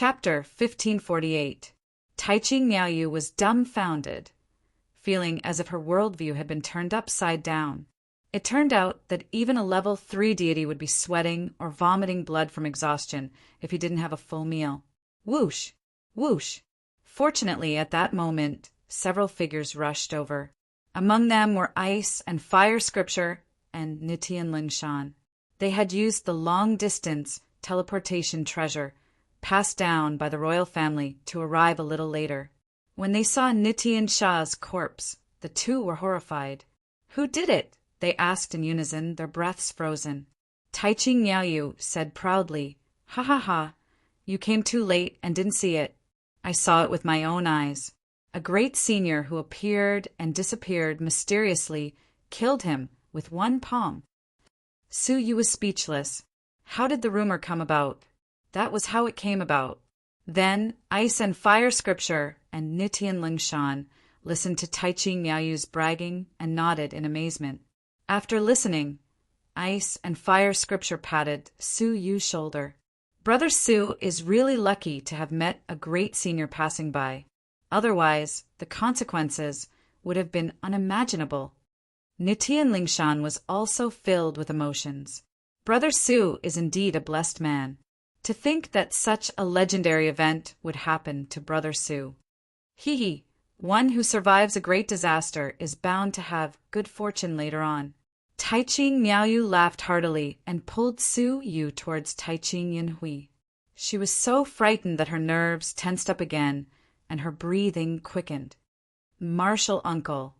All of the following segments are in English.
Chapter 1548. Taichi Miaoyu was dumbfounded, feeling as if her worldview had been turned upside down. It turned out that even a level 3 deity would be sweating or vomiting blood from exhaustion if he didn't have a full meal. Whoosh! Whoosh! Fortunately, at that moment, several figures rushed over. Among them were Ice and Fire Scripture and Nitian Lingshan. They had used the long-distance teleportation treasure passed down by the royal family to arrive a little later. When they saw Nitian Sha's corpse, the two were horrified. "Who did it?" they asked in unison, their breaths frozen. Taichi Miaoyu said proudly, "Ha ha ha, you came too late and didn't see it. I saw it with my own eyes. A great senior who appeared and disappeared mysteriously killed him with one palm." Su Yu was speechless. How did the rumor come about? That was how it came about. Then Ice and Fire Scripture and Nitian Lingshan listened to Taichi Miaoyu's bragging and nodded in amazement. After listening, Ice and Fire Scripture patted Su Yu's shoulder. "Brother Su is really lucky to have met a great senior passing by. Otherwise, the consequences would have been unimaginable." Nitian Lingshan was also filled with emotions. Brother Su is indeed a blessed man. To think that such a legendary event would happen to Brother Su. He, one who survives a great disaster, is bound to have good fortune later on. Taichi Miaoyu laughed heartily and pulled Su Yu towards Taichi Yinhui. She was so frightened that her nerves tensed up again and her breathing quickened. "Martial uncle,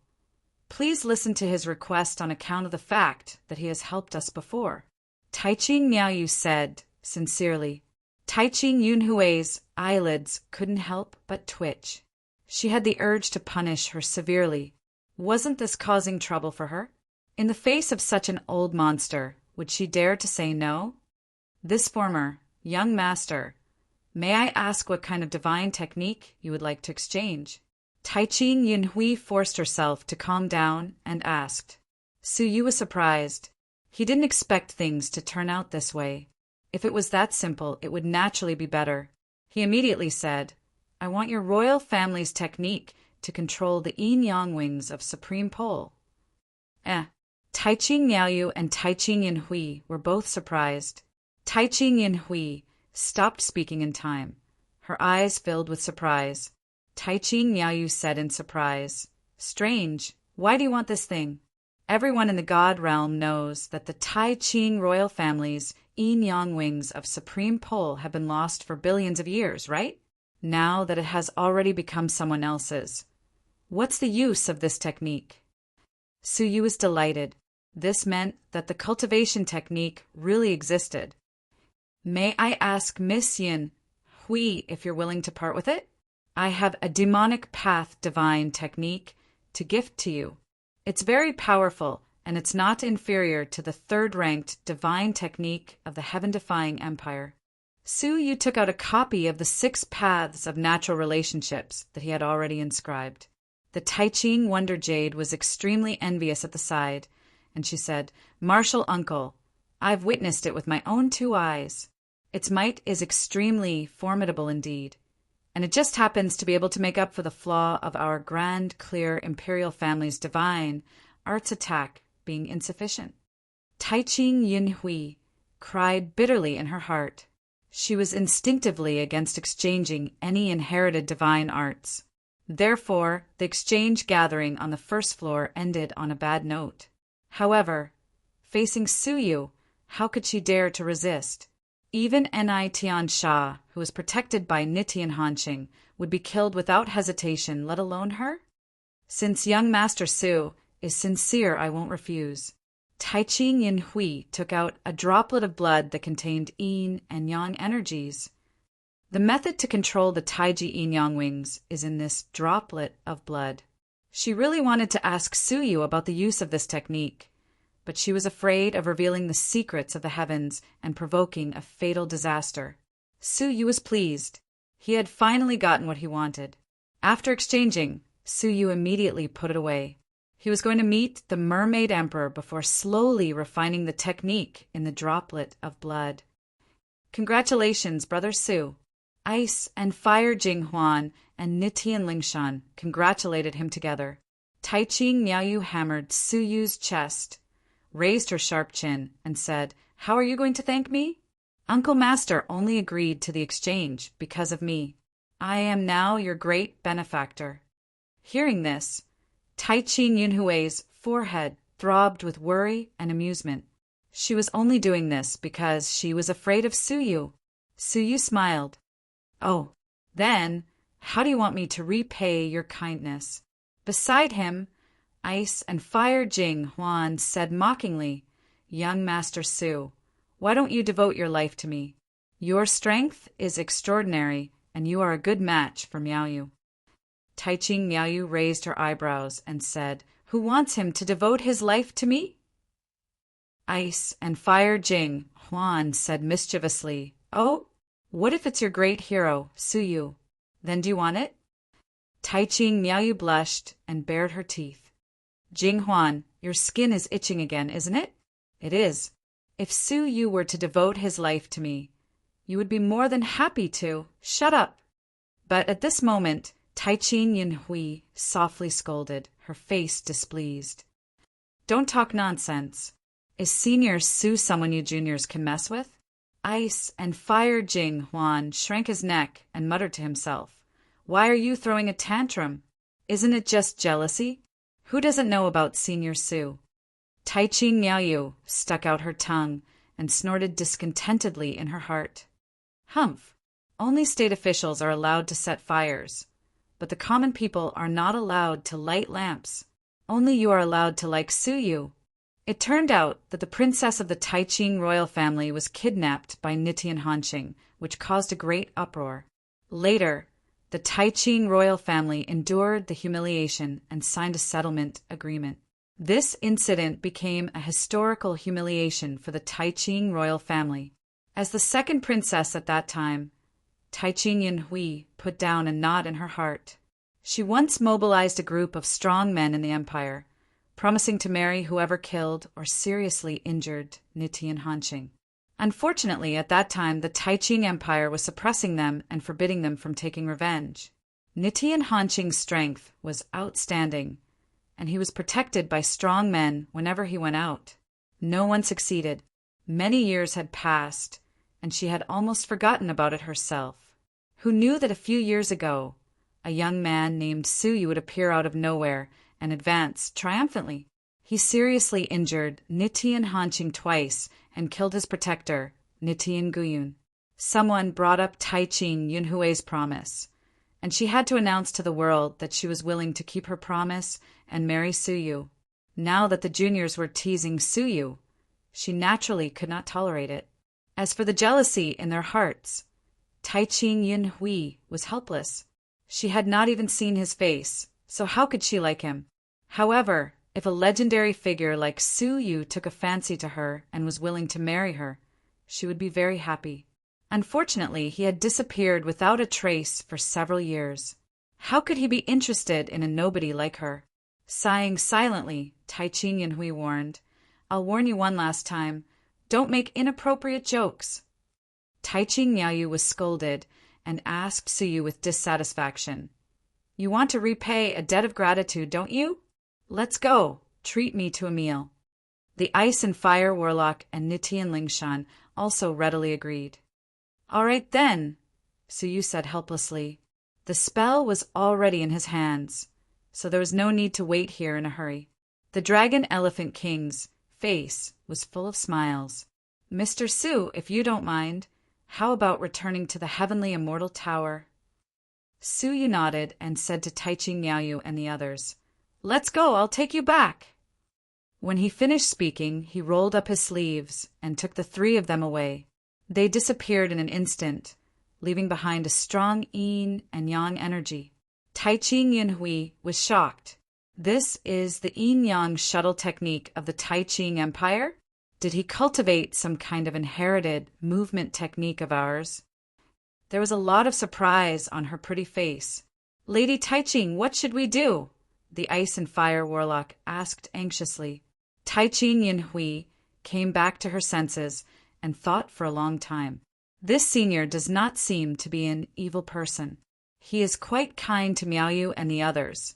please listen to his request on account of the fact that he has helped us before," Taichi Miaoyu said sincerely. Taichi Yunhui's eyelids couldn't help but twitch. She had the urge to punish her severely. Wasn't this causing trouble for her? In the face of such an old monster, would she dare to say no? "This former young master, may I ask what kind of divine technique you would like to exchange?" Taichi Yinhui forced herself to calm down and asked. Su Yu was surprised. He didn't expect things to turn out this way. If it was that simple, it would naturally be better. He immediately said, "I want your royal family's technique to control the yin-yang wings of Supreme Pole." Taichi Miaoyu and Taichi Yinhui were both surprised. Taichi Yinhui stopped speaking in time. Her eyes filled with surprise. Taichi Miaoyu said in surprise, "Strange, why do you want this thing?" Everyone in the God realm knows that the Tai Ching royal family's yin-yang wings of Supreme Pole have been lost for billions of years, right? Now that it has already become someone else's. What's the use of this technique? Su Yu was delighted. This meant that the cultivation technique really existed. "May I ask Miss Yin Hui if you're willing to part with it? I have a demonic path divine technique to gift to you. It's very powerful, and it's not inferior to the third-ranked divine technique of the heaven-defying empire." Su Yu took out a copy of the 6 paths of natural relationships that he had already inscribed. The Taiching Wonder Jade was extremely envious at the side, and she said, "Martial uncle, I've witnessed it with my own 2 eyes. Its might is extremely formidable indeed, and it just happens to be able to make up for the flaw of our grand, clear imperial family's divine arts attack being insufficient." Taichi Yinhui cried bitterly in her heart. She was instinctively against exchanging any inherited divine arts. Therefore, the exchange gathering on the first floor ended on a bad note. However, facing Su Yu, how could she dare to resist? Even Nitian Sha, who was protected by Nitian Hanqing, would be killed without hesitation, let alone her? Since young Master Su is sincere, I won't refuse. Taichi Yinhui took out a droplet of blood that contained yin and yang energies. The method to control the Taiji yin-yang wings is in this droplet of blood. She really wanted to ask Su Yu about the use of this technique, but she was afraid of revealing the secrets of the heavens and provoking a fatal disaster. Su Yu was pleased. He had finally gotten what he wanted. After exchanging, Su Yu immediately put it away. He was going to meet the Mermaid Emperor before slowly refining the technique in the droplet of blood. "Congratulations, Brother Su. Ice and Fire Jinghuan and Nitian Lingshan congratulated him together. Taiqing Niaoyu hammered Su Yu's chest, raised her sharp chin, and said, "How are you going to thank me? Uncle Master only agreed to the exchange because of me. I am now your great benefactor." Hearing this, Taiqing Yunhui's forehead throbbed with worry and amusement. She was only doing this because she was afraid of Su Yu. Su Yu smiled. "Oh, then, how do you want me to repay your kindness?" Beside him, Ice and Fire Jing Huan said mockingly, "Young Master Su, why don't you devote your life to me? Your strength is extraordinary, and you are a good match for Miaoyu." Taiqing Miaoyu raised her eyebrows and said, "Who wants him to devote his life to me?" Ice and Fire Jing Huan said mischievously, "Oh, what if it's your great hero, Su Yu? Then do you want it?" Taiqing Miaoyu blushed and bared her teeth. "Jing Huan, your skin is itching again, isn't it?" "It is. If Su Yu were to devote his life to me, you would be more than happy to. Shut up." But at this moment, Taiqing Yunhui softly scolded, her face displeased. "Don't talk nonsense. Is Senior Su someone you juniors can mess with?" Ice and Fire Jing Huan shrank his neck and muttered to himself, "Why are you throwing a tantrum? Isn't it just jealousy? Who doesn't know about Senior Su?" Taiqing Miaoyu stuck out her tongue and snorted discontentedly in her heart. "Humph! Only state officials are allowed to set fires, but the common people are not allowed to light lamps. Only you are allowed to like Su Yu." It turned out that the princess of the Taiqing royal family was kidnapped by Nitian Hanqing, which caused a great uproar. Later, the Taiqing royal family endured the humiliation and signed a settlement agreement. This incident became a historical humiliation for the Taiqing royal family. As the second princess at that time, Taiqing Yunhui put down a knot in her heart. She once mobilized a group of strong men in the empire, promising to marry whoever killed or seriously injured Nitian Hanqing. Unfortunately, at that time, the Taiqing Empire was suppressing them and forbidding them from taking revenge. Nitian Hanqing's strength was outstanding, and he was protected by strong men whenever he went out. No one succeeded. Many years had passed, and she had almost forgotten about it herself. Who knew that a few years ago, a young man named Su Yu would appear out of nowhere and advance triumphantly? He seriously injured Nitian Hanqing twice and killed his protector, Nitian Guyun. Someone brought up Taiqing Yunhui's promise, and she had to announce to the world that she was willing to keep her promise and marry Su Yu. Now that the juniors were teasing Su Yu, she naturally could not tolerate it. As for the jealousy in their hearts, Taiqing Yunhui was helpless. She had not even seen his face, so how could she like him? However, if a legendary figure like Su Yu took a fancy to her and was willing to marry her, she would be very happy. Unfortunately, he had disappeared without a trace for several years. How could he be interested in a nobody like her? Sighing silently, Taiqing Yunhui warned, "I'll warn you one last time. Don't make inappropriate jokes." Taiqing Miaoyu was scolded and asked Su Yu with dissatisfaction, "You want to repay a debt of gratitude, don't you? Let's go. Treat me to a meal." The Ice and Fire Warlock and Nitian Lingshan also readily agreed. "All right then," Su Yu said helplessly. The spell was already in his hands, so there was no need to wait here in a hurry. The Dragon Elephant King's face was full of smiles. "Mr. Su, if you don't mind, how about returning to the heavenly immortal tower?" Su Yu nodded and said to Taiqing Miaoyu and the others, "Let's go, I'll take you back." When he finished speaking, he rolled up his sleeves and took the three of them away. They disappeared in an instant, leaving behind a strong yin and yang energy. Taiqing Yunhui was shocked. This is the yin-yang shuttle technique of the Taiqing Empire? Did he cultivate some kind of inherited movement technique of ours? There was a lot of surprise on her pretty face. "Lady Taiqing, what should we do?" the Ice and Fire Warlock asked anxiously. Taiqing Yunhui came back to her senses and thought for a long time. This senior does not seem to be an evil person. He is quite kind to Miaoyu and the others,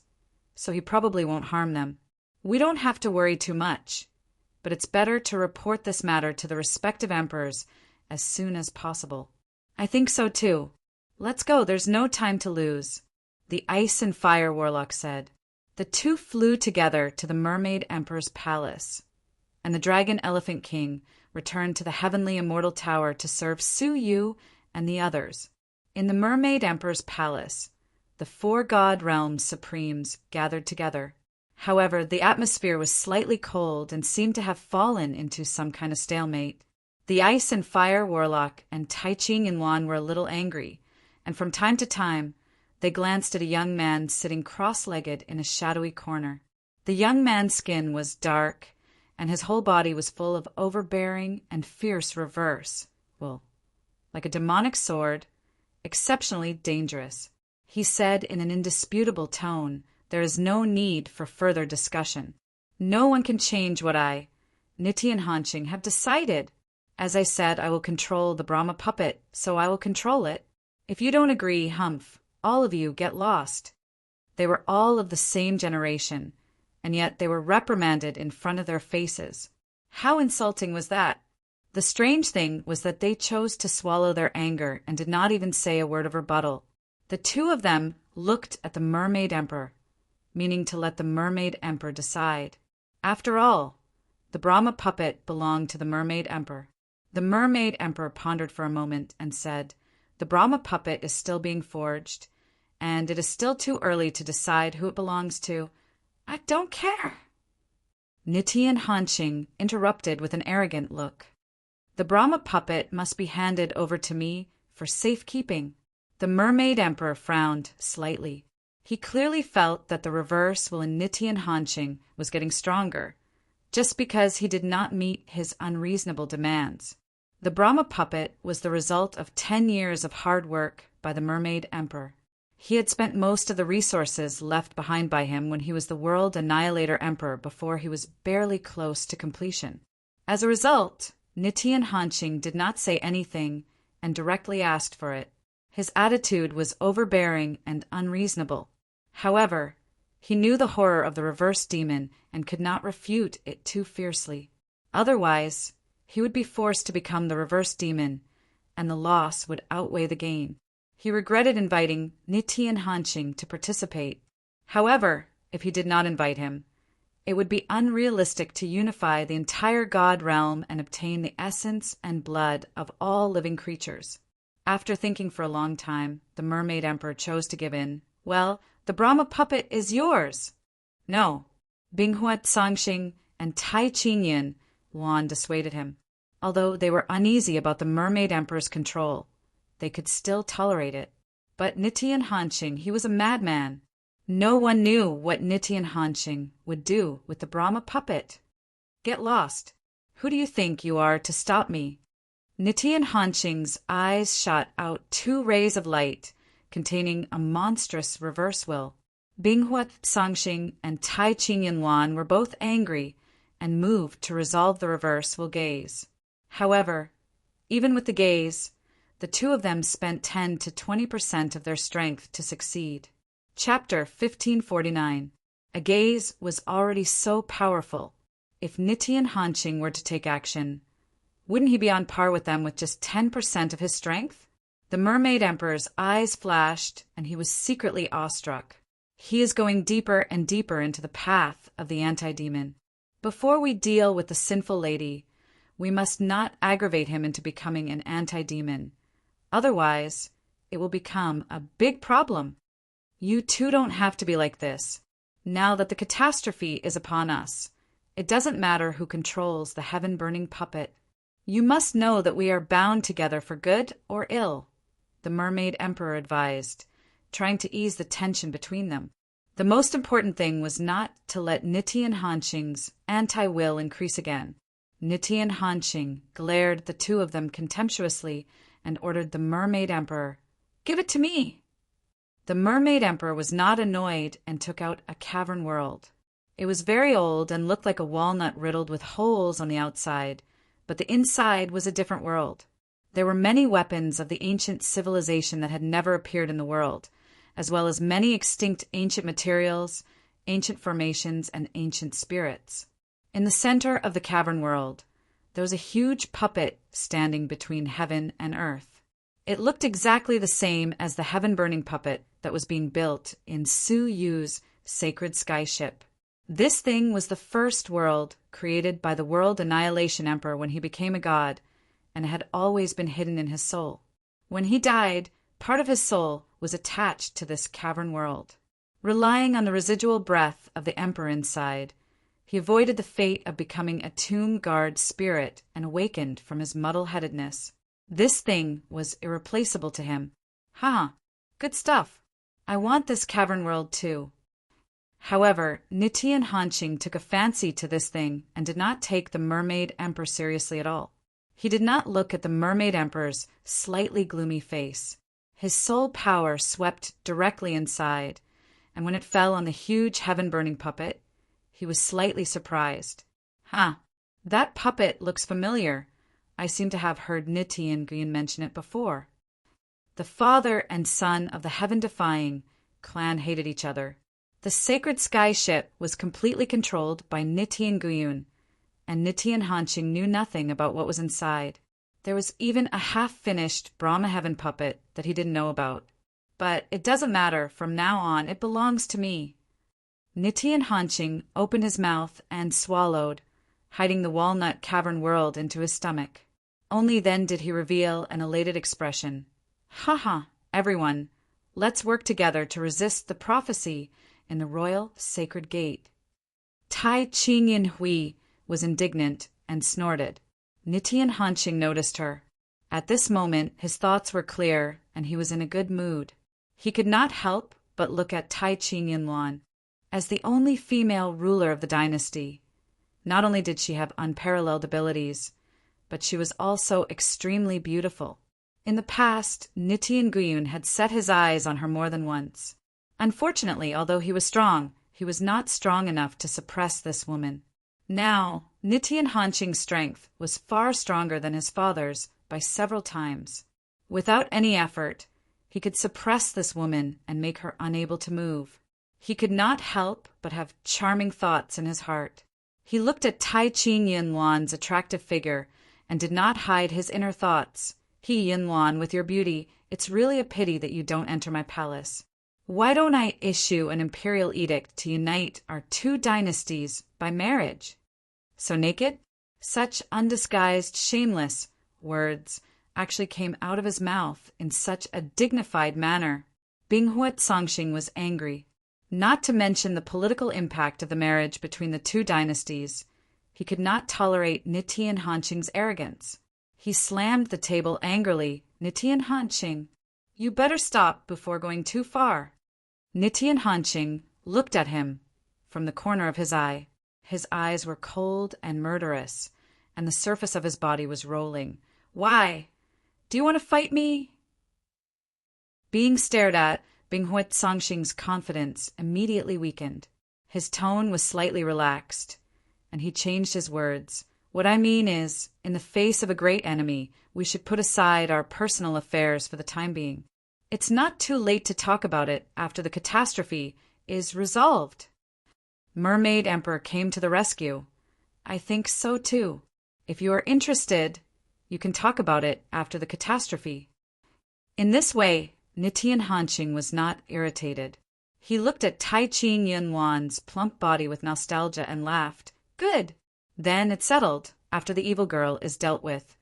so he probably won't harm them. We don't have to worry too much, but it's better to report this matter to the respective emperors as soon as possible. I think so too. Let's go, there's no time to lose, the Ice and Fire Warlock said. The two flew together to the Mermaid Emperor's palace, and the Dragon Elephant King returned to the Heavenly Immortal Tower to serve Su Yu and the others. In the Mermaid Emperor's palace, the four god realms supremes gathered together. However, the atmosphere was slightly cold and seemed to have fallen into some kind of stalemate. The Ice and Fire Warlock and Tai Ching and Yuan were a little angry, and from time to time, they glanced at a young man sitting cross-legged in a shadowy corner. The young man's skin was dark, and his whole body was full of overbearing and fierce reverse. Well, like a demonic sword, exceptionally dangerous. He said in an indisputable tone, "There is no need for further discussion. No one can change what I, Nitti and Hanqing, have decided. As I said, I will control the Brahma puppet, so I will control it. If you don't agree, humph, all of you get lost." They were all of the same generation, and yet they were reprimanded in front of their faces. How insulting was that? The strange thing was that they chose to swallow their anger and did not even say a word of rebuttal. The two of them looked at the Mermaid Emperor, meaning to let the Mermaid Emperor decide. After all, the Brahma puppet belonged to the Mermaid Emperor. The Mermaid Emperor pondered for a moment and said, "The Brahma puppet is still being forged, and it is still too early to decide who it belongs to. I don't care." Nitti and Hanqing interrupted with an arrogant look. "The Brahma puppet must be handed over to me for safekeeping." The Mermaid Emperor frowned slightly. He clearly felt that the reverse will in Nitti and Hanqing was getting stronger, just because he did not meet his unreasonable demands. The Brahma puppet was the result of 10 years of hard work by the Mermaid Emperor. He had spent most of the resources left behind by him when he was the World Annihilator Emperor before he was barely close to completion. As a result, Nitti and Hanqing did not say anything and directly asked for it. His attitude was overbearing and unreasonable. However, he knew the horror of the reverse demon and could not refute it too fiercely. Otherwise, he would be forced to become the reverse demon, and the loss would outweigh the gain. He regretted inviting Nitti and Hanqing to participate. However, if he did not invite him, it would be unrealistic to unify the entire god realm and obtain the essence and blood of all living creatures. After thinking for a long time, the Mermaid Emperor chose to give in. "Well, the Brahma puppet is yours." "No." Binghua Sangxing and Tai Qingyan Yuan dissuaded him. Although they were uneasy about the Mermaid Emperor's control, they could still tolerate it. But Nitti and Hanqing, he was a madman. No one knew what Nitti and Hanqing would do with the Brahma puppet. "Get lost. Who do you think you are to stop me?" Nitti and Hanqing's eyes shot out 2 rays of light containing a monstrous reverse will. Binghua Sangxing and Tai Qingyan Yuan were both angry and moved to resolve the reverse will gaze. However, even with the gaze, the two of them spent 10 to 20% of their strength to succeed. Chapter 1549. A gaze was already so powerful. If Nitti and Hanqing were to take action, wouldn't he be on par with them with just 10% of his strength? The Mermaid Emperor's eyes flashed, and he was secretly awestruck. He is going deeper and deeper into the path of the anti-demon. Before we deal with the sinful lady, we must not aggravate him into becoming an anti-demon. Otherwise, it will become a big problem. You too don't have to be like this. Now that the catastrophe is upon us, it doesn't matter who controls the heaven-burning puppet. You must know that we are bound together for good or ill, the Mermaid Emperor advised, trying to ease the tension between them. The most important thing was not to let Nitti and Hanqing's anti-will increase again. Nitti and Hanqing glared at the two of them contemptuously and ordered the Mermaid Emperor, "Give it to me!" The Mermaid Emperor was not annoyed and took out a cavern world. It was very old and looked like a walnut riddled with holes on the outside, but the inside was a different world. There were many weapons of the ancient civilization that had never appeared in the world, as well as many extinct ancient materials, ancient formations, and ancient spirits. In the center of the cavern world, there was a huge puppet standing between heaven and earth. It looked exactly the same as the heaven-burning puppet that was being built in Su Yu's sacred skyship. This thing was the first world created by the World Annihilation Emperor when he became a god, and it had always been hidden in his soul. When he died, part of his soul was attached to this cavern world. Relying on the residual breath of the emperor inside, he avoided the fate of becoming a tomb guard spirit and awakened from his muddle-headedness. This thing was irreplaceable to him. Good stuff. I want this cavern world too. However, Nitian Hanqing took a fancy to this thing and did not take the Mermaid Emperor seriously at all. He did not look at the Mermaid Emperor's slightly gloomy face. His soul power swept directly inside, and when it fell on the huge heaven-burning puppet, he was slightly surprised. That puppet looks familiar. I seem to have heard Nitian Guiyun mention it before. The father and son of the heaven-defying clan hated each other. The sacred skyship was completely controlled by Nitian Guiyun, and Nitian Hanqing knew nothing about what was inside. There was even a half-finished Brahma Heaven puppet that he didn't know about. But it doesn't matter. From now on, it belongs to me. Nitian Hanqing opened his mouth and swallowed, hiding the walnut cavern world into his stomach. Only then did he reveal an elated expression. Everyone, let's work together to resist the prophecy in the royal sacred gate. Tai Qingyan Hui was indignant and snorted. Nitian Hanqing noticed her. At this moment, his thoughts were clear and he was in a good mood. He could not help but look at Tai Qingyan as the only female ruler of the dynasty. Not only did she have unparalleled abilities, but she was also extremely beautiful. In the past, Nitian Guiyun had set his eyes on her more than once. Unfortunately, although he was strong, he was not strong enough to suppress this woman. Now, Nitian Hanqing's strength was far stronger than his father's by several times. Without any effort, he could suppress this woman and make her unable to move. He could not help but have charming thoughts in his heart. He looked at Tai Qingyan's attractive figure and did not hide his inner thoughts. Yinluan, with your beauty, it's really a pity that you don't enter my palace. Why don't I issue an imperial edict to unite our two dynasties by marriage? So naked? Such undisguised, shameless words actually came out of his mouth in such a dignified manner. Binghuat Songxing was angry. Not to mention the political impact of the marriage between the two dynasties, he could not tolerate Nitian Hanqing's arrogance. He slammed the table angrily. Nitian Hanqing, you better stop before going too far. Nitian Hanqing looked at him from the corner of his eye. His eyes were cold and murderous, and the surface of his body was rolling. Why? Do you want to fight me? Being stared at, Binghuat Songxing's confidence immediately weakened. His tone was slightly relaxed, and he changed his words. What I mean is, in the face of a great enemy, we should put aside our personal affairs for the time being. It's not too late to talk about it after the catastrophe is resolved. Mermaid Emperor came to the rescue. I think so too. If you are interested, you can talk about it after the catastrophe. In this way, Nitian Hanqing was not irritated. He looked at Tai Qingyan's plump body with nostalgia and laughed. Good. Then it's settled. After the evil girl is dealt with,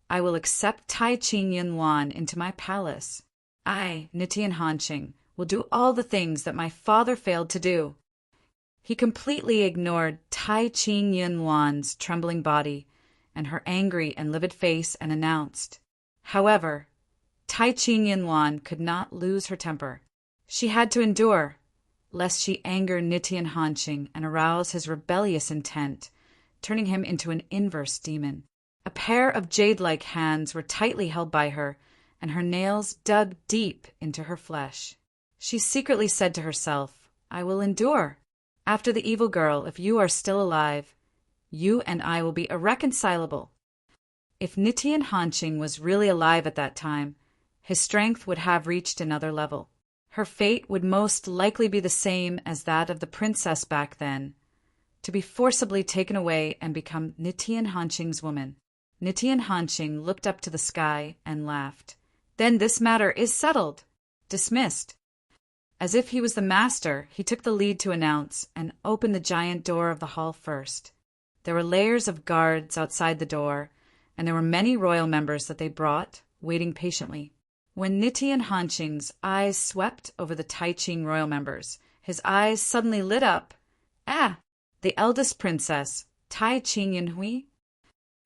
I will accept Tai Qingyan into my palace. I, Nitian Hanqing, will do all the things that my father failed to do. He completely ignored Tai Qingyan's trembling body and her angry and livid face and announced. However, Tai Qingyan could not lose her temper. She had to endure, lest she anger Nitian Hanqing and arouse his rebellious intent, turning him into an inverse demon. A pair of jade-like hands were tightly held by her, and her nails dug deep into her flesh. She secretly said to herself, I will endure. After the evil girl, if you are still alive, you and I will be irreconcilable. If Nitian Hanqing was really alive at that time, his strength would have reached another level. Her fate would most likely be the same as that of the princess back then, to be forcibly taken away and become Nitian Hanqing's woman. Nitian Hanqing looked up to the sky and laughed. Then this matter is settled. Dismissed. As if he was the master, he took the lead to announce and opened the giant door of the hall first. There were layers of guards outside the door, and there were many royal members that they brought, waiting patiently. When Nitian Hanqing's eyes swept over the Taiqing royal members, his eyes suddenly lit up. Ah! The eldest princess, Taiqing Yinhui.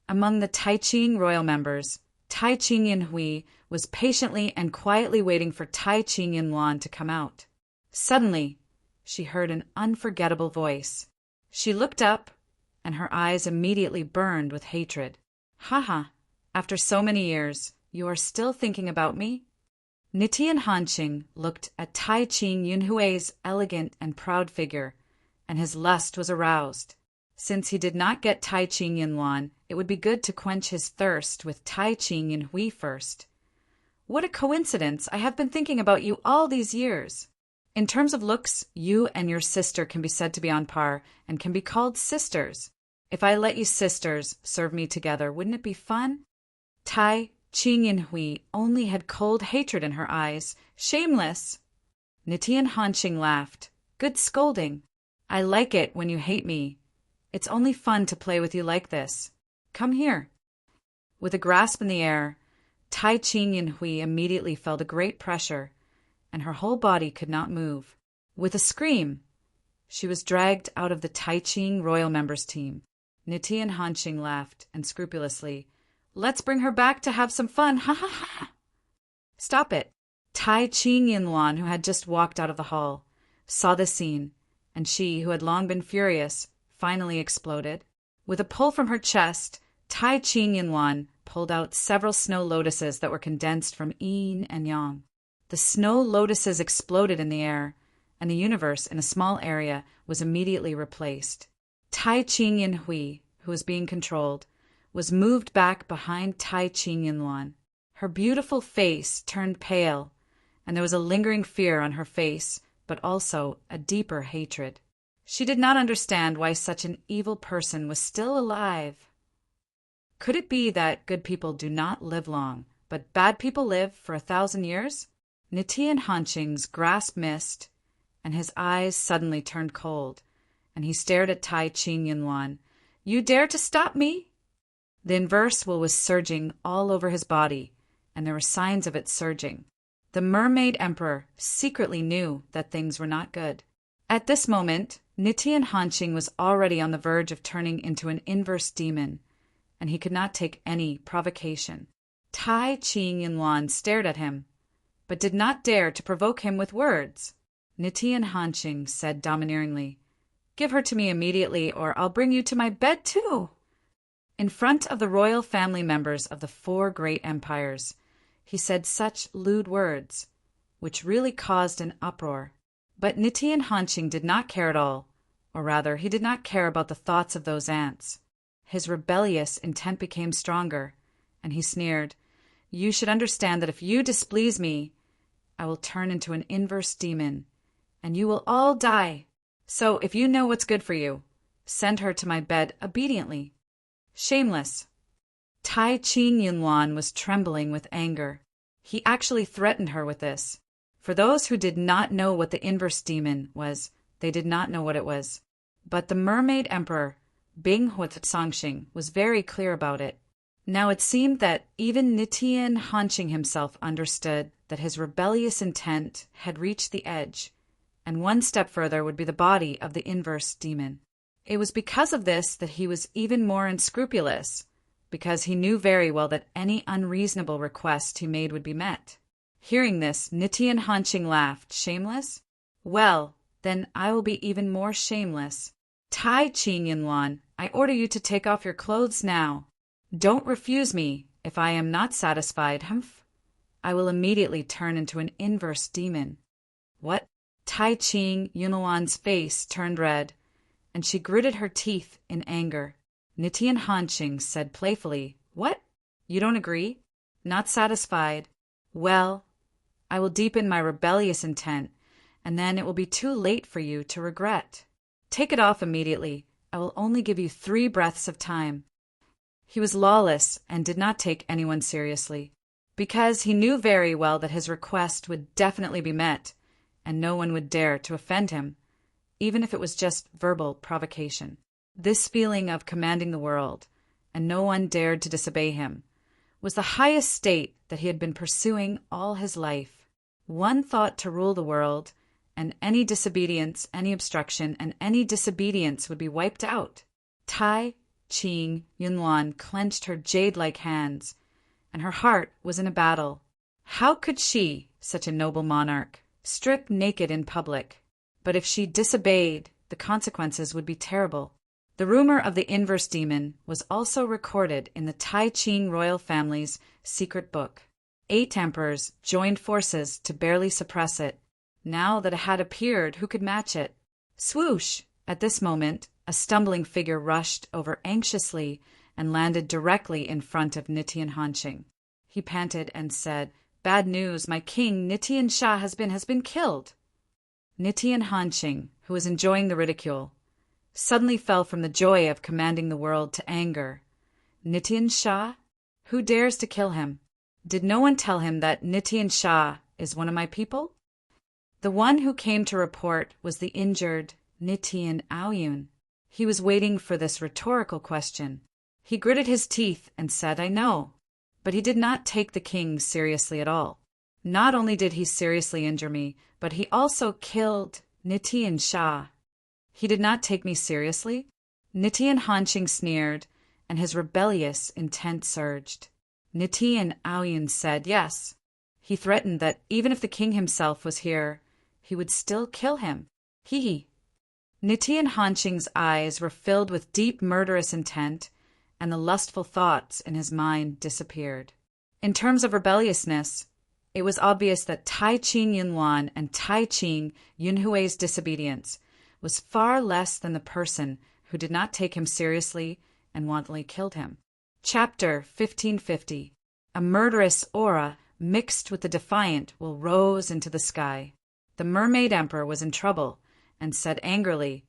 Among the Taiqing royal members, Taiqing Yinhui was patiently and quietly waiting for Taiqing Yinluan to come out. Suddenly, she heard an unforgettable voice. She looked up, and her eyes immediately burned with hatred. "Haha, after so many years, you are still thinking about me?" Nitian Hanqing looked at Taiqing Yinhui's elegant and proud figure, and his lust was aroused. Since he did not get Taiqing Yinluan, it would be good to quench his thirst with Taiqing Yinhui first. What a coincidence! I have been thinking about you all these years. In terms of looks, you and your sister can be said to be on par and can be called sisters. If I let you sisters serve me together, wouldn't it be fun? Taiqing Yinhui only had cold hatred in her eyes. Shameless! Nitian Hanqing laughed. Good scolding. I like it when you hate me. It's only fun to play with you like this. Come here. With a grasp in the air, Taiqing Yinhui immediately felt a great pressure, and her whole body could not move. With a scream, she was dragged out of the Taiqing royal members team. Nitian Hanqing laughed unscrupulously. Let's bring her back to have some fun. Ha ha ha! Stop it. Taiqing Yinluan, who had just walked out of the hall, saw the scene, and she, who had long been furious, finally exploded. With a pull from her chest, Taiqing Yinluan pulled out several snow lotuses that were condensed from yin and yang. The snow lotuses exploded in the air, and the universe in a small area was immediately replaced. Taiqing Yinhui, who was being controlled, was moved back behind Taiqing Yinluan. Her beautiful face turned pale, and there was a lingering fear on her face, but also a deeper hatred. She did not understand why such an evil person was still alive. Could it be that good people do not live long, but bad people live for 1,000 years? Nitian Hanqing's grasp missed, and his eyes suddenly turned cold, and he stared at Taiqing Yinluan. You dare to stop me? The inverse will was surging all over his body, and there were signs of it surging. The mermaid emperor secretly knew that things were not good. At this moment, Nitian Hanqing was already on the verge of turning into an inverse demon, and he could not take any provocation. Taiqing Yinluan stared at him, but did not dare to provoke him with words. Nitian Hanqing said domineeringly, Give her to me immediately, or I'll bring you to my bed too. In front of the royal family members of the 4 great empires, he said such lewd words, which really caused an uproar. But Nitian Hanqing did not care at all, or rather, he did not care about the thoughts of those ants. His rebellious intent became stronger, and he sneered, You should understand that if you displease me, I will turn into an inverse demon, and you will all die. So, if you know what's good for you, send her to my bed obediently. Shameless. Taiqing Yinluan was trembling with anger. He actually threatened her with this. For those who did not know what the inverse demon was, they did not know what it was. But the mermaid emperor, Bing Huatsangxing, was very clear about it. Now it seemed that even Nitian Hanqing himself understood that his rebellious intent had reached the edge, and one step further would be the body of the inverse demon. It was because of this that he was even more unscrupulous, because he knew very well that any unreasonable request he made would be met. Hearing this, Nitian Hanqing laughed. Shameless? Well, then I will be even more shameless. Taiqing Yinluan, I order you to take off your clothes now. Don't refuse me if I am not satisfied. Humph. I will immediately turn into an inverse demon. What? Taiqing Yinluan's face turned red, and she gritted her teeth in anger. Nitian Hanqing said playfully, What? You don't agree? Not satisfied? Well, I will deepen my rebellious intent, and then it will be too late for you to regret. Take it off immediately. I will only give you 3 breaths of time. He was lawless and did not take anyone seriously, because he knew very well that his request would definitely be met, and no one would dare to offend him, even if it was just verbal provocation. This feeling of commanding the world, and no one dared to disobey him, was the highest state that he had been pursuing all his life. One thought to rule the world, and any disobedience, any obstruction, and any disobedience would be wiped out. Tai Ching Yunluan clenched her jade-like hands, and her heart was in a battle. How could she, such a noble monarch, strip naked in public? But if she disobeyed, the consequences would be terrible. The rumor of the inverse demon was also recorded in the Tai Ching royal family's secret book. 8 emperors joined forces to barely suppress it. Now that it had appeared, who could match it? Swoosh! At this moment, a stumbling figure rushed over anxiously and landed directly in front of Nitian Hanqing. He panted and said, "Bad news, my king, Nitian Sha has been killed." Nitian Hanqing, who was enjoying the ridicule, suddenly fell from the joy of commanding the world to anger. Nitian Sha? Who dares to kill him? Did no one tell him that Nitian Sha is one of my people? The one who came to report was the injured Nitian Aoyun. He was waiting for this rhetorical question. He gritted his teeth and said, "I know." But he did not take the king seriously at all. Not only did he seriously injure me, but he also killed Nitian Sha. He did not take me seriously? Nitian Hanqing sneered, and his rebellious intent surged. Nitian Aoyun said yes. He threatened that even if the king himself was here, he would still kill him. He. Nitian Hanqing's eyes were filled with deep murderous intent, and the lustful thoughts in his mind disappeared. In terms of rebelliousness, it was obvious that Tai Ching Yunluan and Tai Ching Yunhui's disobedience was far less than the person who did not take him seriously and wantonly killed him. Chapter 1550. A murderous aura mixed with the defiant will rose into the sky. The mermaid emperor was in trouble and said angrily,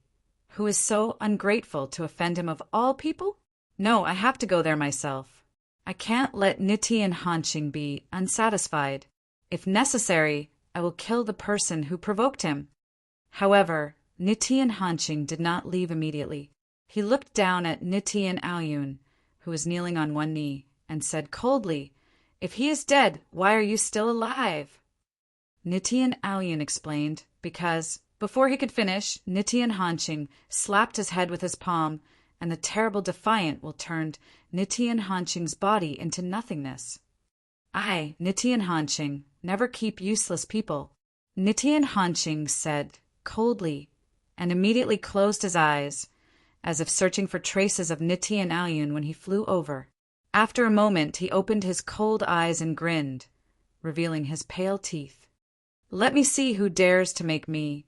"Who is so ungrateful to offend him of all people? No, I have to go there myself. I can't let Nitian Hanqing be unsatisfied. If necessary, I will kill the person who provoked him." However, Nitian Hanqing did not leave immediately. He looked down at Nitian Aoyun, who was kneeling on one knee, and said coldly, "If he is dead, why are you still alive?" Nitian Aoyun explained, because, before he could finish, Nitian Hanqing slapped his head with his palm, and the terrible defiant will turned Nitian Hanqing's body into nothingness. "I, Nitian Hanqing, never keep useless people," Nitian Hanqing said coldly, and immediately closed his eyes, as if searching for traces of Nitian Aoyun when he flew over. After a moment he opened his cold eyes and grinned, revealing his pale teeth. "Let me see who dares to make me,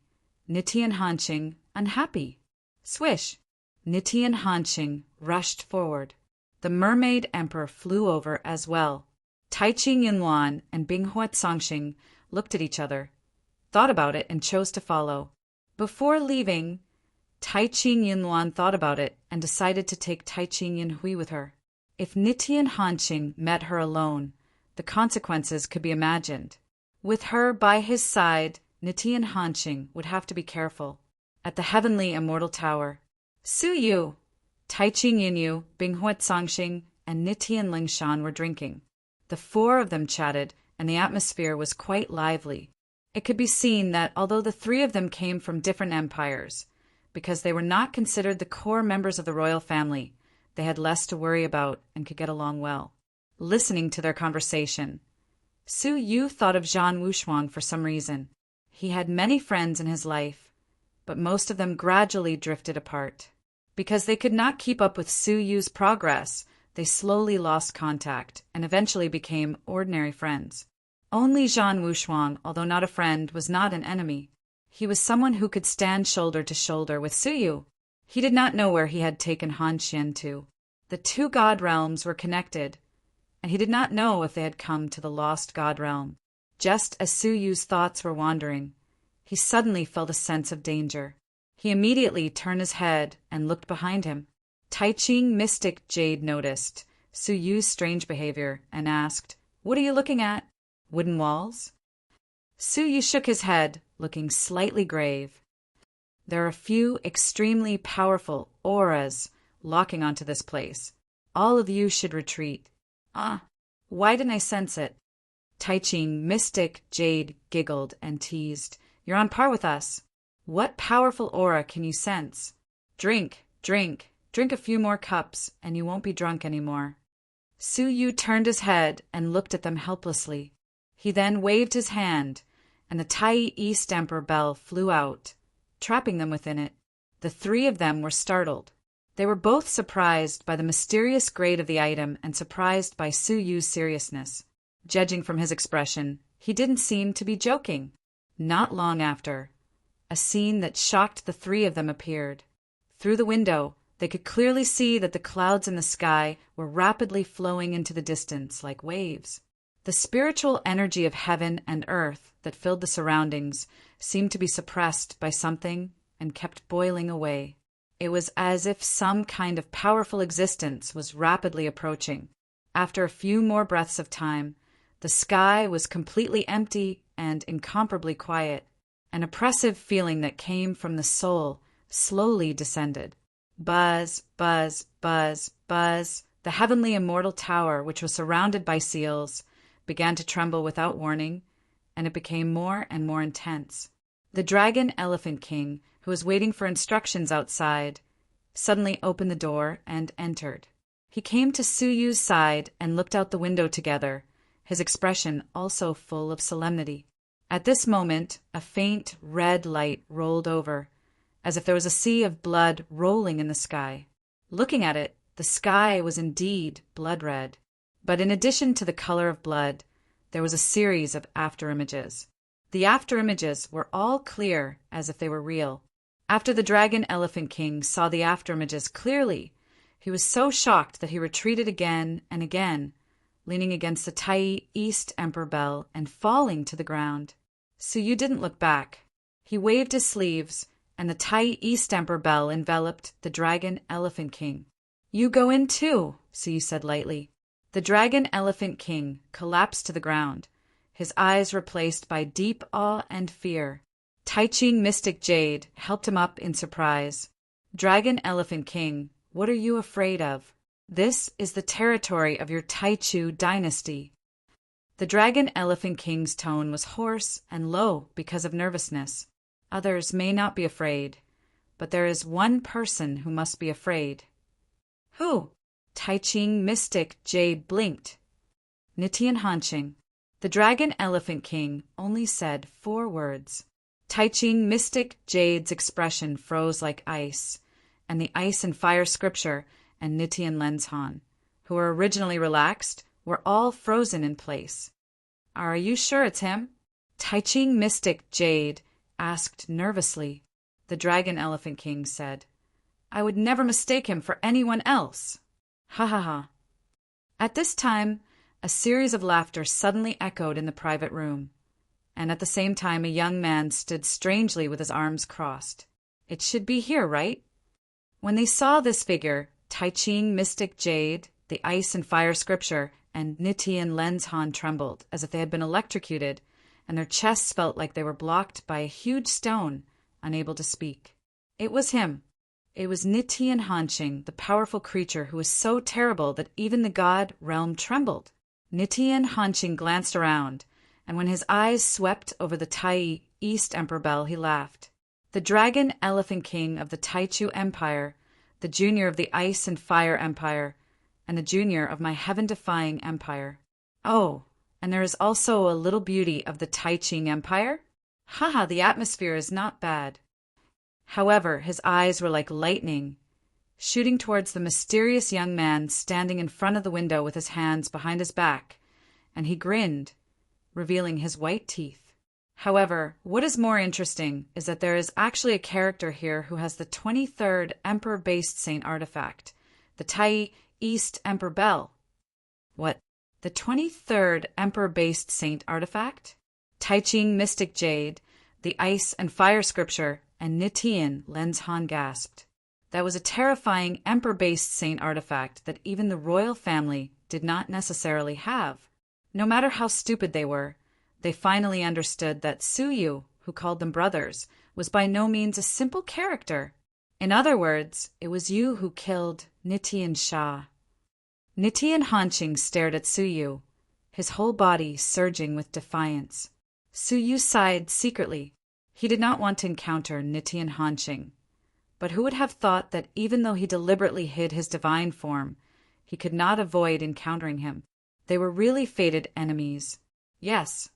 Nitian Hanqing, unhappy." Swish! Nitian Hanqing rushed forward. The mermaid emperor flew over as well. Tai Ching Yunluan and Binghua Songxing looked at each other, thought about it, and chose to follow. Before leaving, Tai Ching Yunluan thought about it and decided to take Tai Ching Yunhui with her. If Nitian Hanqing met her alone, the consequences could be imagined. With her by his side, Nitian Hanqing would have to be careful. At the heavenly immortal tower, Su Yu, Tai Ching Yunyu, Binghua Songxing, and Nitian Lingshan were drinking. The 4 of them chatted, and the atmosphere was quite lively. It could be seen that although the 3 of them came from different empires, because they were not considered the core members of the royal family, they had less to worry about and could get along well. Listening to their conversation, Su Yu thought of Zhan Wushuang for some reason. He had many friends in his life, but most of them gradually drifted apart. Because they could not keep up with Su Yu's progress, they slowly lost contact and eventually became ordinary friends. Only Zhan Wushuang, although not a friend, was not an enemy. He was someone who could stand shoulder to shoulder with Su Yu. He did not know where he had taken Han Xian to. The 2 god realms were connected, and he did not know if they had come to the lost god realm. Just as Su Yu's thoughts were wandering, he suddenly felt a sense of danger. He immediately turned his head and looked behind him. Tai Ching mystic Jade noticed Su Yu's strange behavior and asked, "What are you looking at? Wooden walls?" Su Yu shook his head, looking slightly grave. "There are a few extremely powerful auras locking onto this place. All of you should retreat." Why didn't I sense it? Tai Ching mystic Jade giggled and teased, "You're on par with us. What powerful aura can you sense? Drink a few more cups, and you won't be drunk anymore." Su Yu turned his head and looked at them helplessly. He then waved his hand, and the Tai East Emperor bell flew out, trapping them within it. The three of them were startled. They were both surprised by the mysterious grade of the item and surprised by Su Yu's seriousness. Judging from his expression, he didn't seem to be joking. Not long after, a scene that shocked the three of them appeared. Through the window, they could clearly see that the clouds in the sky were rapidly flowing into the distance like waves. The spiritual energy of heaven and earth that filled the surroundings seemed to be suppressed by something and kept boiling away. It was as if some kind of powerful existence was rapidly approaching. After a few more breaths of time, the sky was completely empty and incomparably quiet. An oppressive feeling that came from the soul slowly descended. Buzz, buzz, buzz, buzz. The heavenly immortal tower, which was surrounded by seals, began to tremble without warning, and it became more and more intense. The Dragon Elephant King, who was waiting for instructions outside, suddenly opened the door and entered. He came to Su Yu's side and looked out the window together, his expression also full of solemnity. At this moment, a faint red light rolled over, as if there was a sea of blood rolling in the sky. Looking at it, the sky was indeed blood red. But in addition to the color of blood, there was a series of afterimages. The afterimages were all clear, as if they were real. After the Dragon Elephant King saw the afterimages clearly, he was so shocked that he retreated again and again, leaning against the Tai East Emperor bell and falling to the ground. Su Yu didn't look back. He waved his sleeves, and the Tai East Emperor bell enveloped the Dragon Elephant King. "You go in too," Su Yu said lightly. The Dragon Elephant King collapsed to the ground, his eyes replaced by deep awe and fear. Tai Ching Mystic Jade helped him up in surprise. "Dragon Elephant King, what are you afraid of? This is the territory of your Taichu dynasty." The Dragon Elephant King's tone was hoarse and low because of nervousness. "Others may not be afraid, but there is one person who must be afraid." "Who?" Tai Ching Mystic Jade blinked. "Nitian Hanqing." The Dragon Elephant King only said 4 words. Tai Ching Mystic Jade's expression froze like ice, and the ice and fire scripture and Nitian Lenshan, who were originally relaxed, were all frozen in place. "Are you sure it's him?" Tai Ching Mystic Jade asked nervously. The Dragon Elephant King said, "I would never mistake him for anyone else." Ha ha ha. At this time, a series of laughter suddenly echoed in the private room, and at the same time a young man stood strangely with his arms crossed. "It should be here, right?" When they saw this figure, Tai Ching Mystic Jade, the ice and fire scripture, and Nitian Lenshan trembled as if they had been electrocuted, and their chests felt like they were blocked by a huge stone, unable to speak. It was him. It was Nitian Hanqing, the powerful creature who was so terrible that even the god realm trembled. Nitian Hanqing glanced around, and when his eyes swept over the Tai East Emperor bell, he laughed. The Dragon Elephant King of the Taichu Empire, the junior of the Ice and Fire Empire, and the junior of my heaven-defying empire. Oh, and there is also a little beauty of the Tai Ching Empire? Haha, the atmosphere is not bad. However, his eyes were like lightning, shooting towards the mysterious young man standing in front of the window with his hands behind his back, and he grinned, revealing his white teeth. However, what is more interesting is that there is actually a character here who has the 23rd Emperor-based Saint artifact, the Tai East Emperor Bell. What, The 23rd Emperor-based saint artifact? Tai Ching Mystic Jade, the Ice and Fire Scripture, and Nitian, Lens Han gasped. That was a terrifying Emperor-based saint artifact that even the royal family did not necessarily have. No matter how stupid they were, they finally understood that Su Yu, who called them brothers, was by no means a simple character. In other words, it was you who killed Nitian Sha. Nitian Hanqing stared at Su Yu, his whole body surging with defiance. Su Yu sighed secretly. He did not want to encounter Nitian Hanqing. But who would have thought that even though he deliberately hid his divine form, he could not avoid encountering him? They were really fated enemies. Yes.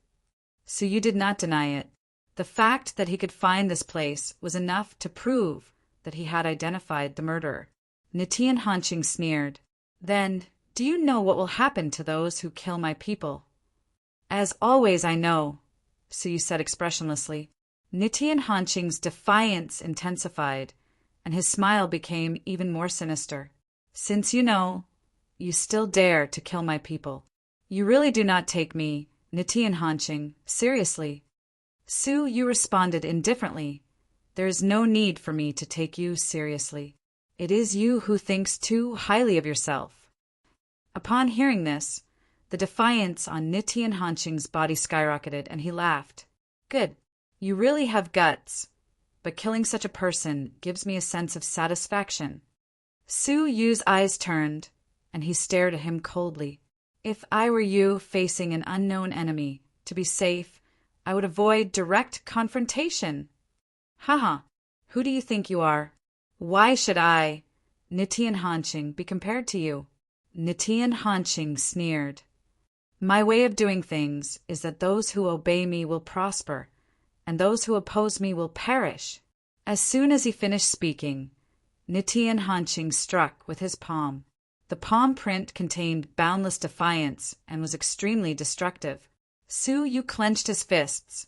Su Yu did not deny it. The fact that he could find this place was enough to prove that he had identified the murderer. Nitian Hanqing sneered. Then, do you know what will happen to those who kill my people? As always, I know, Su Yu said expressionlessly. Nitian Hanqing's defiance intensified, and his smile became even more sinister. Since you know, you still dare to kill my people. You really do not take me, Nitian Hanqing, seriously. Su Yu responded indifferently. There is no need for me to take you seriously. It is you who thinks too highly of yourself. Upon hearing this, the defiance on Nitian Hanqing's body skyrocketed, and he laughed. Good. You really have guts, but killing such a person gives me a sense of satisfaction. Su Yu's eyes turned, and he stared at him coldly. If I were you facing an unknown enemy, to be safe, I would avoid direct confrontation. Haha, who do you think you are? Why should I, Nitian Hanqing, be compared to you? Nitian Hanqing sneered. My way of doing things is that those who obey me will prosper, and those who oppose me will perish. As soon as he finished speaking, Nitian Hanqing struck with his palm. The palm print contained boundless defiance and was extremely destructive. Su Yu clenched his fists,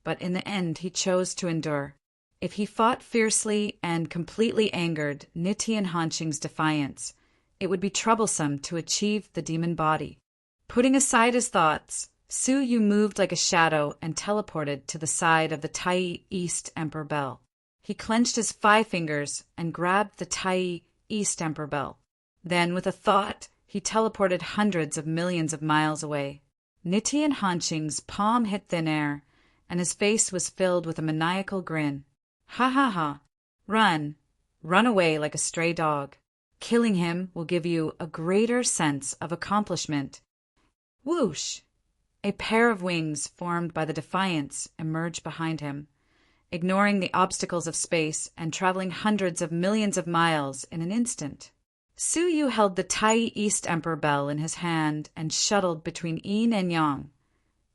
but in the end he chose to endure. If he fought fiercely and completely angered Nitian Hanqing's defiance, it would be troublesome to achieve the demon body. Putting aside his thoughts, Su Yu moved like a shadow and teleported to the side of the Tai East Emperor Bell. He clenched his 5 fingers and grabbed the Tai East Emperor Bell. Then, with a thought, he teleported hundreds of millions of miles away. Nitian Hanqing's palm hit thin air, and his face was filled with a maniacal grin. Ha ha ha. Run. Run away like a stray dog. Killing him will give you a greater sense of accomplishment. Whoosh! A pair of wings formed by the defiance emerged behind him, ignoring the obstacles of space and traveling hundreds of millions of miles in an instant. Su Yu held the Tai East Emperor Bell in his hand and shuttled between yin and yang,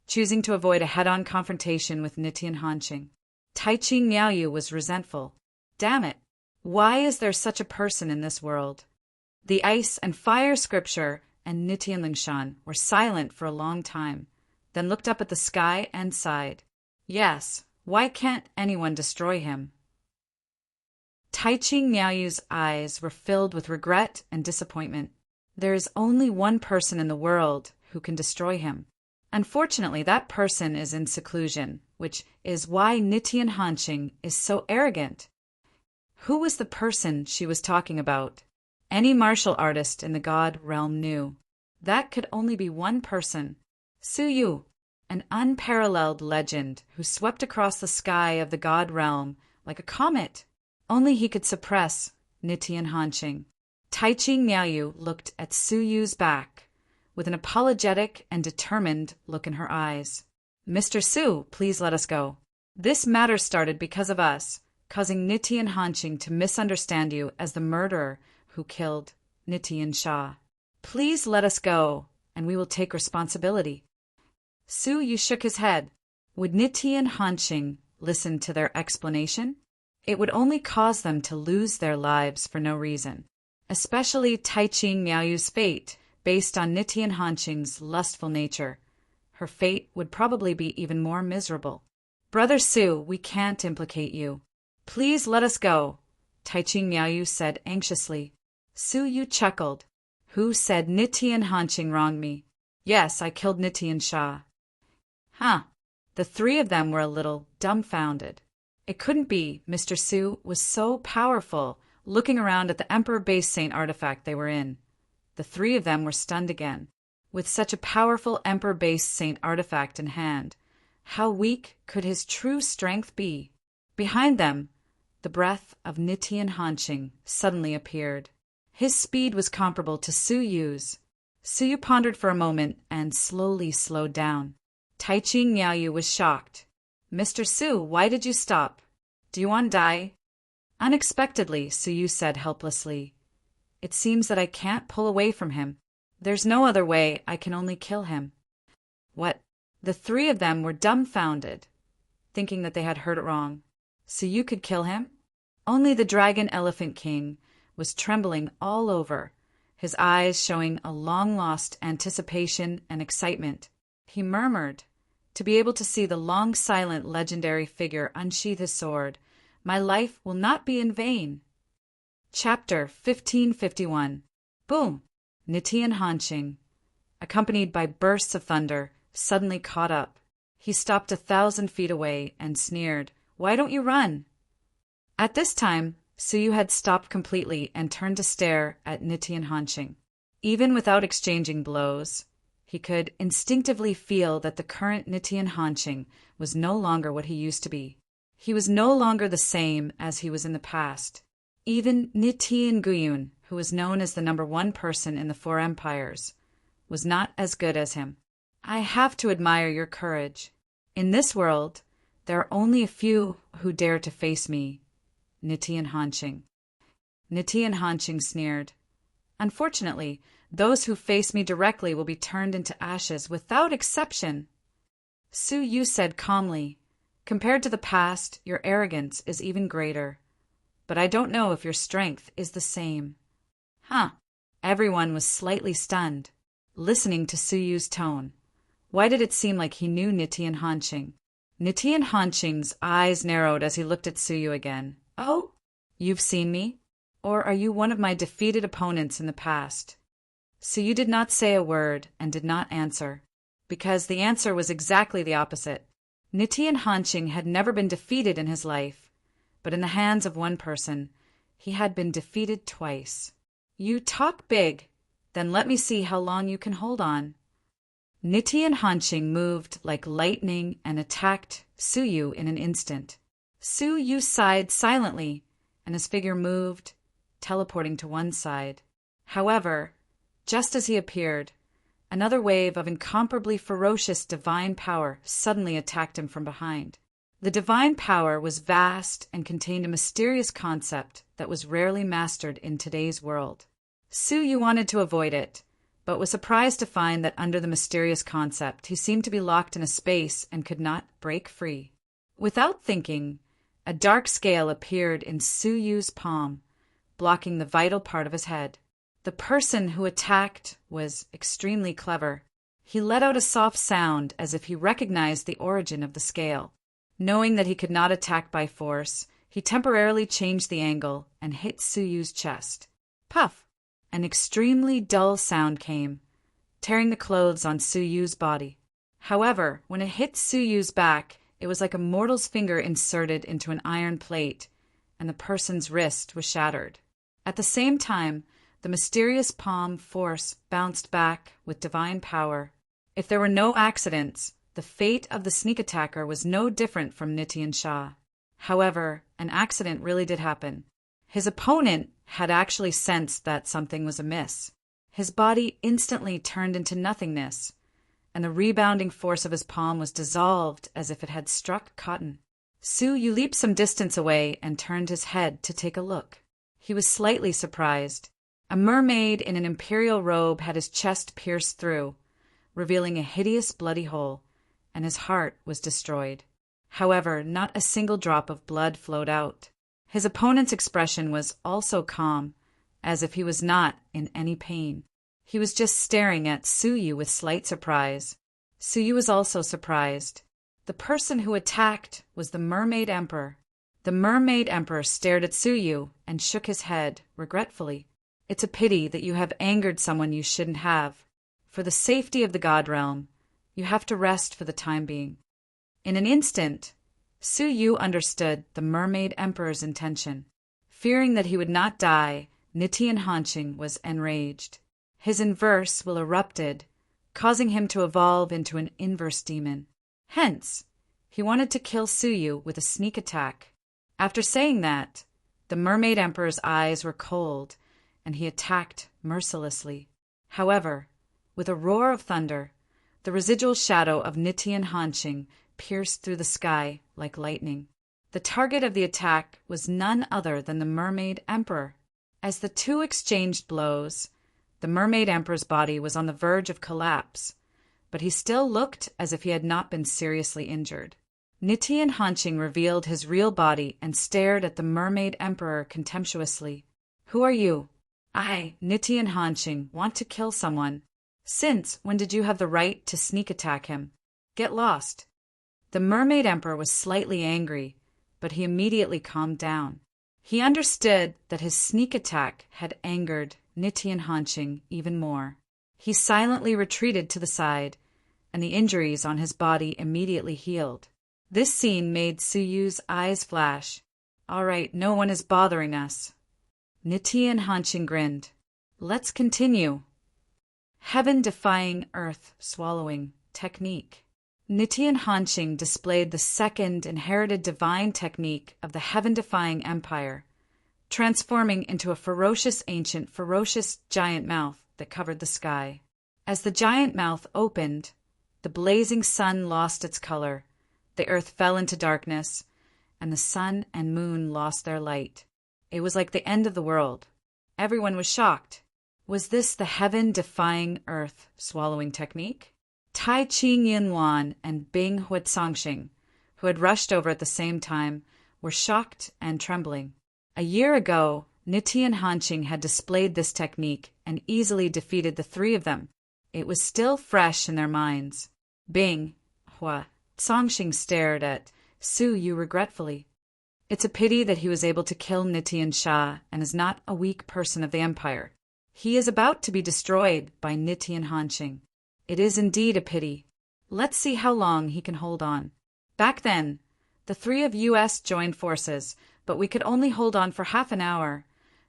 choosing to avoid a head-on confrontation with Nitian Hanqing. Tai Ching Miaoyu was resentful. Damn it! Why is there such a person in this world? The Ice and Fire Scripture and Nitian Lingshan were silent for a long time, then looked up at the sky and sighed. Yes, why can't anyone destroy him? Tai Ching Miaoyu's eyes were filled with regret and disappointment. There is only one person in the world who can destroy him. Unfortunately, that person is in seclusion, which is why Nitian Hanqing is so arrogant. Who was the person she was talking about? Any martial artist in the god realm knew. That could only be one person. Su Yu, an unparalleled legend who swept across the sky of the god realm like a comet. Only he could suppress Nitian Hanqing. Tai Ching Miaoyu looked at Su Yu's back, with an apologetic and determined look in her eyes. Mr. Su, please let us go. This matter started because of us, causing Nitian Hanqing to misunderstand you as the murderer who killed Nitian Sha. Please let us go, and we will take responsibility. Su Yu shook his head. Would Nitian Hanqing listen to their explanation? It would only cause them to lose their lives for no reason, especially Tai Ching Miaoyu's fate, based on Nitian Hanqing's lustful nature. Her fate would probably be even more miserable. Brother Su, we can't implicate you. Please let us go, Tai Ching Miaoyu said anxiously. Su Yu chuckled. Who said Nitian Hanqing wronged me? Yes, I killed Nitian Shah. Huh. The three of them were a little dumbfounded. It couldn't be. Mr. Su was so powerful, looking around at the Emperor-based Saint artifact they were in. The three of them were stunned again. With such a powerful Emperor-based Saint artifact in hand, how weak could his true strength be? Behind them, the breath of Nitian Hanqing suddenly appeared. His speed was comparable to Su Yu's. Su Yu pondered for a moment and slowly slowed down. Taichi Niaoyu was shocked. Mr. Su, why did you stop? Do you want to die? Unexpectedly, Su Yu said helplessly. It seems that I can't pull away from him. There's no other way, I can only kill him. What? The three of them were dumbfounded, thinking that they had heard it wrong. So you could kill him? Only the Dragon Elephant King was trembling all over, his eyes showing a long-lost anticipation and excitement. He murmured, to be able to see the long-silent legendary figure unsheath his sword, "My life will not be in vain." Chapter 1551. Boom! Nitian Hanqing, accompanied by bursts of thunder, suddenly caught up. He stopped 1,000 feet away and sneered, "Why don't you run?" At this time, Su Yu had stopped completely and turned to stare at Nitian Hanqing. Even without exchanging blows, he could instinctively feel that the current Nitian Hanqing was no longer what he used to be. He was no longer the same as he was in the past. Even Nitian Guyun, who was known as the #1 person in the Four Empires, was not as good as him. I have to admire your courage. In this world, there are only a few who dare to face me, Nitian Hanqing. Nitian Hanqing sneered. Unfortunately, those who face me directly will be turned into ashes without exception. Su Yu said calmly, compared to the past, your arrogance is even greater. But I don't know if your strength is the same. Huh. Everyone was slightly stunned, listening to Su Yu's tone. Why did it seem like he knew Nitian Hanqing? Nitian Hanqing's eyes narrowed as he looked at Su Yu again. Oh? You've seen me? Or are you one of my defeated opponents in the past? Su Yu did not say a word and did not answer, because the answer was exactly the opposite. Nitian Hanqing had never been defeated in his life, but in the hands of one person, he had been defeated twice. You talk big, then let me see how long you can hold on. Nitian Hanqing moved like lightning and attacked Su Yu in an instant. Su Yu sighed silently, and his figure moved, teleporting to one side. However, just as he appeared, another wave of incomparably ferocious divine power suddenly attacked him from behind. The divine power was vast and contained a mysterious concept that was rarely mastered in today's world. Su Yu wanted to avoid it, but was surprised to find that under the mysterious concept he seemed to be locked in a space and could not break free. Without thinking, a dark scale appeared in Su Yu's palm, blocking the vital part of his head. The person who attacked was extremely clever. He let out a soft sound as if he recognized the origin of the scale. Knowing that he could not attack by force, he temporarily changed the angle and hit Su Yu's chest. Puff! An extremely dull sound came, tearing the clothes on Su Yu's body. However, when it hit Su Yu's back, it was like a mortal's finger inserted into an iron plate, and the person's wrist was shattered. At the same time, the mysterious palm force bounced back with divine power. If there were no accidents, the fate of the sneak attacker was no different from Nitian Shah. However, an accident really did happen. His opponent had actually sensed that something was amiss. His body instantly turned into nothingness, and the rebounding force of his palm was dissolved as if it had struck cotton. Su Yu leaped some distance away and turned his head to take a look. He was slightly surprised. A mermaid in an imperial robe had his chest pierced through, revealing a hideous bloody hole, and his heart was destroyed. However, not a single drop of blood flowed out. His opponent's expression was also calm, as if he was not in any pain. He was just staring at Su Yu with slight surprise. Su Yu was also surprised. The person who attacked was the Mermaid Emperor. The Mermaid Emperor stared at Su Yu and shook his head regretfully. It's a pity that you have angered someone you shouldn't have. For the safety of the God realm, you have to rest for the time being. In an instant, Su Yu understood the Mermaid Emperor's intention. Fearing that he would not die, Nitian Hanqing was enraged. His inverse will erupted, causing him to evolve into an inverse demon. Hence, he wanted to kill Su Yu with a sneak attack. After saying that, the Mermaid Emperor's eyes were cold, and he attacked mercilessly. However, with a roar of thunder, the residual shadow of Nitian Hanqing pierced through the sky like lightning. The target of the attack was none other than the Mermaid Emperor. As the two exchanged blows, the Mermaid Emperor's body was on the verge of collapse, but he still looked as if he had not been seriously injured. Nitian Hanqing revealed his real body and stared at the Mermaid Emperor contemptuously. "Who are you?" "I, Nitian Hanqing, want to kill someone." "Since when did you have the right to sneak attack him?" "Get lost." The Mermaid Emperor was slightly angry, but he immediately calmed down. He understood that his sneak attack had angered Nitian Hanqing even more. He silently retreated to the side, and the injuries on his body immediately healed. This scene made Su Yu's eyes flash. "All right, no one is bothering us." Nitian Hanqing grinned. "Let's continue." Heaven-defying, earth-swallowing technique. Nitian Hanqing displayed the second inherited divine technique of the heaven-defying empire, transforming into a ferocious giant mouth that covered the sky. As the giant mouth opened, the blazing sun lost its color, the earth fell into darkness, and the sun and moon lost their light. It was like the end of the world. Everyone was shocked. Was this the heaven-defying, earth-swallowing technique? Tai Qingyuan and Bing Huatsongxing, who had rushed over at the same time, were shocked and trembling. A year ago, Nitian Hanqing had displayed this technique and easily defeated the three of them. It was still fresh in their minds. Bing Huatsongxing stared at Su Yu regretfully. It's a pity that he was able to kill Nitian Sha and is not a weak person of the empire. He is about to be destroyed by Nitian Hanqing. It is indeed a pity. Let's see how long he can hold on. Back then, the three of us joined forces, but we could only hold on for half an hour,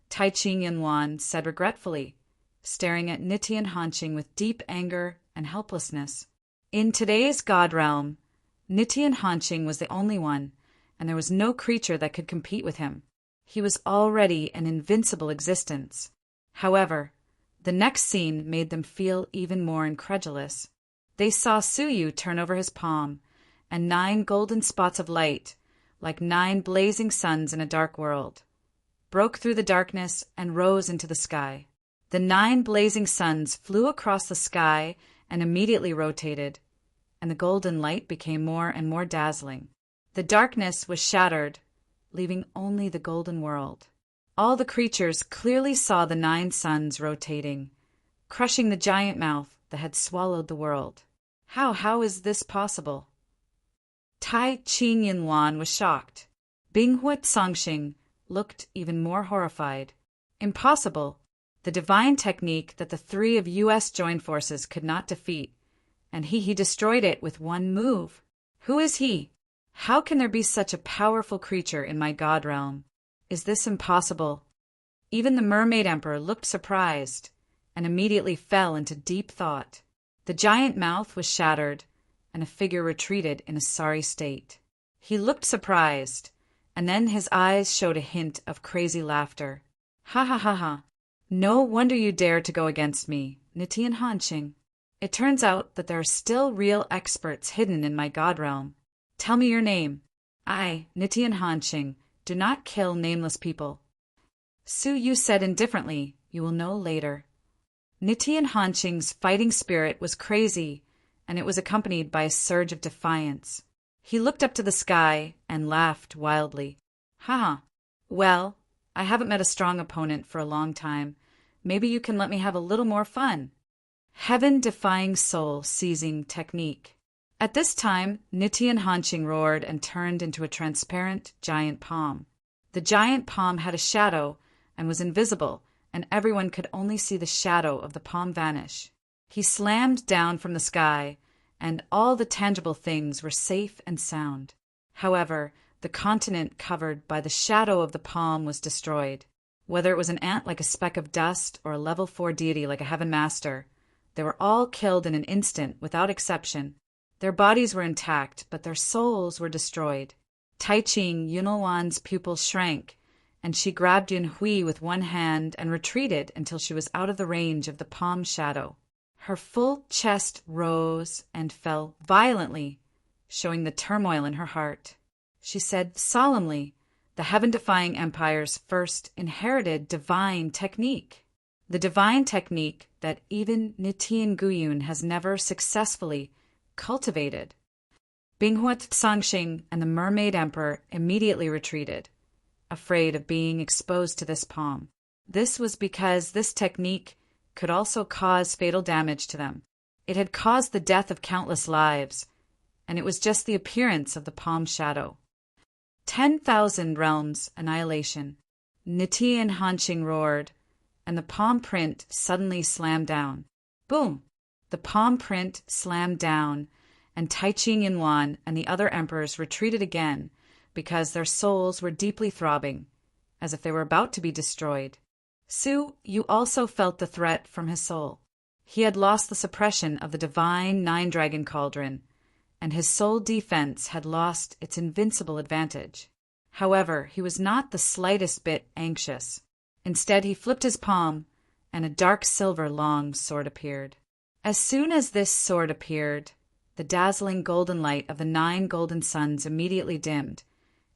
Tai Qingyuan said regretfully, staring at Nitian Hanqing with deep anger and helplessness. In today's God realm, Nitian Hanqing was the only one, and there was no creature that could compete with him. He was already an invincible existence. However, the next scene made them feel even more incredulous. They saw Su Yu turn over his palm, and 9 golden spots of light, like 9 blazing suns in a dark world, broke through the darkness and rose into the sky. The 9 blazing suns flew across the sky and immediately rotated, and the golden light became more and more dazzling. The darkness was shattered, leaving only the golden world. All the creatures clearly saw the 9 suns rotating, crushing the giant mouth that had swallowed the world. How is this possible? Tai Qingyuan was shocked. Bing Huatsongxing looked even more horrified. Impossible. The divine technique that the three of us joined forces could not defeat, and he destroyed it with one move. Who is he? How can there be such a powerful creature in my God realm? Is this impossible? Even the Mermaid Emperor looked surprised and immediately fell into deep thought. The giant mouth was shattered, and a figure retreated in a sorry state. He looked surprised, and then his eyes showed a hint of crazy laughter. Ha ha ha ha. No wonder you dare to go against me, Nitian Hanqing. It turns out that there are still real experts hidden in my God realm. Tell me your name. I, Nitian Hanqing, do not kill nameless people. Su Yu said indifferently, you will know later. Nitian Hanqing's fighting spirit was crazy, and it was accompanied by a surge of defiance. He looked up to the sky and laughed wildly. Ha! Well, I haven't met a strong opponent for a long time. Maybe you can let me have a little more fun. Heaven-defying soul-seizing technique. At this time, Nitian Hanqing roared and turned into a transparent giant palm. The giant palm had a shadow and was invisible, and everyone could only see the shadow of the palm vanish. He slammed down from the sky, and all the tangible things were safe and sound. However, the continent covered by the shadow of the palm was destroyed. Whether it was an ant like a speck of dust or a level 4 deity like a heaven master, they were all killed in an instant without exception. Their bodies were intact, but their souls were destroyed. Taiching Yunlwan's pupils shrank, and she grabbed Yunhui with one hand and retreated until she was out of the range of the palm shadow. Her full chest rose and fell violently, showing the turmoil in her heart. She said solemnly, the heaven-defying empire's first inherited divine technique. The divine technique that even Nitian Guyun has never successfully cultivated. Binghuat Sangxing and the Mermaid Emperor immediately retreated, afraid of being exposed to this palm. This was because this technique could also cause fatal damage to them. It had caused the death of countless lives, and it was just the appearance of the palm shadow. 10,000 realms annihilation. Nitian Hanqing roared, and the palm print suddenly slammed down. Boom! The palm print slammed down, and Taiching Yunwan and the other emperors retreated again because their souls were deeply throbbing, as if they were about to be destroyed. Su Yu also felt the threat from his soul. He had lost the suppression of the divine nine-dragon cauldron, and his soul defense had lost its invincible advantage. However, he was not the slightest bit anxious. Instead, he flipped his palm, and a dark silver long sword appeared. As soon as this sword appeared, the dazzling golden light of the 9 golden suns immediately dimmed,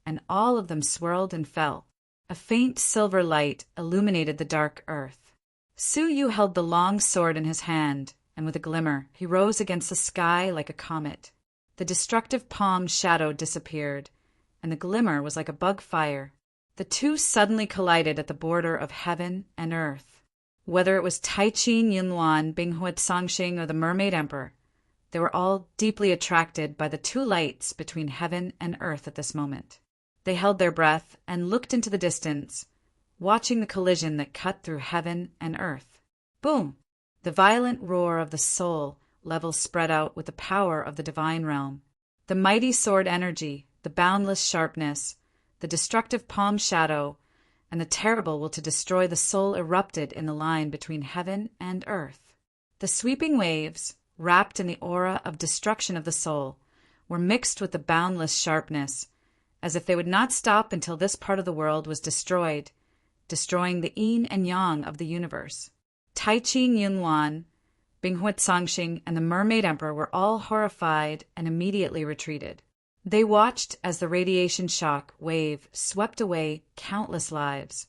and all of them swirled and fell. A faint silver light illuminated the dark earth. Su Yu held the long sword in his hand, and with a glimmer, he rose against the sky like a comet. The destructive palm shadow disappeared, and the glimmer was like a bug fire. The two suddenly collided at the border of heaven and earth. Whether it was Taiching Yunwan, Binghuat Sangxing, or the Mermaid Emperor, they were all deeply attracted by the two lights between heaven and earth at this moment. They held their breath and looked into the distance, watching the collision that cut through heaven and earth. Boom! The violent roar of the soul level spread out with the power of the divine realm. The mighty sword energy, the boundless sharpness, the destructive palm shadow, and the terrible will to destroy the soul erupted in the line between heaven and earth. The sweeping waves, wrapped in the aura of destruction of the soul, were mixed with the boundless sharpness, as if they would not stop until this part of the world was destroyed, destroying the yin and yang of the universe. Taiching Yunwan, Binghuat Sangxing, and the Mermaid Emperor were all horrified and immediately retreated. They watched as the radiation shock wave swept away countless lives,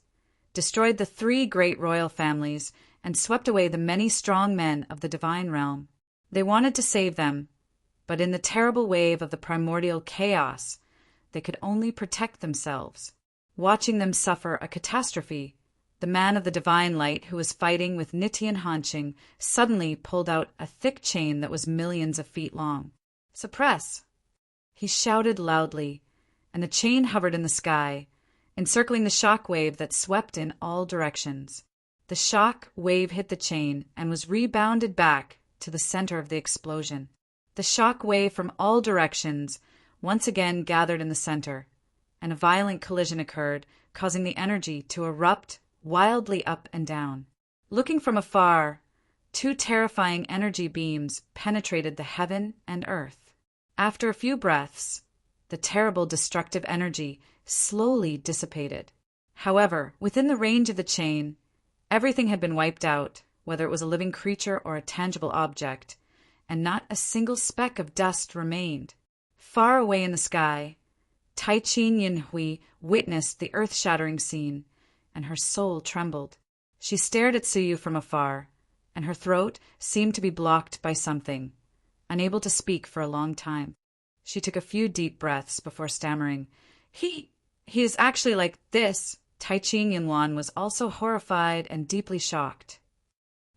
destroyed the 3 great royal families, and swept away the many strong men of the divine realm. They wanted to save them, but in the terrible wave of the primordial chaos, they could only protect themselves. Watching them suffer a catastrophe, the man of the divine light who was fighting with Nitian Hanqing suddenly pulled out a thick chain that was millions of feet long. Suppress! He shouted loudly, and the chain hovered in the sky, encircling the shock wave that swept in all directions. The shock wave hit the chain and was rebounded back to the center of the explosion. The shock wave from all directions once again gathered in the center, and a violent collision occurred, causing the energy to erupt wildly up and down. Looking from afar, 2 terrifying energy beams penetrated the heaven and earth. After a few breaths, the terrible destructive energy slowly dissipated. However, within the range of the chain, everything had been wiped out, whether it was a living creature or a tangible object, and not a single speck of dust remained. Far away in the sky, Taiching Yunhui witnessed the earth-shattering scene, and her soul trembled. She stared at Su Yu from afar, and her throat seemed to be blocked by something, unable to speak for a long time. She took a few deep breaths before stammering, He is actually like this." Taiching Yunwan was also horrified and deeply shocked.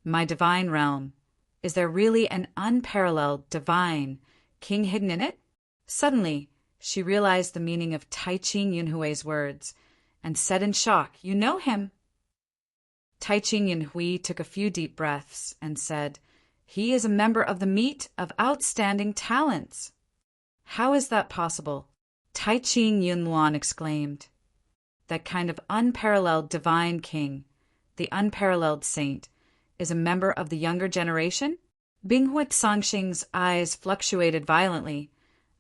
"My divine realm. Is there really an unparalleled divine king hidden in it?" Suddenly, she realized the meaning of Taiching Yunhui's words, and said in shock, "You know him." Taiching Yunhui took a few deep breaths and said, He is a member of the meet of outstanding talents. How is that possible? Tai Ching Yunluan exclaimed. That kind of unparalleled divine king, the unparalleled saint, is a member of the younger generation? Binghui Sangxing's eyes fluctuated violently,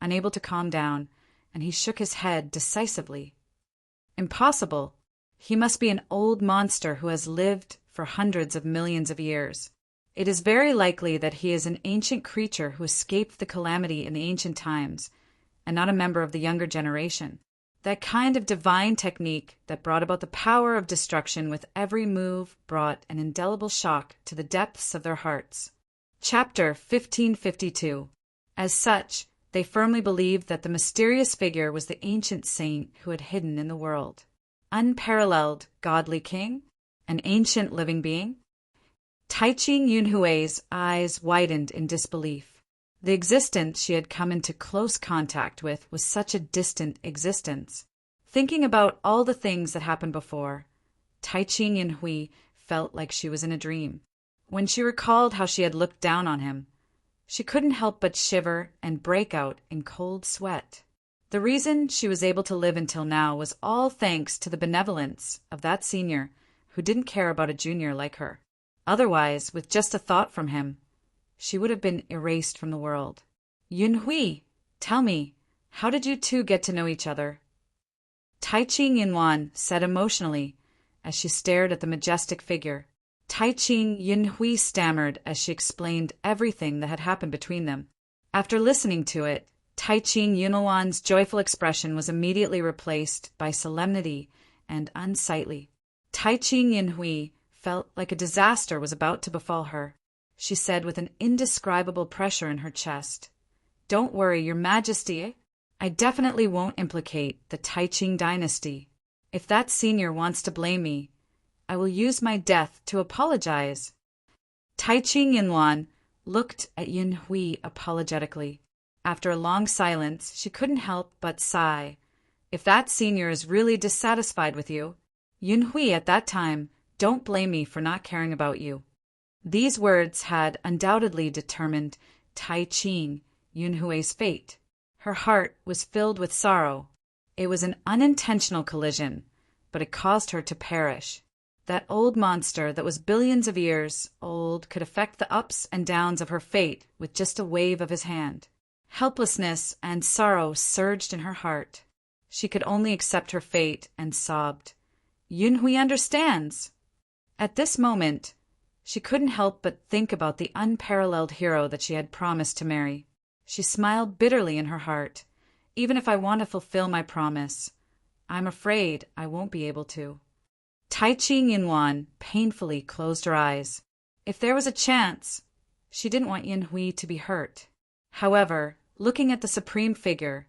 unable to calm down, and he shook his head decisively. Impossible. He must be an old monster who has lived for hundreds of millions of years. It is very likely that he is an ancient creature who escaped the calamity in the ancient times, and not a member of the younger generation. That kind of divine technique that brought about the power of destruction with every move brought an indelible shock to the depths of their hearts. Chapter 1552. As such, they firmly believed that the mysterious figure was the ancient saint who had hidden in the world. Unparalleled godly king? An ancient living being? Tai Ching Yunhui's eyes widened in disbelief. The existence she had come into close contact with was such a distant existence. Thinking about all the things that happened before, Tai Ching Yunhui felt like she was in a dream. When she recalled how she had looked down on him, she couldn't help but shiver and break out in cold sweat. The reason she was able to live until now was all thanks to the benevolence of that senior who didn't care about a junior like her. Otherwise, with just a thought from him, she would have been erased from the world. Yunhui, tell me, how did you two get to know each other? Tai Ching Yunwan said emotionally as she stared at the majestic figure. Tai Ching Yunhui stammered as she explained everything that had happened between them. After listening to it, Tai Ching Yunwan's joyful expression was immediately replaced by solemnity and unsightly. Tai Ching Yunhui felt like a disaster was about to befall her. She said with an indescribable pressure in her chest, "Don't worry, Your Majesty. I definitely won't implicate the Tai Ching dynasty. If that senior wants to blame me, I will use my death to apologize." Tai Ching Yunwan looked at Yunhui apologetically. After a long silence, she couldn't help but sigh. If that senior is really dissatisfied with you, Yunhui, at that time, don't blame me for not caring about you. These words had undoubtedly determined Tai Ching Yunhui's fate. Her heart was filled with sorrow. It was an unintentional collision, but it caused her to perish. That old monster that was billions of years old could affect the ups and downs of her fate with just a wave of his hand. Helplessness and sorrow surged in her heart. She could only accept her fate and sobbed. Yunhui understands. At this moment, she couldn't help but think about the unparalleled hero that she had promised to marry. She smiled bitterly in her heart. Even if I want to fulfill my promise, I'm afraid I won't be able to. Tai Ching Yunwan painfully closed her eyes. If there was a chance, she didn't want Yunhui to be hurt. However, looking at the supreme figure,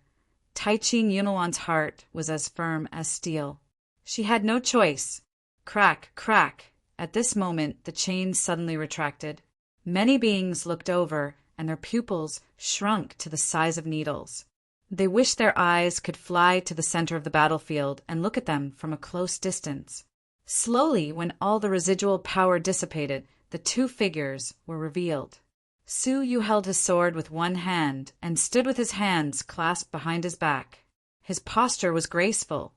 Tai Ching Yunwan's heart was as firm as steel. She had no choice. Crack, crack. At this moment, the chains suddenly retracted. Many beings looked over, and their pupils shrunk to the size of needles. They wished their eyes could fly to the center of the battlefield and look at them from a close distance. Slowly, when all the residual power dissipated, the two figures were revealed. Su Yu held his sword with one hand and stood with his hands clasped behind his back. His posture was graceful,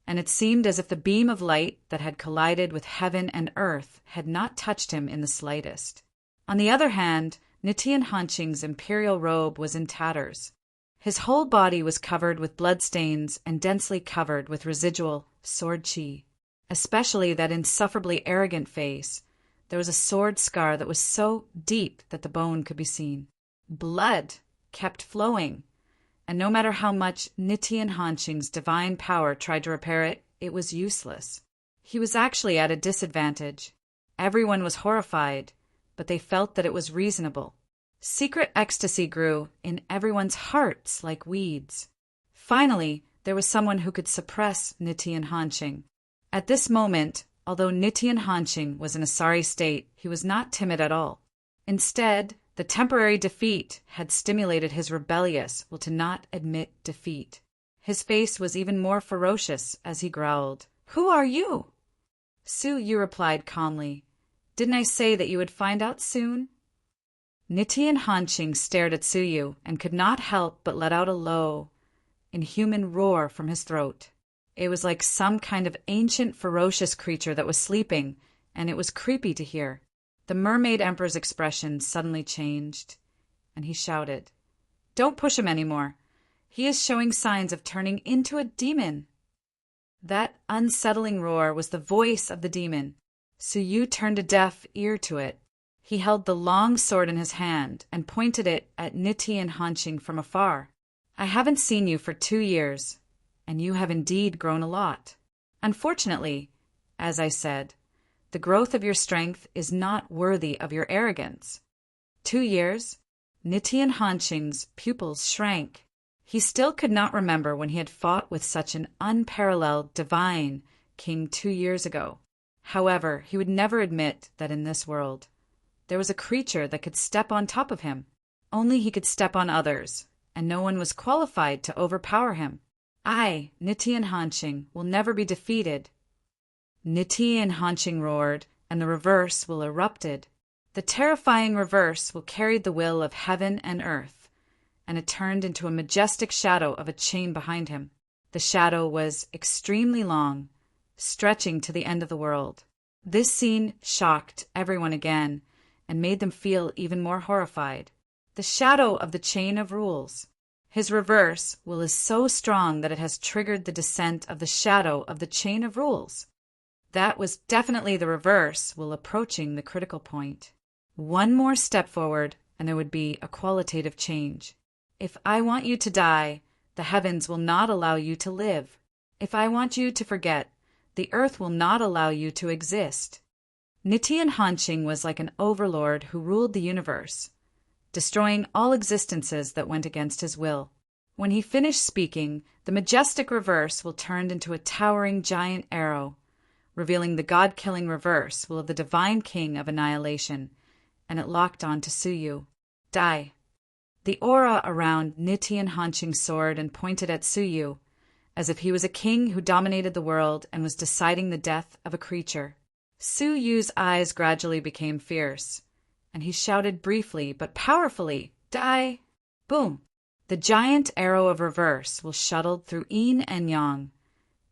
and it seemed as if the beam of light that had collided with heaven and earth had not touched him in the slightest. On the other hand, Nitian Hanqing's imperial robe was in tatters. His whole body was covered with bloodstains and densely covered with residual sword qi. Especially that insufferably arrogant face, there was a sword scar that was so deep that the bone could be seen. Blood kept flowing, and no matter how much Nitian Hanqing's divine power tried to repair it, it was useless. He was actually at a disadvantage. Everyone was horrified, but they felt that it was reasonable. Secret ecstasy grew in everyone's hearts like weeds. Finally, there was someone who could suppress Nitian Hanqing. At this moment, although Nitian Hanqing was in a sorry state, he was not timid at all. Instead, the temporary defeat had stimulated his rebellious will to not admit defeat. His face was even more ferocious as he growled, "Who are you?" Su Yu replied calmly, "Didn't I say that you would find out soon?" Nitin Hanqing stared at Suyu and could not help but let out a low, inhuman roar from his throat. It was like some kind of ancient, ferocious creature that was sleeping, and it was creepy to hear. The Mermaid Emperor's expression suddenly changed, and he shouted, "Don't push him anymore. He is showing signs of turning into a demon." That unsettling roar was the voice of the demon. Suyu turned a deaf ear to it. He held the long sword in his hand and pointed it at Nitin Hanqing from afar. "I haven't seen you for 2 years, and you have indeed grown a lot. Unfortunately, as I said, the growth of your strength is not worthy of your arrogance." 2 years? Nitin Hanqing's pupils shrank. He still could not remember when he had fought with such an unparalleled divine king 2 years ago. However, he would never admit that in this world there was a creature that could step on top of him. Only he could step on others, and no one was qualified to overpower him. I, Nitin Hanqing, will never be defeated. Nitin Hanqing roared, and the reverse will erupted. The terrifying reverse will carried the will of heaven and earth, and it turned into a majestic shadow of a chain behind him. The shadow was extremely long, stretching to the end of the world. This scene shocked everyone again, and made them feel even more horrified. The shadow of the chain of rules. His reverse will is so strong that it has triggered the descent of the shadow of the chain of rules. That was definitely the reverse will approaching the critical point. One more step forward, and there would be a qualitative change. If I want you to die, the heavens will not allow you to live. If I want you to forget, the earth will not allow you to exist. Nitin Hanqing was like an overlord who ruled the universe, destroying all existences that went against his will. When he finished speaking, the majestic reverse will turned into a towering giant arrow, revealing the god-killing reverse will of the divine king of annihilation, and it locked on to Suyu. Die. The aura around Nitin Hanqing's sword and pointed at Suyu, as if he was a king who dominated the world and was deciding the death of a creature. Suyu's eyes gradually became fierce, and he shouted briefly but powerfully, "Die!" Boom! The giant arrow of reverse will shuttled through yin and yang,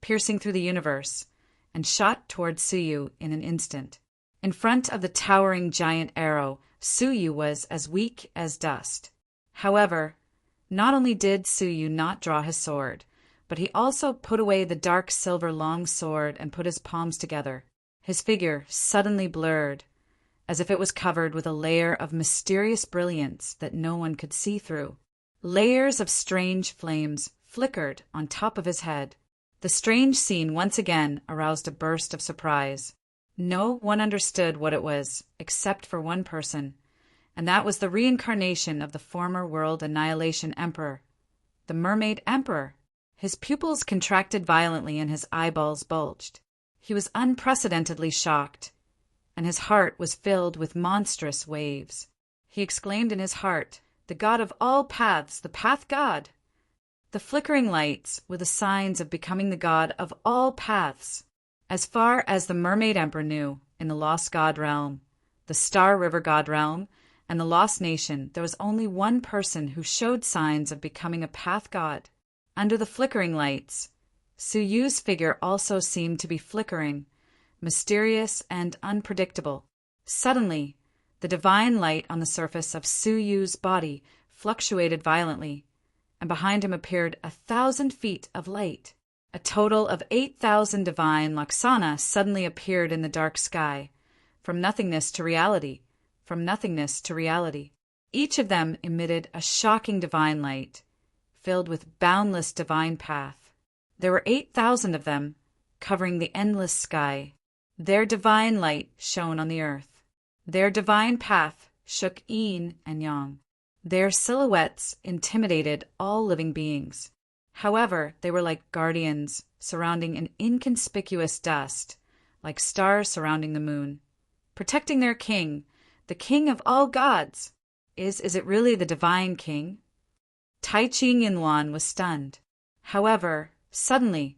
piercing through the universe, and shot towards Suyu in an instant. In front of the towering giant arrow, Suyu was as weak as dust. However, not only did Suyu not draw his sword, but he also put away the dark silver long sword and put his palms together. His figure suddenly blurred, as if it was covered with a layer of mysterious brilliance that no one could see through. Layers of strange flames flickered on top of his head. The strange scene once again aroused a burst of surprise. No one understood what it was, except for one person, and that was the reincarnation of the former World Annihilation Emperor, the Mermaid Emperor. His pupils contracted violently and his eyeballs bulged. He was unprecedentedly shocked, and his heart was filled with monstrous waves. He exclaimed in his heart, "The God of all paths, the Path God!" The flickering lights were the signs of becoming the God of all paths. As far as the Mermaid Emperor knew, in the Lost God Realm, the Star River God Realm, and the Lost Nation, there was only one person who showed signs of becoming a Path God. Under the flickering lights, Suyu's figure also seemed to be flickering, mysterious and unpredictable. Suddenly, the divine light on the surface of Suyu's body fluctuated violently, and behind him appeared 1,000 feet of light. A total of 8,000 divine Laksana suddenly appeared in the dark sky, from nothingness to reality, from nothingness to reality. Each of them emitted a shocking divine light, filled with boundless divine path. There were 8,000 of them, covering the endless sky. Their divine light shone on the earth. Their divine path shook yin and yang. Their silhouettes intimidated all living beings. However, they were like guardians surrounding an inconspicuous dust, like stars surrounding the moon, protecting their king, the king of all gods. Is it really the divine king? Tai Ching Yinluan was stunned. However, suddenly,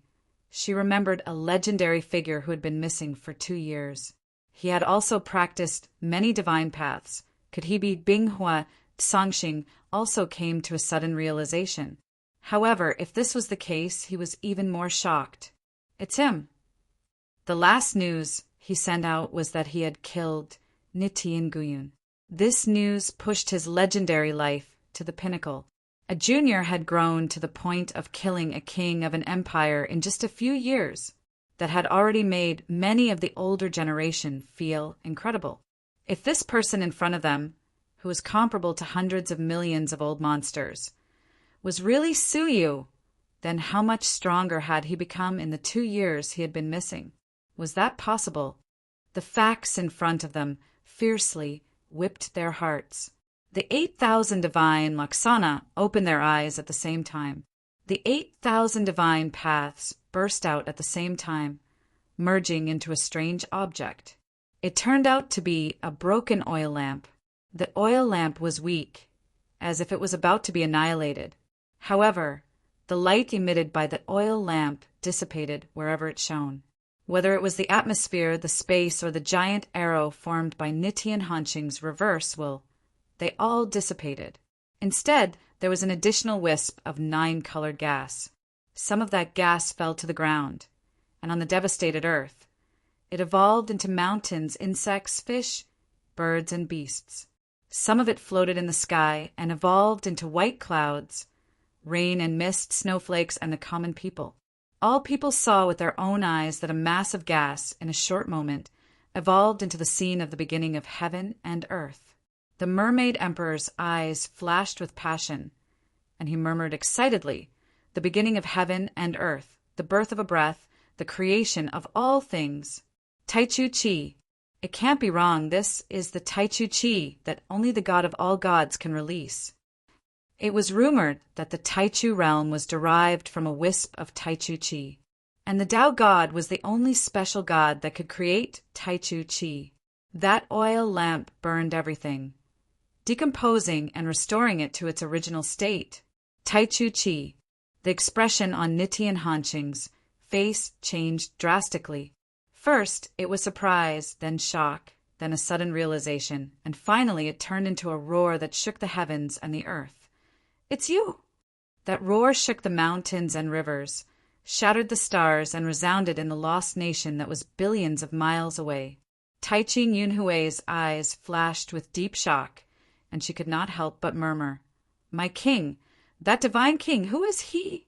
she remembered a legendary figure who had been missing for 2 years. He had also practiced many divine paths, Could he be Binghua? Songxing also came to a sudden realization. However, if this was the case, he was even more shocked. It's him. The last news he sent out was that he had killed Nitian Guyun. This news pushed his legendary life to the pinnacle. A junior had grown to the point of killing a king of an empire in just a few years that had already made many of the older generation feel incredible. If this person in front of them, who was comparable to hundreds of millions of old monsters, was really Suyu, then how much stronger had he become in the 2 years he had been missing? Was that possible? The facts in front of them fiercely whipped their hearts. The 8,000 divine Laksana opened their eyes at the same time. The 8,000 divine paths burst out at the same time, merging into a strange object. It turned out to be a broken oil lamp. The oil lamp was weak, as if it was about to be annihilated. However, the light emitted by the oil lamp dissipated wherever it shone. Whether it was the atmosphere, the space, or the giant arrow formed by Nitian Hanqing's reverse will, they all dissipated. Instead, there was an additional wisp of 9-colored gas. Some of that gas fell to the ground, and on the devastated earth, it evolved into mountains, insects, fish, birds, and beasts. Some of it floated in the sky and evolved into white clouds, rain and mist, snowflakes, and the common people. All people saw with their own eyes that a mass of gas, in a short moment, evolved into the scene of the beginning of heaven and earth. The mermaid emperor's eyes flashed with passion, and he murmured excitedly, "The beginning of heaven and earth, the birth of a breath, the creation of all things. Taichu Chi. It can't be wrong. This is the Taichu Chi that only the god of all gods can release." It was rumored that the Taichu realm was derived from a wisp of Taichu Chi, and the Tao god was the only special god that could create Taichu Chi. That oil lamp burned everything, decomposing and restoring it to its original state. Taichu Chi. The expression on Nitian Hanqing's face changed drastically. First, it was surprise, then shock, then a sudden realization, and finally it turned into a roar that shook the heavens and the earth. "It's you!" That roar shook the mountains and rivers, shattered the stars, and resounded in the lost nation that was billions of miles away. Taichi Yunhui's eyes flashed with deep shock, and she could not help but murmur, "My king! That divine king, who is he?"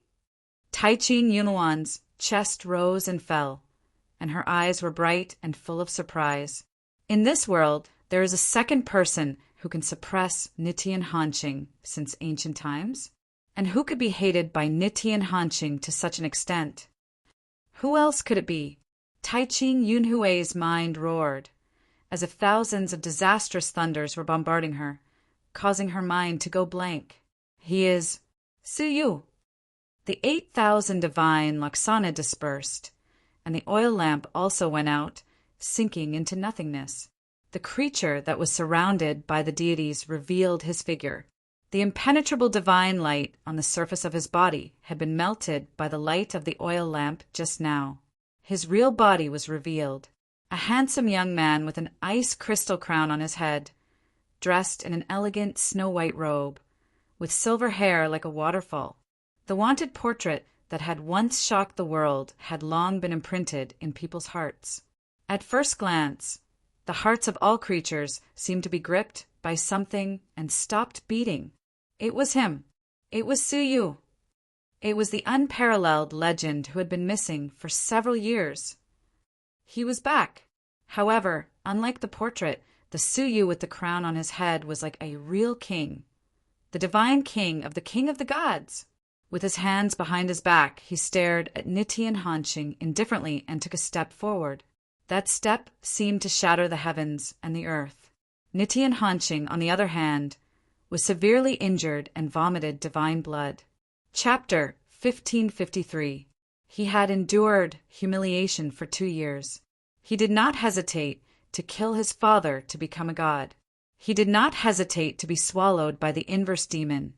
Taichi Yunhuan's chest rose and fell, and her eyes were bright and full of surprise. In this world, there is a second person who can suppress Nitian Hanqing since ancient times, and who could be hated by Nitian Hanqing to such an extent. Who else could it be? Taichi Yunhui's mind roared, as if thousands of disastrous thunders were bombarding her, causing her mind to go blank. He is Suyu. The 8,000 divine Laksana dispersed, and the oil lamp also went out, sinking into nothingness. The creature that was surrounded by the deities revealed his figure. The impenetrable divine light on the surface of his body had been melted by the light of the oil lamp just now. His real body was revealed. A handsome young man with an ice crystal crown on his head, dressed in an elegant snow-white robe, with silver hair like a waterfall. The wanted portrait that had once shocked the world had long been imprinted in people's hearts. At first glance, the hearts of all creatures seemed to be gripped by something and stopped beating. It was him. It was Suyu. It was the unparalleled legend who had been missing for several years. He was back. However, unlike the portrait, the Suyu with the crown on his head was like a real king, the divine king of the gods. With his hands behind his back, he stared at Nitian Hanqing indifferently and took a step forward. That step seemed to shatter the heavens and the earth. Nitian Hanqing, on the other hand, was severely injured and vomited divine blood. Chapter 1553. He had endured humiliation for 2 years. He did not hesitate to kill his father to become a god. He did not hesitate to be swallowed by the inverse demon,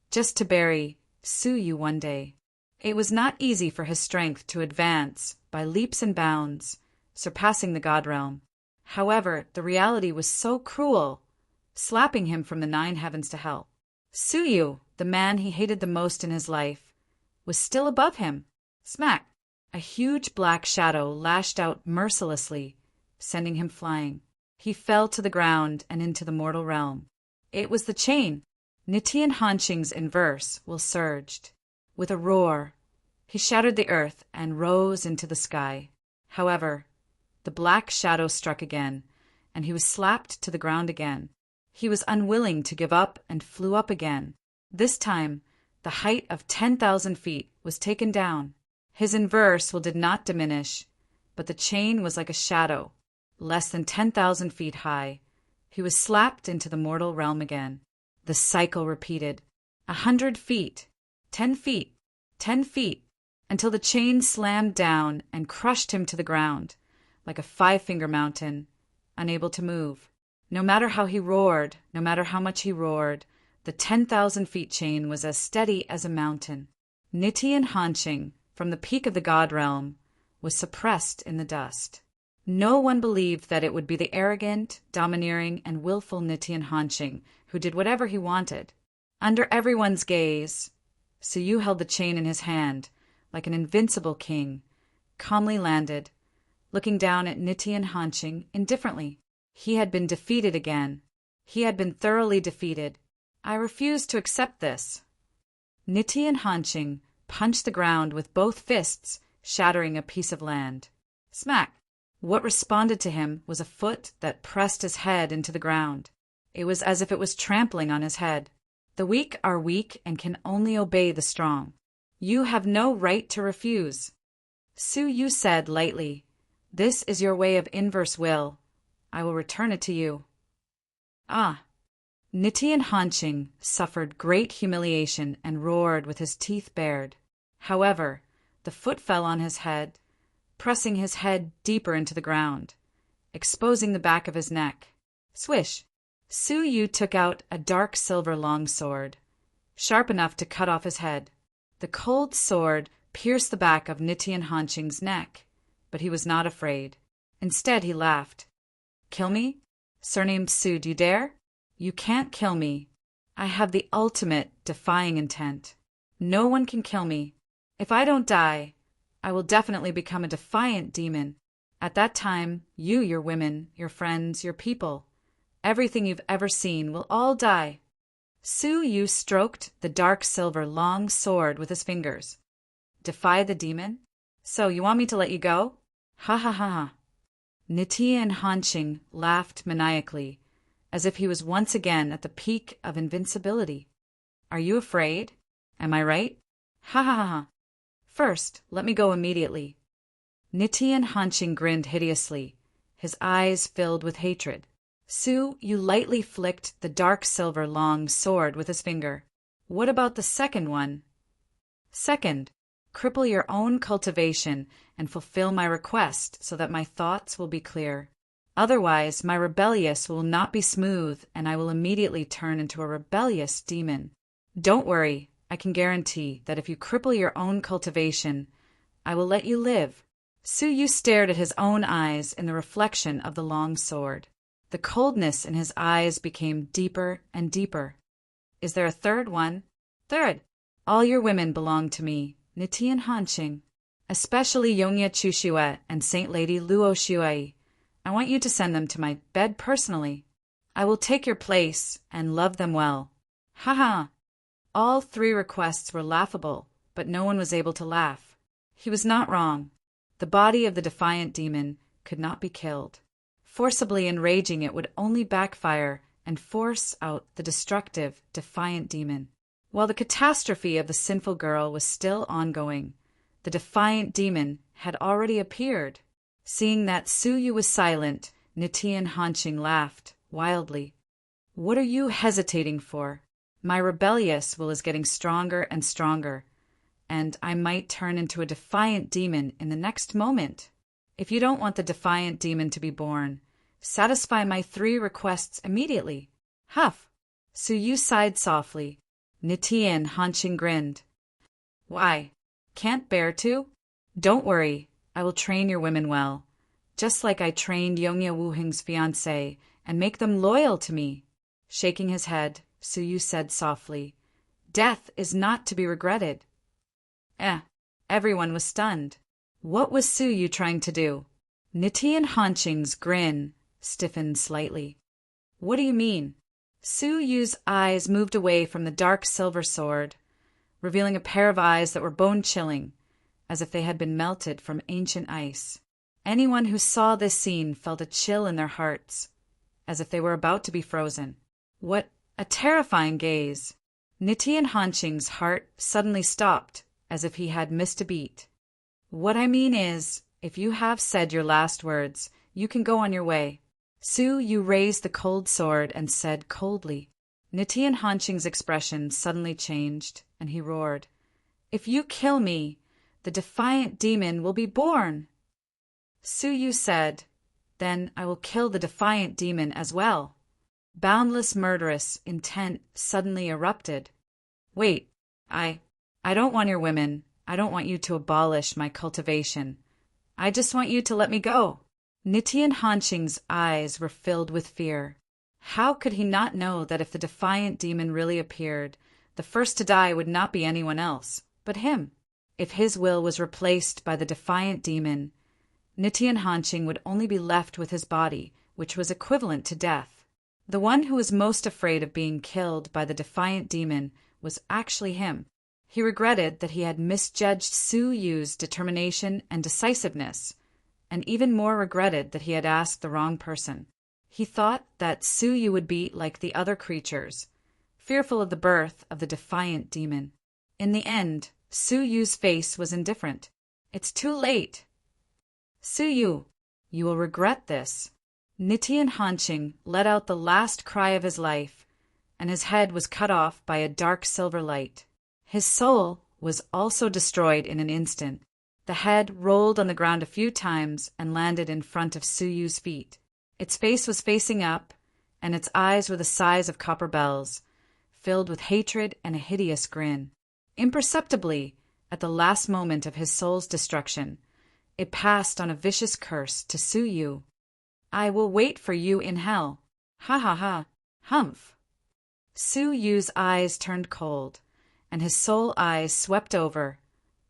just to bury Suyu one day. It was not easy for his strength to advance by leaps and bounds, surpassing the god realm. However, the reality was so cruel slapping him from the 9 heavens to hell. Suyu, the man he hated the most in his life, was still above him. Smack! A huge black shadow lashed out mercilessly, sending him flying. He fell to the ground and into the mortal realm. It was the chain. Nitian Hanqing's inverse will surged. With a roar, he shattered the earth and rose into the sky. However, the black shadow struck again, and he was slapped to the ground again. He was unwilling to give up and flew up again. This time, the height of 10,000 feet was taken down. His inverse will did not diminish, but the chain was like a shadow, less than 10,000 feet high. He was slapped into the mortal realm again. The cycle repeated. 100 feet, 10 feet, 10 feet, until the chain slammed down and crushed him to the ground, like a 5-finger mountain, unable to move. No matter how he roared, no matter how much he roared, the 10,000 feet chain was as steady as a mountain. Nitian Hanqing, from the peak of the god realm, was suppressed in the dust. No one believed that it would be the arrogant, domineering, and willful Nitian Hanqing who did whatever he wanted. Under everyone's gaze, Suyu held the chain in his hand, like an invincible king, calmly landed, looking down at Nitian Hanqing indifferently. He had been defeated again. He had been thoroughly defeated. I refuse to accept this. Nitian Hanqing punched the ground with both fists, shattering a piece of land. Smack! What responded to him was a foot that pressed his head into the ground. It was as if it was trampling on his head. The weak are weak and can only obey the strong. You have no right to refuse. Suyu said lightly, "This is your way of inverse will. I will return it to you." Ah! Nitian Hanqing suffered great humiliation and roared with his teeth bared. However, the foot fell on his head, pressing his head deeper into the ground, exposing the back of his neck. Swish! Suyu took out a dark silver long sword, sharp enough to cut off his head. The cold sword pierced the back of Nitian Hanqing's neck, but he was not afraid. Instead, he laughed. "Kill me? Surnamed Su, do you dare? You can't kill me. I have the ultimate defying intent. No one can kill me. If I don't die, I will definitely become a defiant demon. At that time, you, your women, your friends, your people, everything you've ever seen will all die." Suyu stroked the dark silver long sword with his fingers. "Defy the demon? So you want me to let you go? Ha ha ha ha." Nitian Hanqing laughed maniacally, as if he was once again at the peak of invincibility. "Are you afraid? Am I right? Ha ha ha ha. First, let me go immediately." Nitian Hanqing grinned hideously, his eyes filled with hatred. Suyu lightly flicked the dark silver long sword with his finger. "What about the second one?" "Second, cripple your own cultivation and fulfill my request so that my thoughts will be clear. Otherwise, my rebellious will not be smooth and I will immediately turn into a rebellious demon. Don't worry, I can guarantee that if you cripple your own cultivation, I will let you live." Suyu stared at his own eyes in the reflection of the long sword. The coldness in his eyes became deeper and deeper. "Is there a third one?" "Third, all your women belong to me, Nitian Hanqing, especially Yongya Chushue and Saint Lady Luo Shuai. I want you to send them to my bed personally. I will take your place and love them well." Ha ha! All 3 requests were laughable, but no one was able to laugh. He was not wrong. The body of the defiant demon could not be killed. Forcibly enraging it would only backfire and force out the destructive, defiant demon. While the catastrophe of the sinful girl was still ongoing, the defiant demon had already appeared. Seeing that Suyu was silent, Nitian Hanqing laughed wildly. "What are you hesitating for? My rebellious will is getting stronger and stronger, and I might turn into a defiant demon in the next moment. If you don't want the defiant demon to be born, satisfy my 3 requests immediately." Huff! Suyu sighed softly. Nitian Hanqing grinned. "Why? Can't bear to? Don't worry, I will train your women well, just like I trained Yongya Wuheng's fiancé, and make them loyal to me." Shaking his head, Suyu said softly, "Death is not to be regretted." Everyone was stunned. What was Suyu trying to do? Nitian Hanqing's grin stiffened slightly. "What do you mean?" Suyu's eyes moved away from the dark silver sword, revealing a pair of eyes that were bone-chilling, as if they had been melted from ancient ice. Anyone who saw this scene felt a chill in their hearts, as if they were about to be frozen. What a terrifying gaze! Nitian Hanqing's heart suddenly stopped, as if he had missed a beat. "What I mean is, if you have said your last words, you can go on your way." Suyu raised the cold sword and said coldly. Nitian Hanqing's expression suddenly changed, and he roared, "If you kill me, the defiant demon will be born." Suyu said, "Then I will kill the defiant demon as well." Boundless murderous intent suddenly erupted. "Wait, I don't want your women. I don't want you to abolish my cultivation. I just want you to let me go." Nitian Hanqing's eyes were filled with fear. How could he not know that if the defiant demon really appeared, the first to die would not be anyone else, but him? If his will was replaced by the defiant demon, Nitian Hanqing would only be left with his body, which was equivalent to death. The one who was most afraid of being killed by the defiant demon was actually him. He regretted that he had misjudged Suyu's determination and decisiveness, and even more regretted that he had asked the wrong person. He thought that Suyu would be like the other creatures, fearful of the birth of the defiant demon. In the end, Suyu's face was indifferent. "It's too late." "Suyu, you will regret this." Nitian Hanqing let out the last cry of his life, and his head was cut off by a dark silver light. His soul was also destroyed in an instant. The head rolled on the ground a few times and landed in front of Suyu's feet. Its face was facing up, and its eyes were the size of copper bells, filled with hatred and a hideous grin. Imperceptibly, at the last moment of his soul's destruction, it passed on a vicious curse to Suyu. "I will wait for you in hell. Ha ha ha. Humph." Suyu's eyes turned cold, and his soul eyes swept over,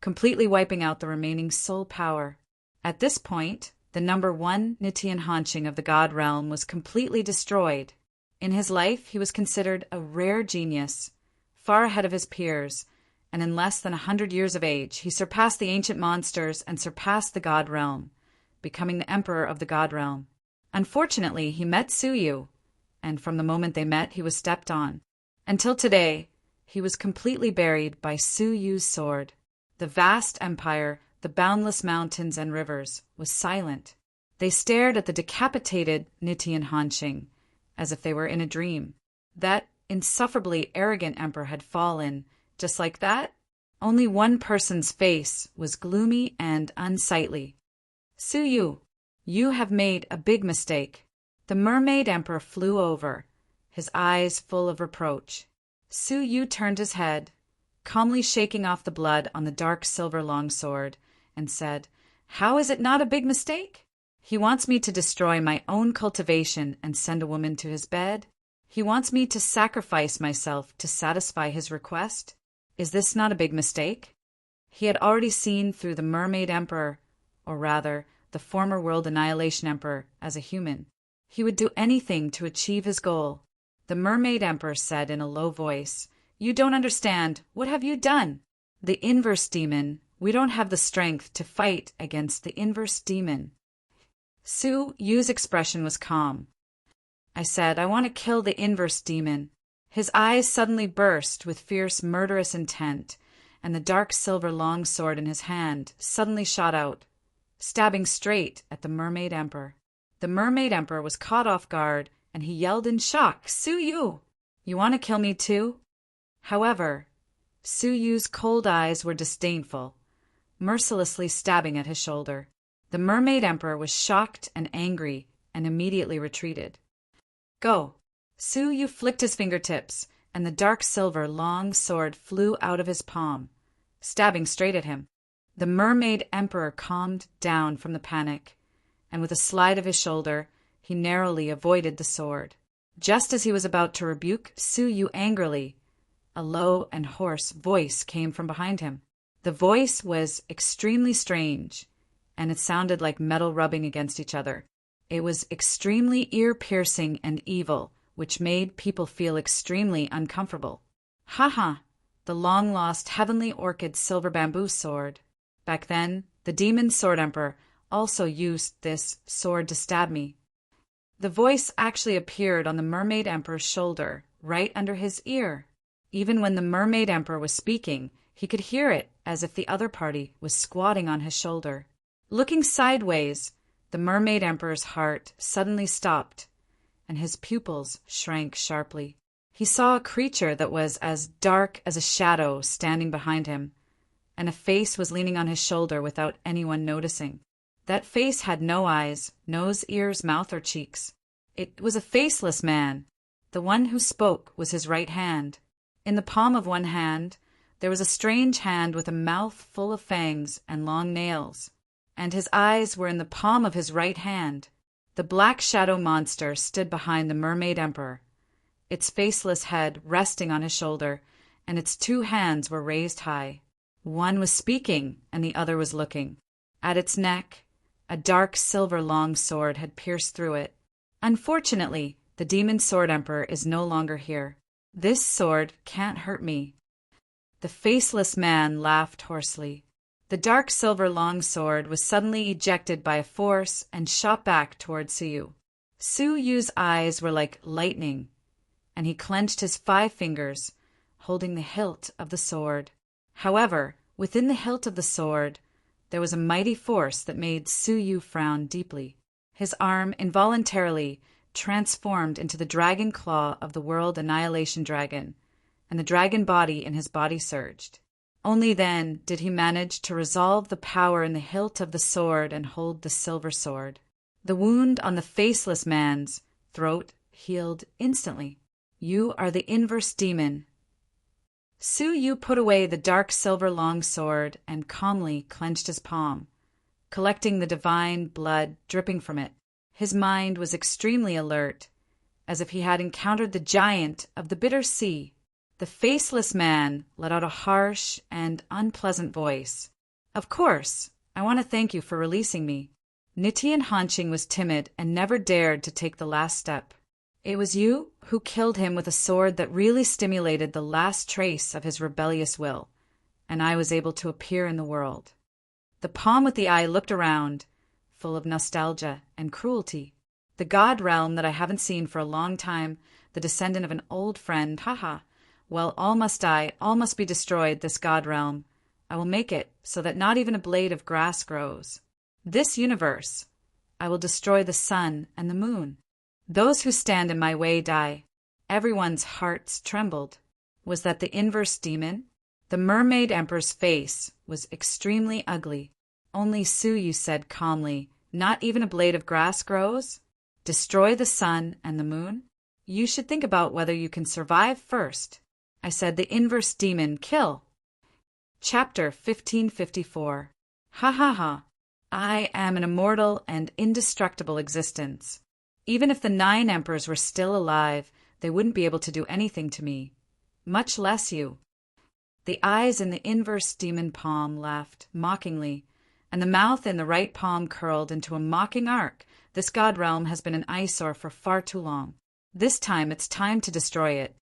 completely wiping out the remaining soul power. At this point, the number 1 Nitian Hanqing of the God Realm was completely destroyed. In his life, he was considered a rare genius, far ahead of his peers, and in less than 100 years of age, he surpassed the ancient monsters and surpassed the God Realm, becoming the Emperor of the God Realm. Unfortunately, he met Suyu, and from the moment they met, he was stepped on. Until today, he was completely buried by Suyu's sword. The vast empire, the boundless mountains and rivers, was silent. They stared at the decapitated Nitian Hanqing, as if they were in a dream. That insufferably arrogant emperor had fallen, just like that. Only one person's face was gloomy and unsightly. "Suyu, you have made a big mistake." The mermaid emperor flew over, his eyes full of reproach. Suyu turned his head, calmly shaking off the blood on the dark silver longsword, and said, "How is it not a big mistake? He wants me to destroy my own cultivation and send a woman to his bed. He wants me to sacrifice myself to satisfy his request. Is this not a big mistake?" He had already seen through the mermaid emperor, or rather, the former world annihilation emperor, as a human. He would do anything to achieve his goal. The mermaid emperor said in a low voice, "You don't understand. What have you done?" "The inverse demon. We don't have the strength to fight against the inverse demon." Suyu's expression was calm. "I said, I want to kill the inverse demon." His eyes suddenly burst with fierce murderous intent, and the dark silver longsword in his hand suddenly shot out, stabbing straight at the mermaid emperor. The mermaid emperor was caught off guard, and he yelled in shock, "Suyu! You want to kill me too?" However, Suyu's cold eyes were disdainful, mercilessly stabbing at his shoulder. The mermaid emperor was shocked and angry and immediately retreated. "Go!" Suyu flicked his fingertips, and the dark silver long sword flew out of his palm, stabbing straight at him. The mermaid emperor calmed down from the panic, and with a slide of his shoulder, he narrowly avoided the sword. Just as he was about to rebuke Su Yu angrily, a low and hoarse voice came from behind him. The voice was extremely strange, and it sounded like metal rubbing against each other. It was extremely ear-piercing and evil, which made people feel extremely uncomfortable. "Ha! The long-lost heavenly orchid silver bamboo sword. Back then, the demon sword emperor also used this sword to stab me." The voice actually appeared on the mermaid emperor's shoulder, right under his ear. Even when the mermaid emperor was speaking, he could hear it as if the other party was squatting on his shoulder. Looking sideways, the mermaid emperor's heart suddenly stopped, and his pupils shrank sharply. He saw a creature that was as dark as a shadow standing behind him, and a face was leaning on his shoulder without anyone noticing. That face had no eyes, nose, ears, mouth, or cheeks. It was a faceless man. The one who spoke was his right hand. In the palm of one hand, there was a strange hand with a mouth full of fangs and long nails, and his eyes were in the palm of his right hand. The black shadow monster stood behind the mermaid emperor, its faceless head resting on his shoulder, and its two hands were raised high. One was speaking, and the other was looking. At its neck, a dark silver long sword had pierced through it. Unfortunately, the demon sword emperor is no longer here. This sword can't hurt me. The faceless man laughed hoarsely. The dark silver long sword was suddenly ejected by a force and shot back toward Su Yu. Su Yu's eyes were like lightning, and he clenched his 5 fingers, holding the hilt of the sword. However, within the hilt of the sword, there was a mighty force that made Su Yu frown deeply. His arm involuntarily transformed into the dragon claw of the world annihilation dragon, and the dragon body in his body surged. Only then did he manage to resolve the power in the hilt of the sword and hold the silver sword. The wound on the faceless man's throat healed instantly. "You are the inverse demon." Su Yu put away the dark silver long sword and calmly clenched his palm, collecting the divine blood dripping from it. His mind was extremely alert, as if he had encountered the giant of the bitter sea. The faceless man let out a harsh and unpleasant voice. "Of course, I want to thank you for releasing me." Nitian Hanqing was timid and never dared to take the last step. "It was you who killed him with a sword that really stimulated the last trace of his rebellious will, and I was able to appear in the world." The palm with the eye looked around, full of nostalgia and cruelty. "The god realm that I haven't seen for a long time, the descendant of an old friend, haha. Well, all must die, all must be destroyed, this god realm. I will make it so that not even a blade of grass grows. This universe, I will destroy the sun and the moon. Those who stand in my way die." Everyone's hearts trembled. Was that the inverse demon? The mermaid emperor's face was extremely ugly. Only Su Yu said calmly, "Not even a blade of grass grows? Destroy the sun and the moon? You should think about whether you can survive first." I said, "The inverse demon, kill." Chapter 1554. Ha! I am an immortal and indestructible existence. Even if the 9 emperors were still alive, they wouldn't be able to do anything to me, much less you. The eyes in the inverse demon palm laughed mockingly, and the mouth in the right palm curled into a mocking arc. This god realm has been an eyesore for far too long. This time it's time to destroy it.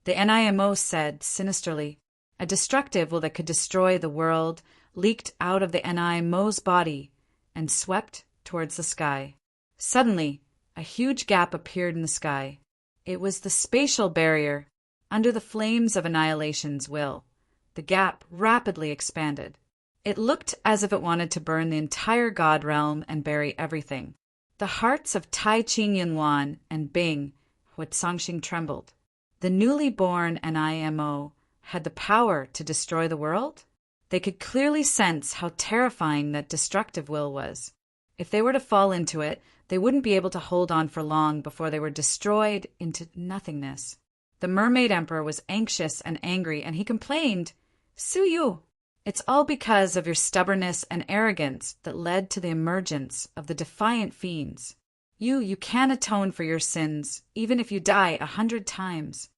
The Nimo said sinisterly. A destructive will that could destroy the world leaked out of the Nimo's body and swept towards the sky. Suddenly, a huge gap appeared in the sky. It was the spatial barrier under the flames of Annihilation's will. The gap rapidly expanded. It looked as if it wanted to burn the entire god realm and bury everything. The hearts of Tai Ching Yinluan and Bing Huitsongxing trembled. The newly born Nimo had the power to destroy the world? They could clearly sense how terrifying that destructive will was. If they were to fall into it, they wouldn't be able to hold on for long before they were destroyed into nothingness. The mermaid emperor was anxious and angry, and he complained, "Su Yu, it's all because of your stubbornness and arrogance that led to the emergence of the defiant fiends. You can atone for your sins, even if you die 100 times.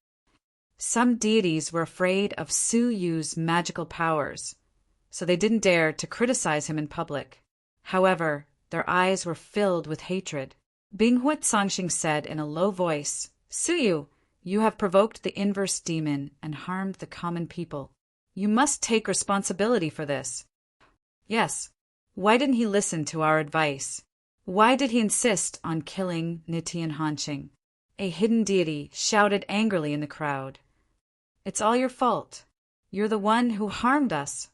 Some deities were afraid of Su Yu's magical powers, so they didn't dare to criticize him in public. However, their eyes were filled with hatred. Bing Huitsangxing said in a low voice, Su Yu, you have provoked the inverse demon and harmed the common people. You must take responsibility for this. Yes. Why didn't he listen to our advice? Why did he insist on killing Nianfold? A hidden deity shouted angrily in the crowd. It's all your fault. You're the one who harmed us.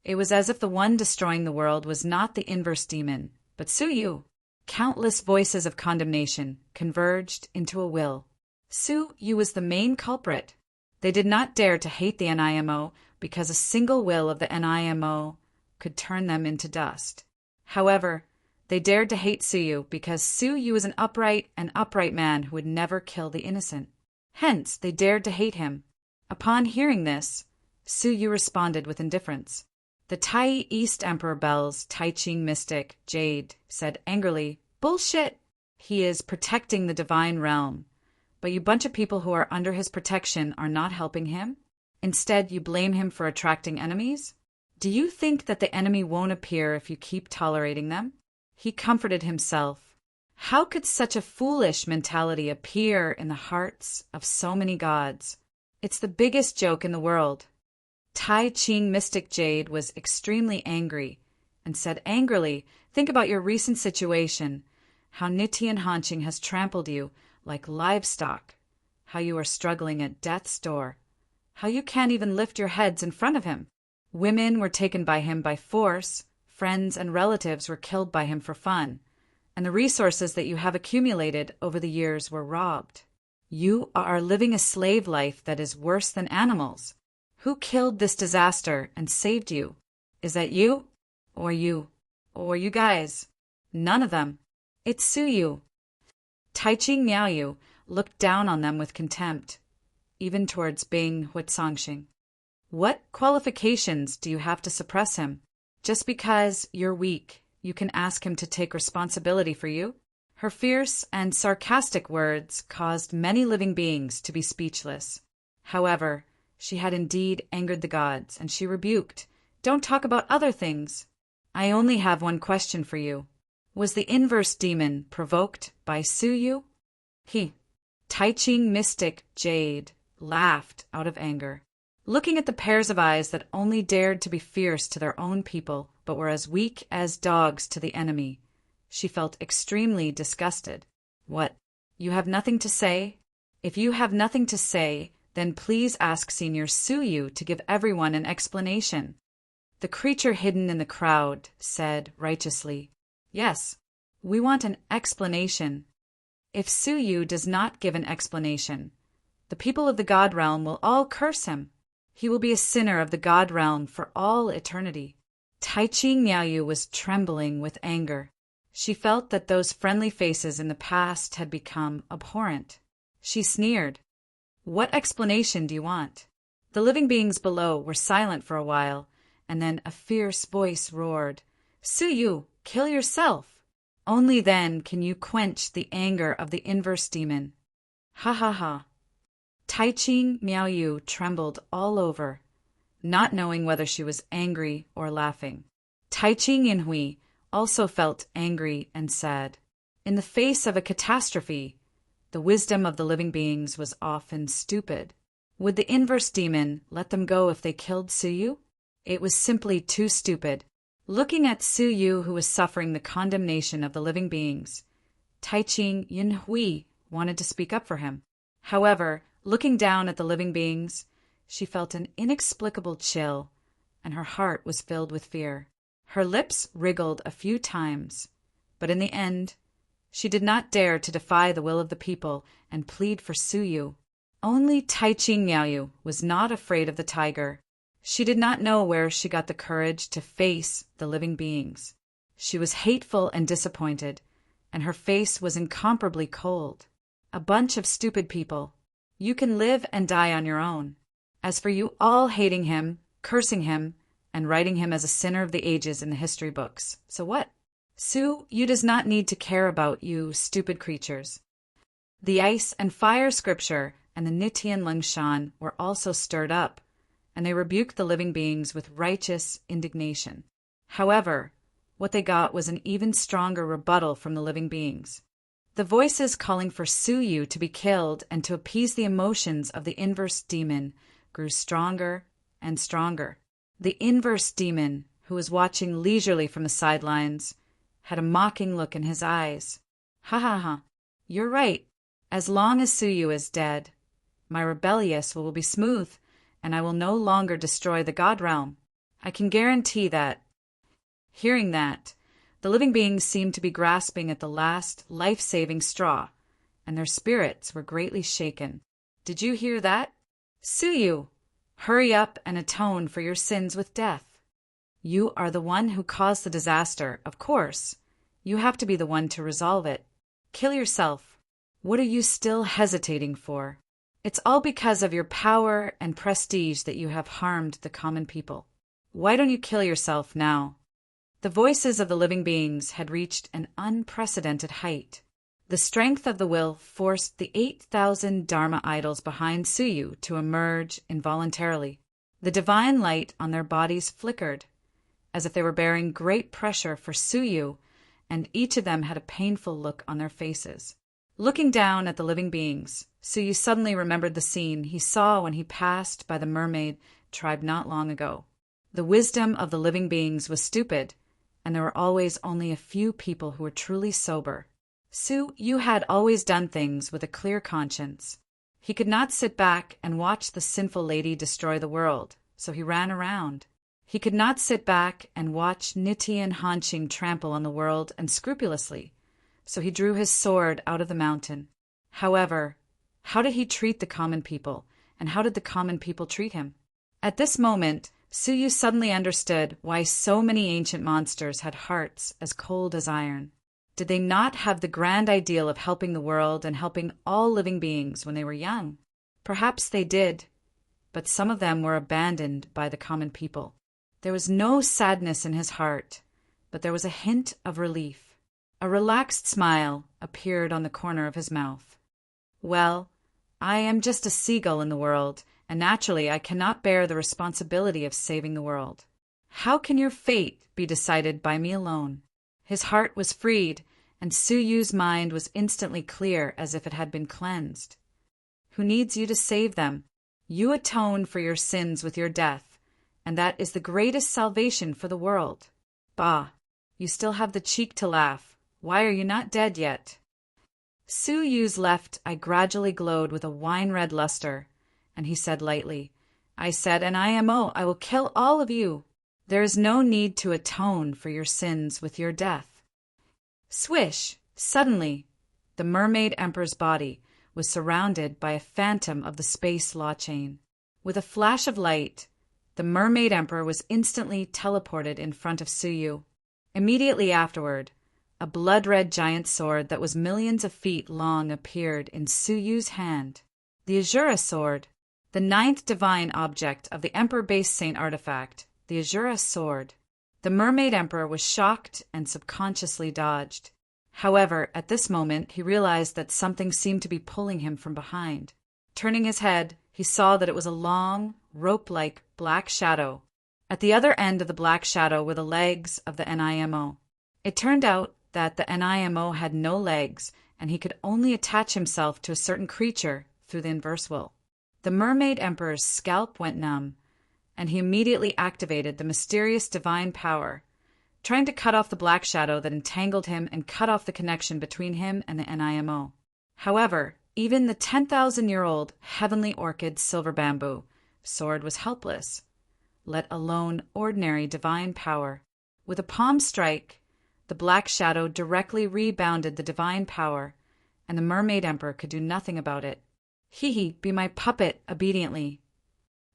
It was as if the one destroying the world was not the inverse demon, but Su Yu. Countless voices of condemnation converged into a will. Su Yu was the main culprit. They did not dare to hate the Nimo because a single will of the Nimo could turn them into dust. However, they dared to hate Su Yu because Su Yu was an upright man who would never kill the innocent. Hence, they dared to hate him. Upon hearing this, Su Yu responded with indifference. The Tai East Emperor Bell's Tai Ching mystic, Jade, said angrily, Bullshit! He is protecting the divine realm. But you bunch of people who are under his protection are not helping him? Instead, you blame him for attracting enemies? Do you think that the enemy won't appear if you keep tolerating them? He comforted himself. How could such a foolish mentality appear in the hearts of so many gods? It's the biggest joke in the world. Tai Ching mystic Jade was extremely angry and said angrily, think about your recent situation, how Nianfold has trampled you like livestock, how you are struggling at death's door, how you can't even lift your heads in front of him. Women were taken by him by force, friends and relatives were killed by him for fun, and the resources that you have accumulated over the years were robbed. You are living a slave life that is worse than animals. Who killed this disaster and saved you? Is that you? Or you? Or you guys? None of them. It's Su Yu. Tai Ching Miaoyu looked down on them with contempt, even towards Bing Huitsangxing. What qualifications do you have to suppress him? Just because you're weak, you can ask him to take responsibility for you? Her fierce and sarcastic words caused many living beings to be speechless. However, she had indeed angered the gods, and she rebuked, Don't talk about other things. I only have one question for you. Was the inverse demon provoked by Su Yu? Tai Ching mystic Jade laughed out of anger. Looking at the pairs of eyes that only dared to be fierce to their own people, but were as weak as dogs to the enemy, she felt extremely disgusted. What? You have nothing to say? If you have nothing to say, then please ask Senior Su Yu to give everyone an explanation. The creature hidden in the crowd said righteously, Yes, we want an explanation. If Su Yu does not give an explanation, the people of the God Realm will all curse him. He will be a sinner of the God Realm for all eternity. Tai Ching Miaoyu was trembling with anger. She felt that those friendly faces in the past had become abhorrent. She sneered. What explanation do you want? The living beings below were silent for a while, and then a fierce voice roared, Su Yu, kill yourself! Only then can you quench the anger of the inverse demon. Ha ha ha. Tai Ching Miaoyu trembled all over, not knowing whether she was angry or laughing. Tai Ching Yinhui also felt angry and sad. In the face of a catastrophe, the wisdom of the living beings was often stupid. Would the inverse demon let them go if they killed Su Yu? It was simply too stupid. Looking at Su Yu, who was suffering the condemnation of the living beings, Tai Ching Yinhui wanted to speak up for him. However, looking down at the living beings, she felt an inexplicable chill, and her heart was filled with fear. Her lips wriggled a few times, but in the end, she did not dare to defy the will of the people and plead for Su Yu. Only Tai Ching Miaoyu was not afraid of the tiger. She did not know where she got the courage to face the living beings. She was hateful and disappointed, and her face was incomparably cold. A bunch of stupid people. You can live and die on your own. As for you all hating him, cursing him, and writing him as a sinner of the ages in the history books, so what? Su-yu does not need to care about you, stupid creatures. The ice and fire scripture and the Nitian Lungshan were also stirred up, and they rebuked the living beings with righteous indignation. However, what they got was an even stronger rebuttal from the living beings. The voices calling for Su-yu to be killed and to appease the emotions of the inverse demon grew stronger and stronger. The inverse demon, who was watching leisurely from the sidelines, had a mocking look in his eyes. Ha ha ha, you're right. As long as Su-yu is dead, my rebellious will be smooth, and I will no longer destroy the God realm. I can guarantee that. Hearing that, the living beings seemed to be grasping at the last life-saving straw, and their spirits were greatly shaken. Did you hear that? Su-yu, hurry up and atone for your sins with death. You are the one who caused the disaster, of course. You have to be the one to resolve it. Kill yourself. What are you still hesitating for? It's all because of your power and prestige that you have harmed the common people. Why don't you kill yourself now? The voices of the living beings had reached an unprecedented height. The strength of the will forced the 8,000 Dharma idols behind Su-yu to emerge involuntarily. The divine light on their bodies flickered, as if they were bearing great pressure for Su-yu, and each of them had a painful look on their faces. Looking down at the living beings, Su-yu suddenly remembered the scene he saw when he passed by the mermaid tribe not long ago. The wisdom of the living beings was stupid, and there were always only a few people who were truly sober. Su-yu had always done things with a clear conscience. He could not sit back and watch the sinful lady destroy the world, so he ran around. He could not sit back and watch Nitian Hanqing trample on the world unscrupulously, so he drew his sword out of the mountain. However, how did he treat the common people, and how did the common people treat him? At this moment, Su-yu suddenly understood why so many ancient monsters had hearts as cold as iron. Did they not have the grand ideal of helping the world and helping all living beings when they were young? Perhaps they did, but some of them were abandoned by the common people. There was no sadness in his heart, but there was a hint of relief. A relaxed smile appeared on the corner of his mouth. Well, I am just a seagull in the world, and naturally I cannot bear the responsibility of saving the world. How can your fate be decided by me alone? His heart was freed, and Su-yu's mind was instantly clear as if it had been cleansed. Who needs you to save them? You atone for your sins with your death, and that is the greatest salvation for the world. Bah, you still have the cheek to laugh. Why are you not dead yet? Su-yu's left eye gradually glowed with a wine-red luster, and he said lightly, I said an IMO, I will kill all of you. There is no need to atone for your sins with your death. Swish! Suddenly, the mermaid emperor's body was surrounded by a phantom of the space law chain. With a flash of light, the mermaid emperor was instantly teleported in front of Su-yu. Immediately afterward, a blood-red giant sword that was millions of feet long appeared in Su-yu's hand. The Azura sword, the 9th divine object of the Emperor-based Saint artifact, the Azura sword. The mermaid emperor was shocked and subconsciously dodged. However, at this moment, he realized that something seemed to be pulling him from behind. Turning his head, he saw that it was a long, rope-like black shadow. At the other end of the black shadow were the legs of the NIMO. It turned out that the NIMO had no legs, and he could only attach himself to a certain creature through the inverse will. The mermaid emperor's scalp went numb, and he immediately activated the mysterious divine power, trying to cut off the black shadow that entangled him and cut off the connection between him and the NIMO. However, even the 10,000-year-old heavenly orchid silver bamboo sword was helpless, let alone ordinary divine power. With a palm strike, the black shadow directly rebounded the divine power, and the mermaid emperor could do nothing about it. He be my puppet obediently.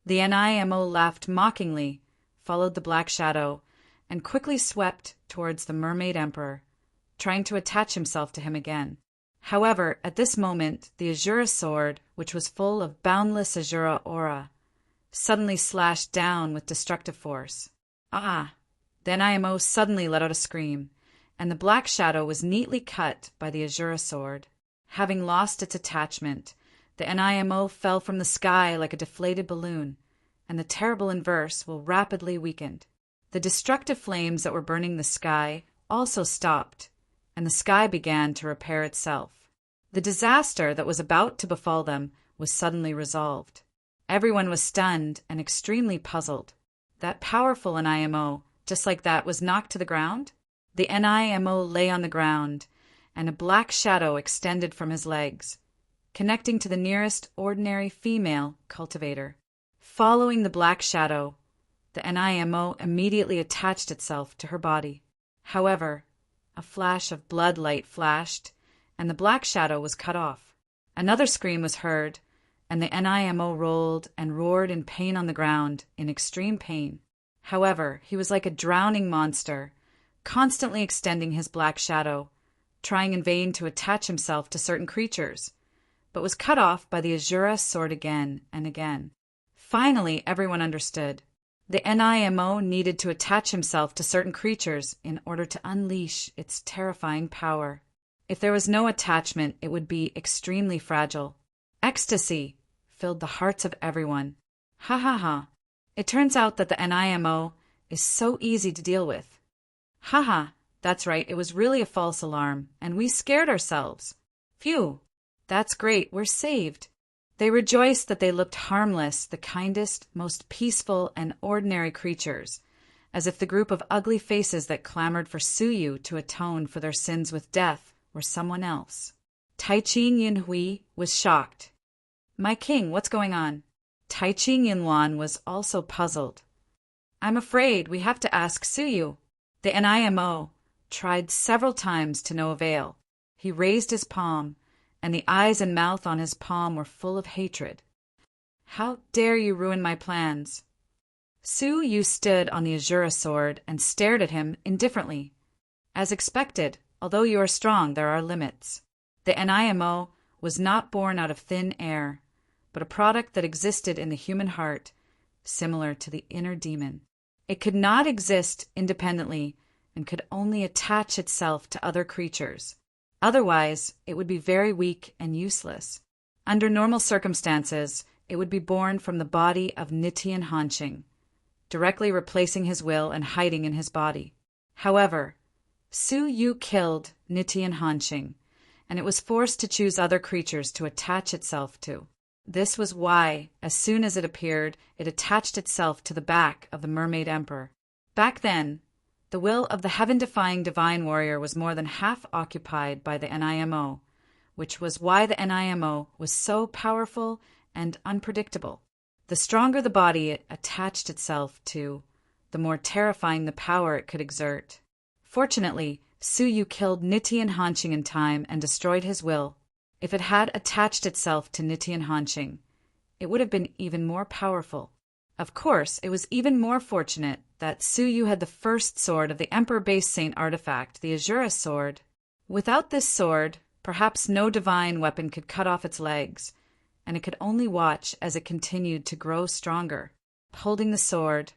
The NIMO laughed mockingly, followed the black shadow, and quickly swept towards the mermaid emperor, trying to attach himself to him again. However, at this moment, the Azura sword, which was full of boundless Azura aura, suddenly slashed down with destructive force. Ah! The NIMO suddenly let out a scream, and the black shadow was neatly cut by the Azura sword. Having lost its attachment, the Nimo fell from the sky like a deflated balloon, and the terrible inverse will rapidly weakened. The destructive flames that were burning the sky also stopped, and the sky began to repair itself. The disaster that was about to befall them was suddenly resolved. Everyone was stunned and extremely puzzled. That powerful Nimo, just like that, was knocked to the ground? The Nimo lay on the ground, and a black shadow extended from his legs, connecting to the nearest ordinary female cultivator. Following the black shadow, the Nimo immediately attached itself to her body. However, a flash of blood light flashed, and the black shadow was cut off. Another scream was heard, and the Nimo rolled and roared in pain on the ground, in extreme pain. However, he was like a drowning monster, constantly extending his black shadow, trying in vain to attach himself to certain creatures, but was cut off by the Azura sword again and again. Finally, everyone understood. The Nimo needed to attach himself to certain creatures in order to unleash its terrifying power. If there was no attachment, it would be extremely fragile. Ecstasy filled the hearts of everyone. Ha ha ha. It turns out that the Nimo is so easy to deal with. Ha ha. That's right, it was really a false alarm, and we scared ourselves. Phew. That's great, we're saved. They rejoiced that they looked harmless, the kindest, most peaceful, and ordinary creatures, as if the group of ugly faces that clamored for Suyu to atone for their sins with death were someone else. Taichi Yinhui was shocked. My king, what's going on? Taichi Yinluan was also puzzled. I'm afraid we have to ask Suyu. The Nimo tried several times to no avail. He raised his palm, and the eyes and mouth on his palm were full of hatred. How dare you ruin my plans? Suyu stood on the Azura sword and stared at him indifferently. As expected, although you are strong, there are limits. The Nimo was not born out of thin air, but a product that existed in the human heart, similar to the inner demon. It could not exist independently and could only attach itself to other creatures. Otherwise, it would be very weak and useless. Under normal circumstances, it would be born from the body of Nichiren Hanshing, directly replacing his will and hiding in his body. However, Suyu killed Nichiren Hanshing, and it was forced to choose other creatures to attach itself to. This was why, as soon as it appeared, it attached itself to the back of the Mermaid Emperor. Back then, the will of the heaven-defying divine warrior was more than half occupied by the Nimo, which was why the Nimo was so powerful and unpredictable. The stronger the body it attached itself to, the more terrifying the power it could exert. Fortunately, Suyu killed Nichiren Hanshing in time and destroyed his will. If it had attached itself to Nichiren Hanshing, it would have been even more powerful. Of course, it was even more fortunate that Suyu had the first sword of the Emperor-based Saint artifact, the Azura sword. Without this sword, perhaps no divine weapon could cut off its legs, and it could only watch as it continued to grow stronger. Holding the sword,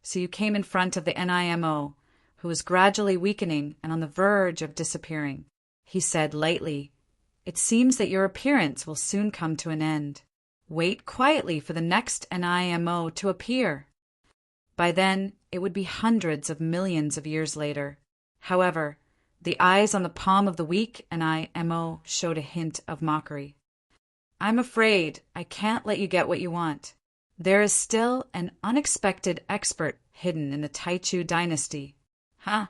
Suyu came in front of the Nimo, who was gradually weakening and on the verge of disappearing. He said lightly, "It seems that your appearance will soon come to an end. Wait quietly for the next Nimo to appear." By then, it would be hundreds of millions of years later. However, the eyes on the palm of the weak Nimo showed a hint of mockery. "I'm afraid I can't let you get what you want. There is still an unexpected expert hidden in the Taichu dynasty." Huh?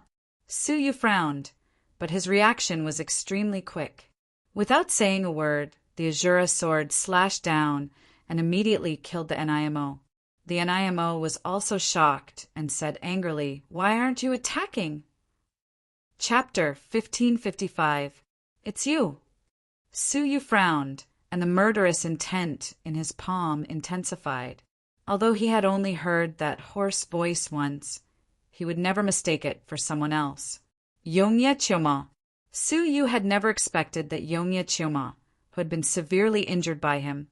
Suyu frowned, but his reaction was extremely quick. Without saying a word, the Azura sword slashed down and immediately killed the Nimo. The Nimo was also shocked and said angrily, "Why aren't you attacking?" Chapter 1555. It's you. Suyu frowned, and the murderous intent in his palm intensified. Although he had only heard that hoarse voice once, he would never mistake it for someone else. Yongye Chioma. Suyu had never expected that Yongye Chioma, who had been severely injured by him,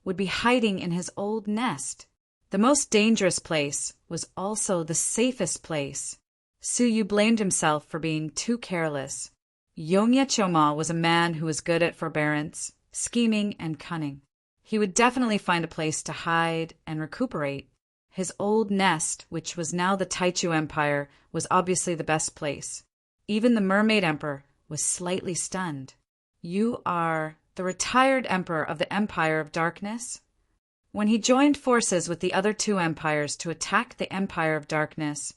would be hiding in his old nest. The most dangerous place was also the safest place. Su Yu blamed himself for being too careless. Yongye Choma was a man who was good at forbearance, scheming, and cunning. He would definitely find a place to hide and recuperate. His old nest, which was now the Taichu Empire, was obviously the best place. Even the Mermaid Emperor was slightly stunned. "You are the retired emperor of the Empire of Darkness?" When he joined forces with the other two empires to attack the Empire of Darkness,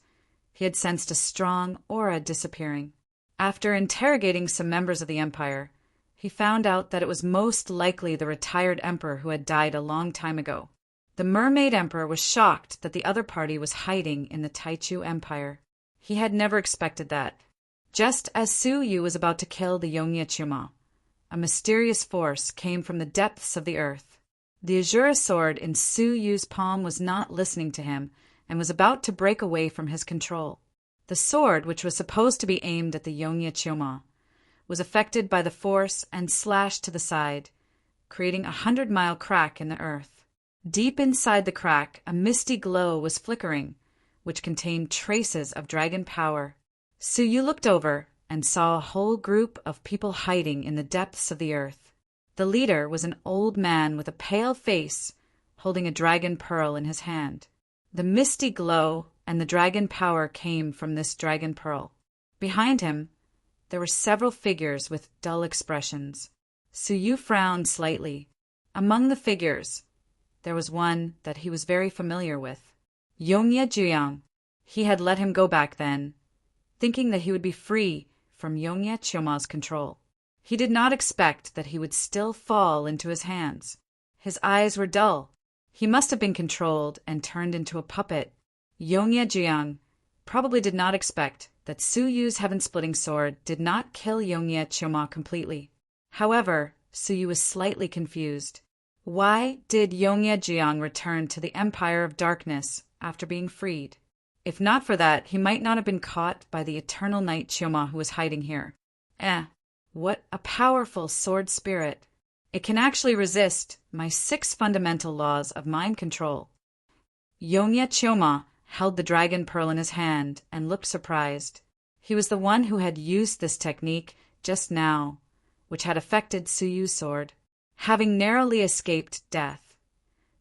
he had sensed a strong aura disappearing. After interrogating some members of the Empire, he found out that it was most likely the retired emperor who had died a long time ago. The Mermaid Emperor was shocked that the other party was hiding in the Taichu Empire. He had never expected that. Just as Su Yu was about to kill the Yongye Chuma, a mysterious force came from the depths of the earth. The azure sword in Su Yu's palm was not listening to him and was about to break away from his control. The sword, which was supposed to be aimed at the Yongye Chuma, was affected by the force and slashed to the side, creating a 100-mile crack in the earth. Deep inside the crack, a misty glow was flickering, which contained traces of dragon power. Su Yu looked over and saw a whole group of people hiding in the depths of the earth. The leader was an old man with a pale face, holding a dragon pearl in his hand. The misty glow and the dragon power came from this dragon pearl. Behind him, there were several figures with dull expressions. Su Yu frowned slightly. Among the figures, there was one that he was very familiar with. Yongye Juyang. He had let him go back then, thinking that he would be free from Yongye Choma's control. He did not expect that he would still fall into his hands. His eyes were dull. He must have been controlled and turned into a puppet. Yongye Juyang probably did not expect that Su Yu's heaven-splitting sword did not kill Yongye Choma completely. However, Su Yu was slightly confused. Why did Yongye Juyang return to the Empire of Darkness after being freed? If not for that, he might not have been caught by the eternal Knight Choma who was hiding here. What a powerful sword spirit. It can actually resist my 6 fundamental laws of mind control. Yongye Choma held the dragon pearl in his hand and looked surprised. He was the one who had used this technique just now, which had affected Su Yu's sword. Having narrowly escaped death,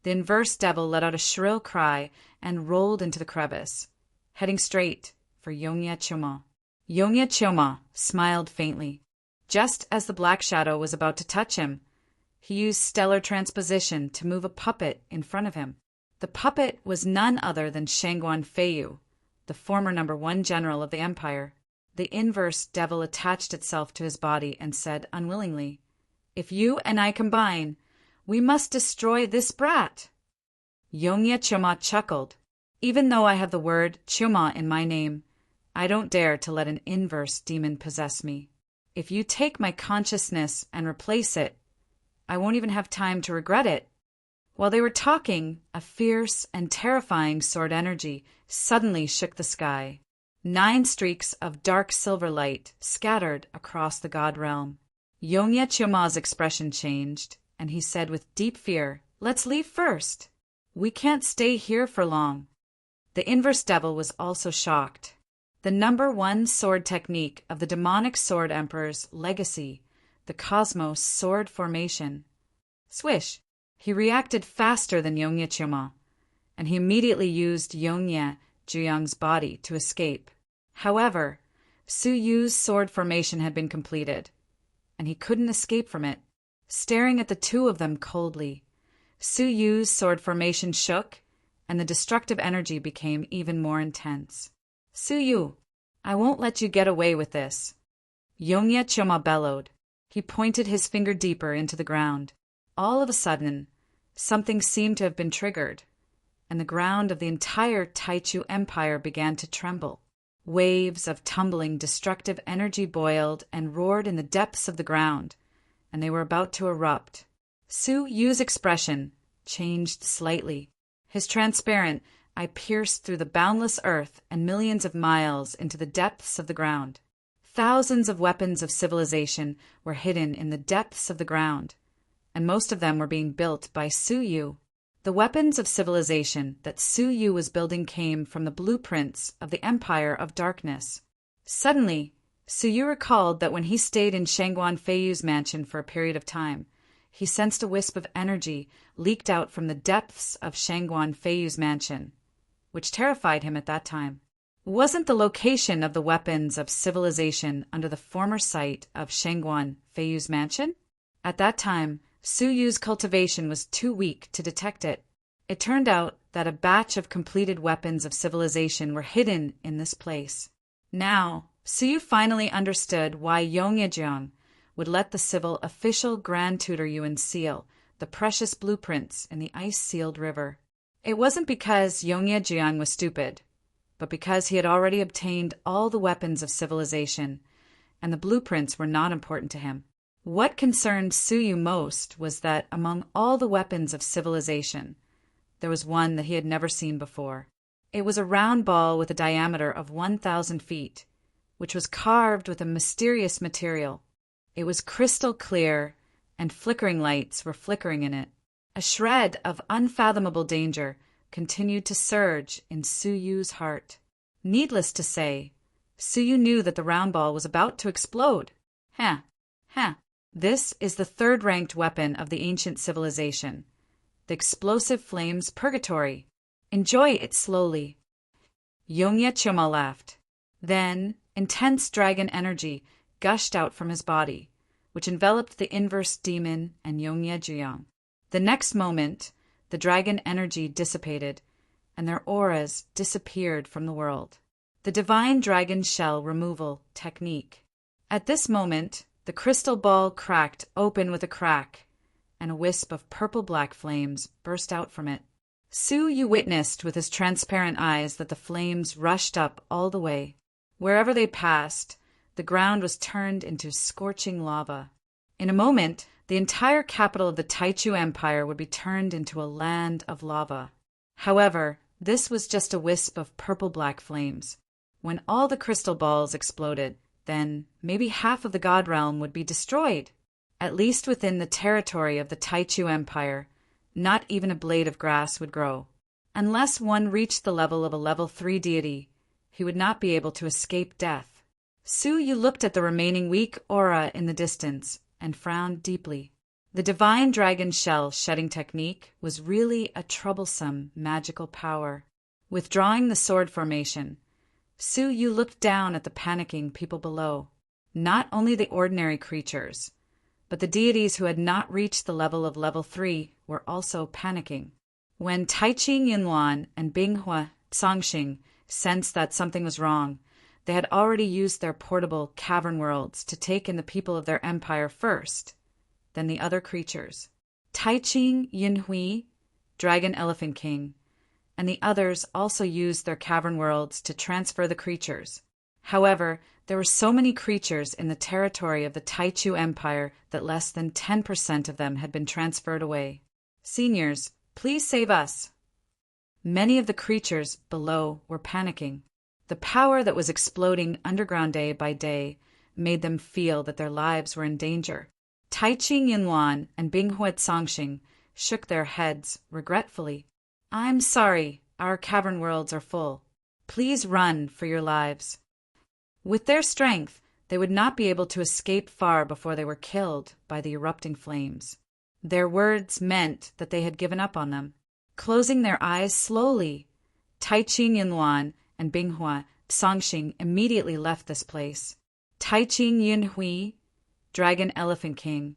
the inverse devil let out a shrill cry and rolled into the crevice, heading straight for Yongye Choma. Yongye Choma smiled faintly. Just as the black shadow was about to touch him, he used stellar transposition to move a puppet in front of him. The puppet was none other than Shangguan Feiyu, the former #1 general of the empire. The inverse devil attached itself to his body and said unwillingly, "If you and I combine, we must destroy this brat." Yongye Choma chuckled. "Even though I have the word Choma in my name, I don't dare to let an inverse demon possess me. If you take my consciousness and replace it, I won't even have time to regret it." While they were talking, a fierce and terrifying sword energy suddenly shook the sky. 9 streaks of dark silver light scattered across the god realm. Yongye Choma's expression changed, and he said with deep fear, "Let's leave first. We can't stay here for long." The inverse devil was also shocked. The #1 sword technique of the demonic sword emperor's legacy, the cosmos sword formation. Swish! He reacted faster than Yongye Choma, and he immediately used Yongye Juyang's body to escape. However, Su Yu's sword formation had been completed, and he couldn't escape from it. Staring at the two of them coldly, Su Yu's sword formation shook, and the destructive energy became even more intense. "Su Yu, I won't let you get away with this." Yongye Choma bellowed. He pointed his finger deeper into the ground. All of a sudden, something seemed to have been triggered, and the ground of the entire Taichu Empire began to tremble. Waves of tumbling, destructive energy boiled and roared in the depths of the ground, and they were about to erupt. Su Yu's expression changed slightly. His transparent eye pierced through the boundless earth and millions of miles into the depths of the ground. Thousands of weapons of civilization were hidden in the depths of the ground, and most of them were being built by Su Yu. The weapons of civilization that Su Yu was building came from the blueprints of the Empire of Darkness. Suddenly, Su Yu recalled that when he stayed in Shangguan Feiyu's mansion for a period of time, he sensed a wisp of energy leaked out from the depths of Shangguan Feiyu's mansion, which terrified him at that time. Wasn't the location of the weapons of civilization under the former site of Shangguan Feiyu's mansion? At that time, Su Yu's cultivation was too weak to detect it. It turned out that a batch of completed weapons of civilization were hidden in this place. Now, Su Yu finally understood why Yongyejiang would let the civil official Grand Tutor Yuan seal the precious blueprints in the ice-sealed river. It wasn't because Yongyejiang was stupid, but because he had already obtained all the weapons of civilization, and the blueprints were not important to him. What concerned Su Yu most was that among all the weapons of civilization, there was one that he had never seen before. It was a round ball with a diameter of 1,000 feet, which was carved with a mysterious material. It was crystal clear, and flickering lights were flickering in it. A shred of unfathomable danger continued to surge in Su Yu's heart. Needless to say, Su Yu knew that the round ball was about to explode. This is the third-ranked weapon of the ancient civilization, the explosive flames purgatory. Enjoy it slowly. Yongye laughed. Then, intense dragon energy gushed out from his body, which enveloped the inverse demon and Yongye. The next moment, the dragon energy dissipated, and their auras disappeared from the world. The divine dragon shell removal technique. At this moment, the crystal ball cracked open with a crack, and a wisp of purple-black flames burst out from it. Su Yu witnessed with his transparent eyes that the flames rushed up all the way. Wherever they passed, the ground was turned into scorching lava. In a moment, the entire capital of the Taichu Empire would be turned into a land of lava. However, this was just a wisp of purple-black flames. When all the crystal balls exploded, then maybe half of the God Realm would be destroyed. At least within the territory of the Taichu Empire, not even a blade of grass would grow. Unless one reached the level of a level 3 deity, he would not be able to escape death. Su Yu looked at the remaining weak aura in the distance and frowned deeply. The divine dragon shell shedding technique was really a troublesome magical power. Withdrawing the sword formation, Su Yu looked down at the panicking people below. Not only the ordinary creatures, but the deities who had not reached the level of level 3 were also panicking. When Taichi Yinluan and Binghua Songxing sensed that something was wrong, they had already used their portable cavern worlds to take in the people of their empire first, then the other creatures. Taichi Yinhui, Dragon Elephant King, and the others also used their cavern worlds to transfer the creatures. However, there were so many creatures in the territory of the Taichu Empire that less than 10% of them had been transferred away. Seniors, please save us. Many of the creatures below were panicking. The power that was exploding underground day by day made them feel that their lives were in danger. Taichi Yinluan and Binghua Songxing shook their heads regretfully. I'm sorry, our cavern worlds are full. Please run for your lives. With their strength, they would not be able to escape far before they were killed by the erupting flames. Their words meant that they had given up on them. Closing their eyes slowly, Taichi Yinluan and Binghua Songxing immediately left this place. Taichi Yinhui, Dragon Elephant King,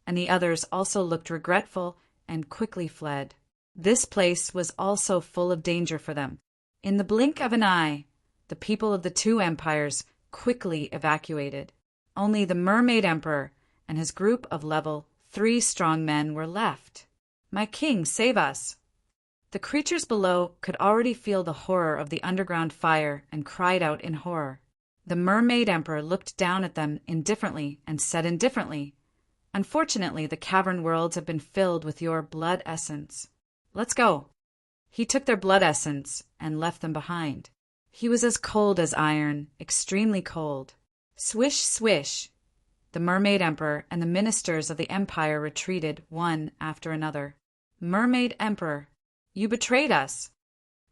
and the others also looked regretful and quickly fled. This place was also full of danger for them. In the blink of an eye, the people of the two empires quickly evacuated. Only the Mermaid Emperor and his group of level 3 strong men were left. My king, save us! The creatures below could already feel the horror of the underground fire and cried out in horror. The Mermaid Emperor looked down at them indifferently and said indifferently, "Unfortunately, the cavern worlds have been filled with your blood essence. Let's go." He took their blood essence and left them behind. He was as cold as iron, extremely cold. Swish, swish. The Mermaid Emperor and the ministers of the Empire retreated one after another. Mermaid Emperor, You betrayed us.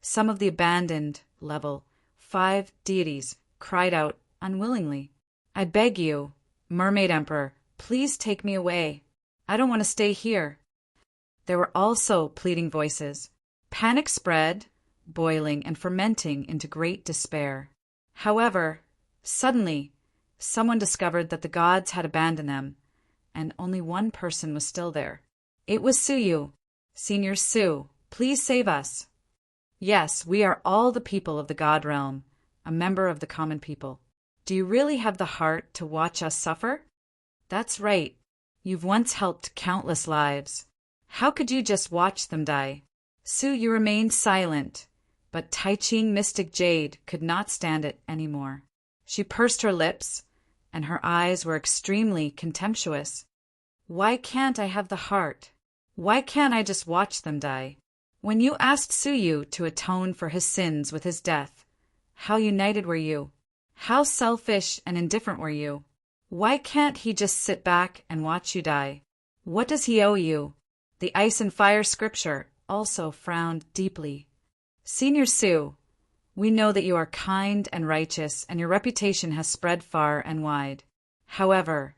Some of the abandoned level 5 deities cried out unwillingly. I beg you, Mermaid Emperor, please take me away. I don't want to stay here. There were also pleading voices. Panic spread, boiling and fermenting into great despair. However, suddenly, someone discovered that the gods had abandoned them, and only one person was still there. It was Suyu. Senior Su, please save us. Yes, we are all the people of the God realm, a member of the common people. Do you really have the heart to watch us suffer? That's right. You've once helped countless lives. How could you just watch them die? Su, you remained silent, but Tai-Ching Mystic Jade could not stand it anymore. She pursed her lips, and her eyes were extremely contemptuous. Why can't I have the heart? Why can't I just watch them die? When you asked Suyu to atone for his sins with his death, how united were you? How selfish and indifferent were you? Why can't he just sit back and watch you die? What does he owe you? The Ice and Fire scripture also frowned deeply. Senior Su, we know that you are kind and righteous, and your reputation has spread far and wide. However,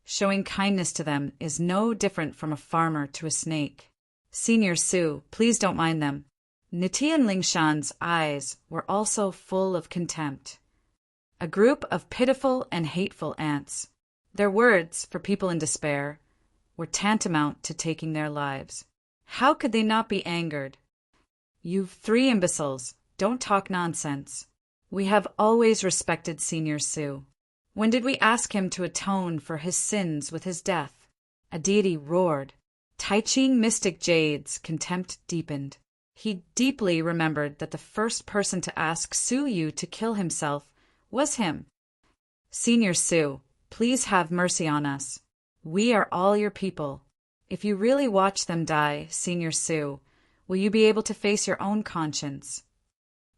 showing kindness to them is no different from a farmer to a snake. Senior Su, please don't mind them. Nitian Lingshan's eyes were also full of contempt. A group of pitiful and hateful ants. Their words, for people in despair, were tantamount to taking their lives. How could they not be angered? You 3 imbeciles, don't talk nonsense. We have always respected Senior Su. When did we ask him to atone for his sins with his death? A deity roared. Tai-Ching Mystic Jade's contempt deepened. He deeply remembered that the first person to ask Suyu to kill himself was him. Senior Su, please have mercy on us. We are all your people. If you really watch them die, Senior Su, will you be able to face your own conscience?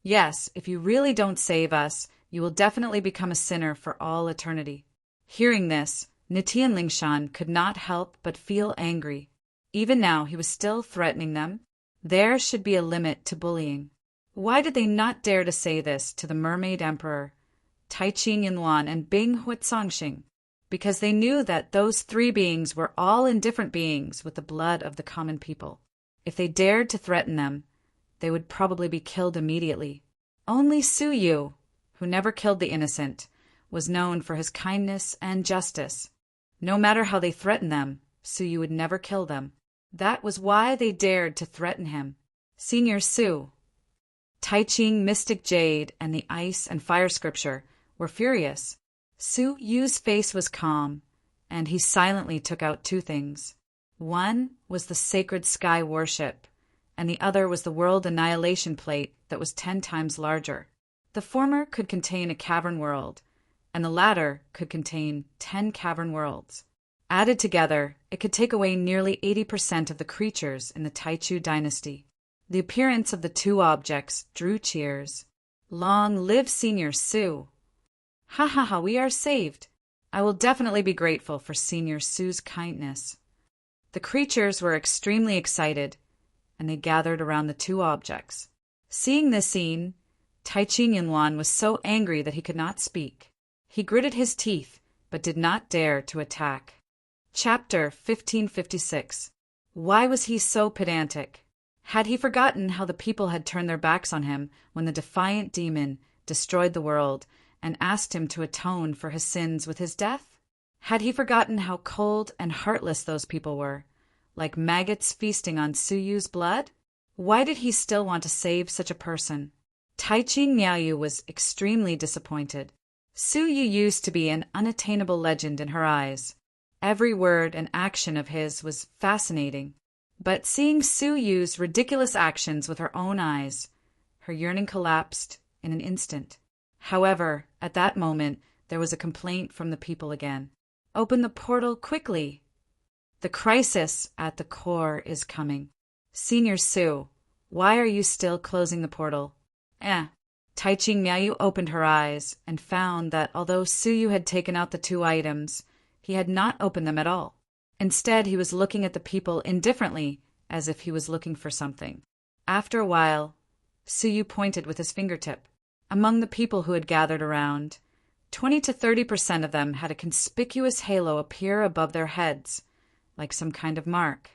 Yes, if you really don't save us, you will definitely become a sinner for all eternity. Hearing this, Nitian Lingshan could not help but feel angry. Even now he was still threatening them. There should be a limit to bullying. Why did they not dare to say this to the Mermaid Emperor, Tai-Ching Yinluan, and Bing Huitsongxing? Because they knew that those 3 beings were all indifferent beings with the blood of the common people. If they dared to threaten them, they would probably be killed immediately. Only Suyu, who never killed the innocent, was known for his kindness and justice. No matter how they threatened them, Suyu would never kill them. That was why they dared to threaten him. Senior Su, Tai-Ching Mystic Jade, and the Ice and Fire scripture were furious. Su Yu's face was calm, and he silently took out 2 things. One was the sacred sky worship, and the other was the world annihilation plate that was 10 times larger. The former could contain a cavern world, and the latter could contain 10 cavern worlds. Added together, it could take away nearly 80% of the creatures in the Taichu dynasty. The appearance of the 2 objects drew cheers. Long live Senior Su! Ha ha ha, we are saved! I will definitely be grateful for Senior Su's kindness. The creatures were extremely excited, and they gathered around the 2 objects. Seeing this scene, Tai-Ching Yinluan was so angry that he could not speak. He gritted his teeth, but did not dare to attack. Chapter 1556. Why was he so pedantic? Had he forgotten how the people had turned their backs on him when the defiant demon destroyed the world and asked him to atone for his sins with his death? Had he forgotten how cold and heartless those people were, like maggots feasting on Suyu's blood? Why did he still want to save such a person? Tai-Ching Miaoyu was extremely disappointed. Suyu used to be an unattainable legend in her eyes. Every word and action of his was fascinating. But seeing Suyu's ridiculous actions with her own eyes, her yearning collapsed in an instant. However, at that moment, there was a complaint from the people again. Open the portal quickly! The crisis at the core is coming. Senior Su, why are you still closing the portal? Tai-Ching Miaoyu opened her eyes and found that although Suyu had taken out the 2 items, he had not opened them at all. Instead, he was looking at the people indifferently, as if he was looking for something. After a while, Suyu pointed with his fingertip. Among the people who had gathered around, 20 to 30% of them had a conspicuous halo appear above their heads, like some kind of mark.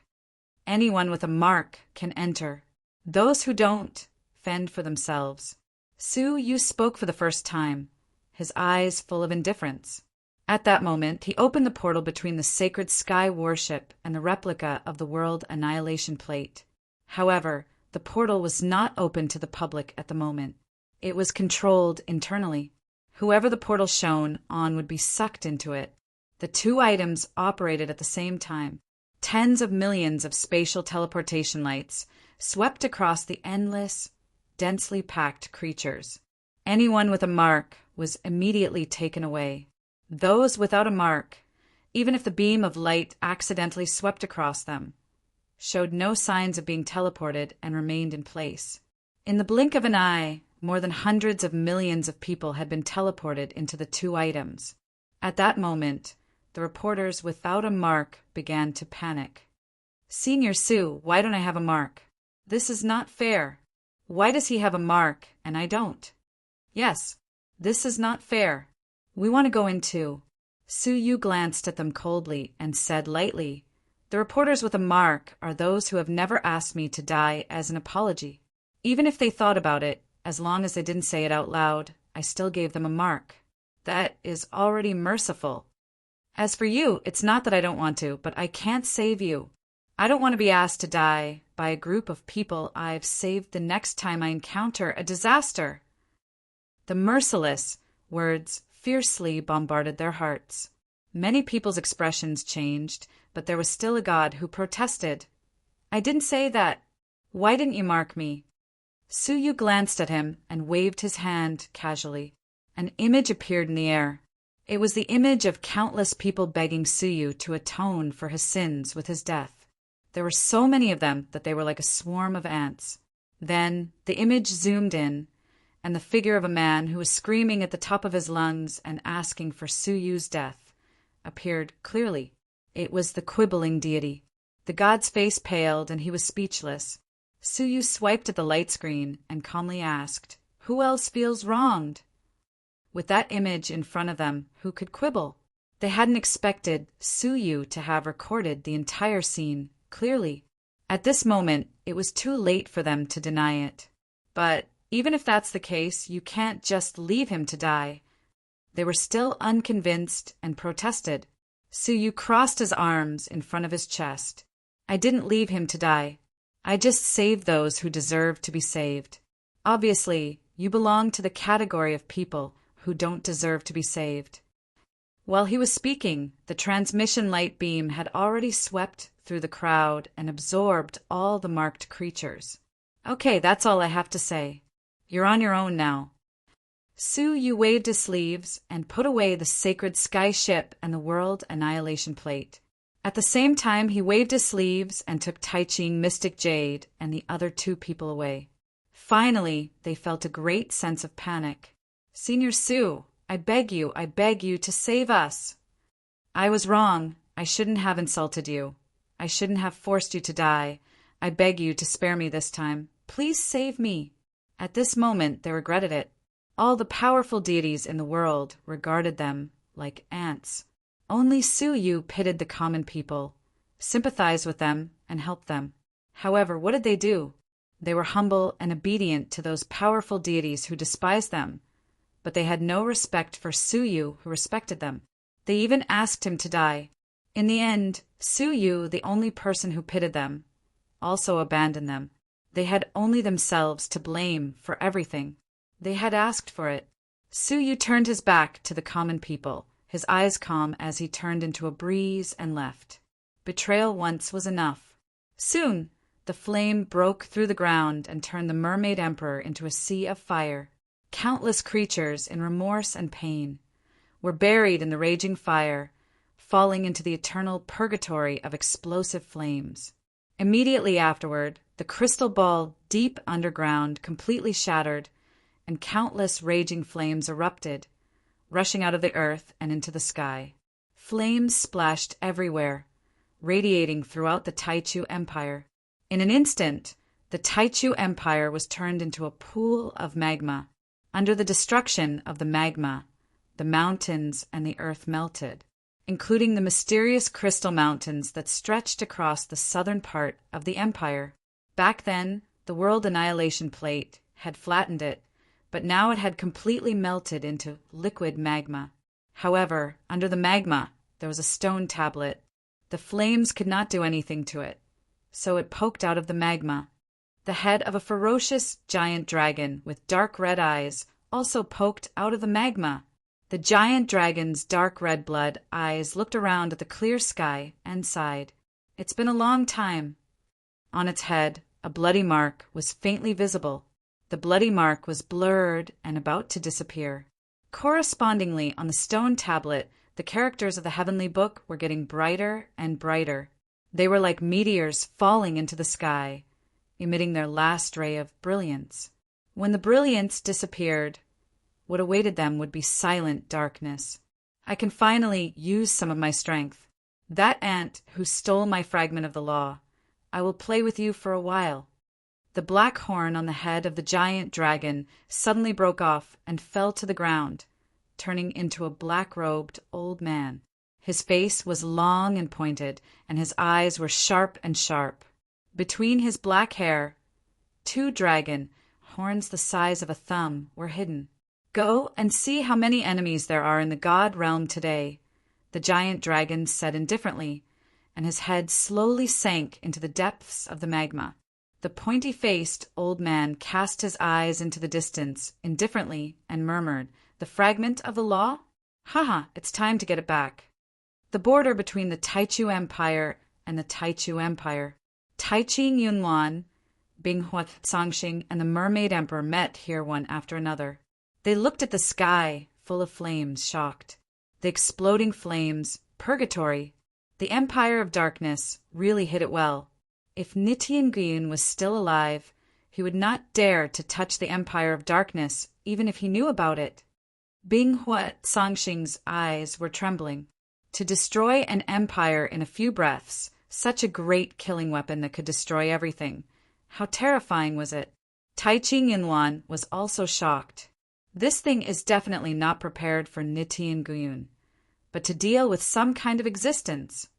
Anyone with a mark can enter. Those who don't, fend for themselves. Suyu spoke for the first time, his eyes full of indifference. At that moment, he opened the portal between the sacred sky warship and the replica of the world annihilation plate. However, the portal was not open to the public at the moment. It was controlled internally. Whoever the portal shone on would be sucked into it. The two items operated at the same time. Tens of millions of spatial teleportation lights swept across the endless, densely packed creatures. Anyone with a mark was immediately taken away. Those without a mark, even if the beam of light accidentally swept across them, showed no signs of being teleported and remained in place. In the blink of an eye, more than hundreds of millions of people had been teleported into the two items. At that moment, the reporters without a mark began to panic. "Senior Sue, why don't I have a mark? This is not fair. Why does he have a mark and I don't? Yes, this is not fair. We want to go in too." Suyu glanced at them coldly and said lightly, "The reporters with a mark are those who have never asked me to die as an apology. Even if they thought about it, as long as they didn't say it out loud, I still gave them a mark. That is already merciful. As for you, it's not that I don't want to, but I can't save you. I don't want to be asked to die by a group of people I've saved the next time I encounter a disaster." The merciless words fiercely bombarded their hearts. Many people's expressions changed, but there was still a God who protested. "I didn't say that. Why didn't you mark me?" Suyu glanced at him and waved his hand casually. An image appeared in the air. It was the image of countless people begging Suyu to atone for his sins with his death. There were so many of them that they were like a swarm of ants. Then the image zoomed in, and the figure of a man who was screaming at the top of his lungs and asking for Suyu's death appeared clearly. It was the quibbling deity. The god's face paled and he was speechless. Suyu swiped at the light screen and calmly asked, "Who else feels wronged?" With that image in front of them, who could quibble? They hadn't expected Suyu to have recorded the entire scene clearly. At this moment, it was too late for them to deny it. But even if that's the case, you can't just leave him to die. They were still unconvinced and protested. Suyu crossed his arms in front of his chest. "I didn't leave him to die. I just saved those who deserve to be saved. Obviously, you belong to the category of people who don't deserve to be saved." While he was speaking, the transmission light beam had already swept through the crowd and absorbed all the marked creatures. "Okay, that's all I have to say. You're on your own now." Suyu waved his sleeves and put away the sacred sky ship and the world annihilation plate. At the same time, he waved his sleeves and took Taiching, Mystic Jade, and the other two people away. Finally, they felt a great sense of panic. "Senior Sue, I beg you to save us. I was wrong. I shouldn't have insulted you. I shouldn't have forced you to die. I beg you to spare me this time. Please save me." At this moment, they regretted it. All the powerful deities in the world regarded them like ants. Only Suyu pitied the common people, sympathized with them, and helped them. However, what did they do? They were humble and obedient to those powerful deities who despised them, but they had no respect for Suyu, who respected them. They even asked him to die. In the end, Suyu, the only person who pitied them, also abandoned them. They had only themselves to blame for everything. They had asked for it. Suyu turned his back to the common people, his eyes calm as he turned into a breeze and left. Betrayal once was enough. Soon, the flame broke through the ground and turned the Mermaid Emperor into a sea of fire. Countless creatures, in remorse and pain, were buried in the raging fire, falling into the eternal purgatory of explosive flames. Immediately afterward, the crystal ball deep underground completely shattered, and countless raging flames erupted, rushing out of the earth and into the sky. Flames splashed everywhere, radiating throughout the Taichu Empire. In an instant, The Taichu Empire was turned into a pool of magma. Under the destruction of the magma, the mountains and the earth melted, including the mysterious crystal mountains that stretched across the southern part of the empire. Back then, the world annihilation plate had flattened it, but now it had completely melted into liquid magma. However, under the magma, there was a stone tablet. The flames could not do anything to it, so it poked out of the magma. The head of a ferocious giant dragon with dark red eyes also poked out of the magma. The giant dragon's dark red blood eyes looked around at the clear sky and sighed. It's been a long time. On its head, a bloody mark was faintly visible. The bloody mark was blurred and about to disappear. Correspondingly, on the stone tablet, the characters of the heavenly book were getting brighter and brighter. They were like meteors falling into the sky, emitting their last ray of brilliance. When the brilliance disappeared, what awaited them would be silent darkness. I can finally use some of my strength. That ant who stole my fragment of the law, I will play with you for a while. The black horn on the head of the giant dragon suddenly broke off and fell to the ground, turning into a black-robed old man. His face was long and pointed, and his eyes were sharp and sharp. Between his black hair, 2 dragon horns the size of a thumb were hidden. Go and see how many enemies there are in the god realm today, the giant dragon said indifferently, and his head slowly sank into the depths of the magma. The pointy-faced old man cast his eyes into the distance indifferently and murmured, "The fragment of the law? Haha, it's time to get it back." The border between the Taichu Empire and the Taichu Empire. Taichi Yunwan, Binghua Sangxing, and the Mermaid Emperor met here one after another. They looked at the sky, full of flames, shocked. The exploding flames, purgatory. The Empire of Darkness really hit it well. If Nitin Gyun was still alive, he would not dare to touch the Empire of Darkness, even if he knew about it. Binghua Sangxing's eyes were trembling. To destroy an empire in a few breaths, such a great killing weapon that could destroy everything. How terrifying was it? Taichi Yunwan was also shocked. This thing is definitely not prepared for Nitin Gyun, but to deal with some kind of existence.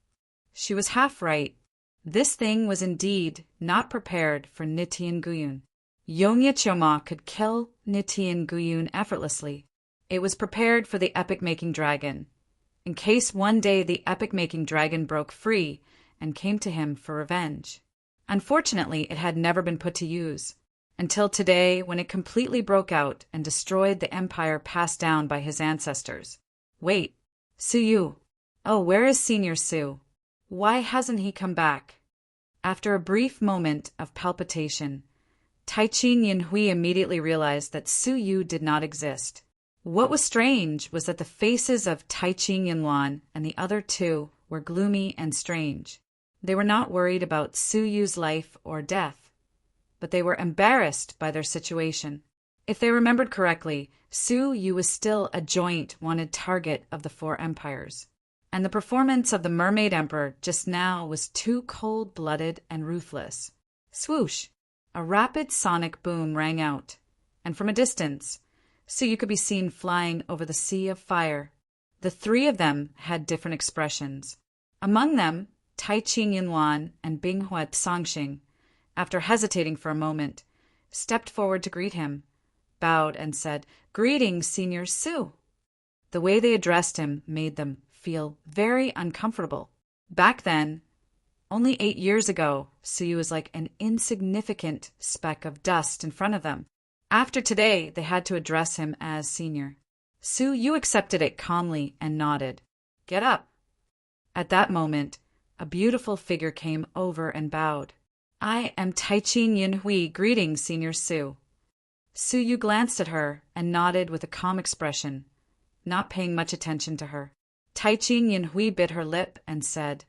She was half right. This thing was indeed not prepared for Nitin Gyun. Yongya Choma could kill Nitin Gyun effortlessly. It was prepared for the epic-making dragon, in case one day the epic-making dragon broke free and came to him for revenge. Unfortunately, it had never been put to use, until today when it completely broke out and destroyed the empire passed down by his ancestors. Wait, Su Yu. Oh, where is Senior Su? Why hasn't he come back? After a brief moment of palpitation, Taichi Yinhui immediately realized that Su Yu did not exist. What was strange was that the faces of Taichi Yinwan and the other 2 were gloomy and strange. They were not worried about Su Yu's life or death, but they were embarrassed by their situation. If they remembered correctly, Su Yu was still a joint wanted target of the 4 empires, and the performance of the Mermaid Emperor just now was too cold-blooded and ruthless. Swoosh! A rapid sonic boom rang out, and from a distance, Su Yu could be seen flying over the sea of fire. The 3 of them had different expressions. Among them, Taichi Yinwan and Binghua Sangxing, after hesitating for a moment, stepped forward to greet him, bowed, and said, "Greetings, Senior Su." The way they addressed him made them feel very uncomfortable. Back then, only 8 years ago, Su Yu was like an insignificant speck of dust in front of them. After today, they had to address him as Senior. Su Yu accepted it calmly and nodded. "Get up." At that moment, a beautiful figure came over and bowed. "I am Taichi Yinhui. Greetings, Senior Su." Su Yu glanced at her and nodded with a calm expression, not paying much attention to her. Taichi Yinhui bit her lip and said,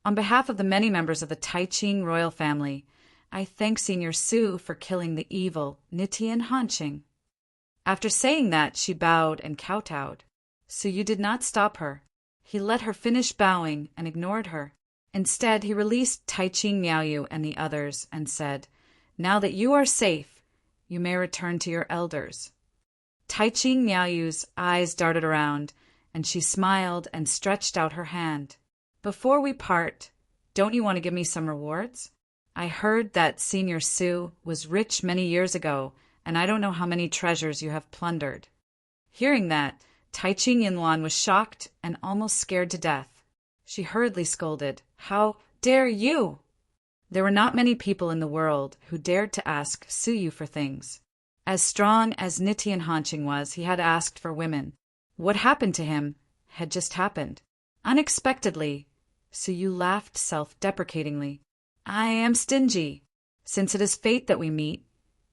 "On behalf of the many members of the Taichi royal family, I thank Senior Su for killing the evil Nitin Hanqing." After saying that, she bowed and kowtowed. Su Yu did not stop her. He let her finish bowing and ignored her. Instead, he released Taichi Miaoyu and the others and said, Now that you are safe, you may return to your elders." Taiching Niaoyu's eyes darted around, and she smiled and stretched out her hand. "Before we part, don't you want to give me some rewards? I heard that Senior Su was rich many years ago, and I don't know how many treasures you have plundered." Hearing that, Taiching Yinluan was shocked and almost scared to death. She hurriedly scolded, "How dare you?" There were not many people in the world who dared to ask Suyu for things. As strong as Nitian Hanqing was, he had asked for women. What happened to him had just happened. Unexpectedly, Suyu laughed self-deprecatingly. "I am stingy. Since it is fate that we meet,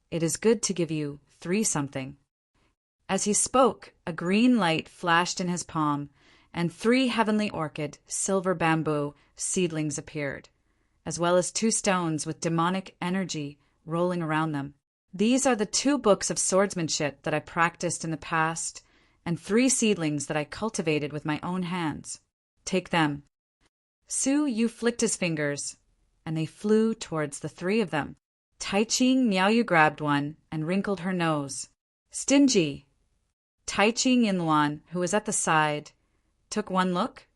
it is good to give you 3 something." As he spoke, a green light flashed in his palm, and 3 heavenly orchid, silver bamboo seedlings appeared, as well as 2 stones with demonic energy rolling around them. "These are the 2 books of swordsmanship that I practiced in the past, and 3 seedlings that I cultivated with my own hands. Take them." Suyu flicked his fingers, and they flew towards the 3 of them. Taiching Niaoyu grabbed one and wrinkled her nose. "Stingy!" Taiching Yinluan, who was at the side, took one look,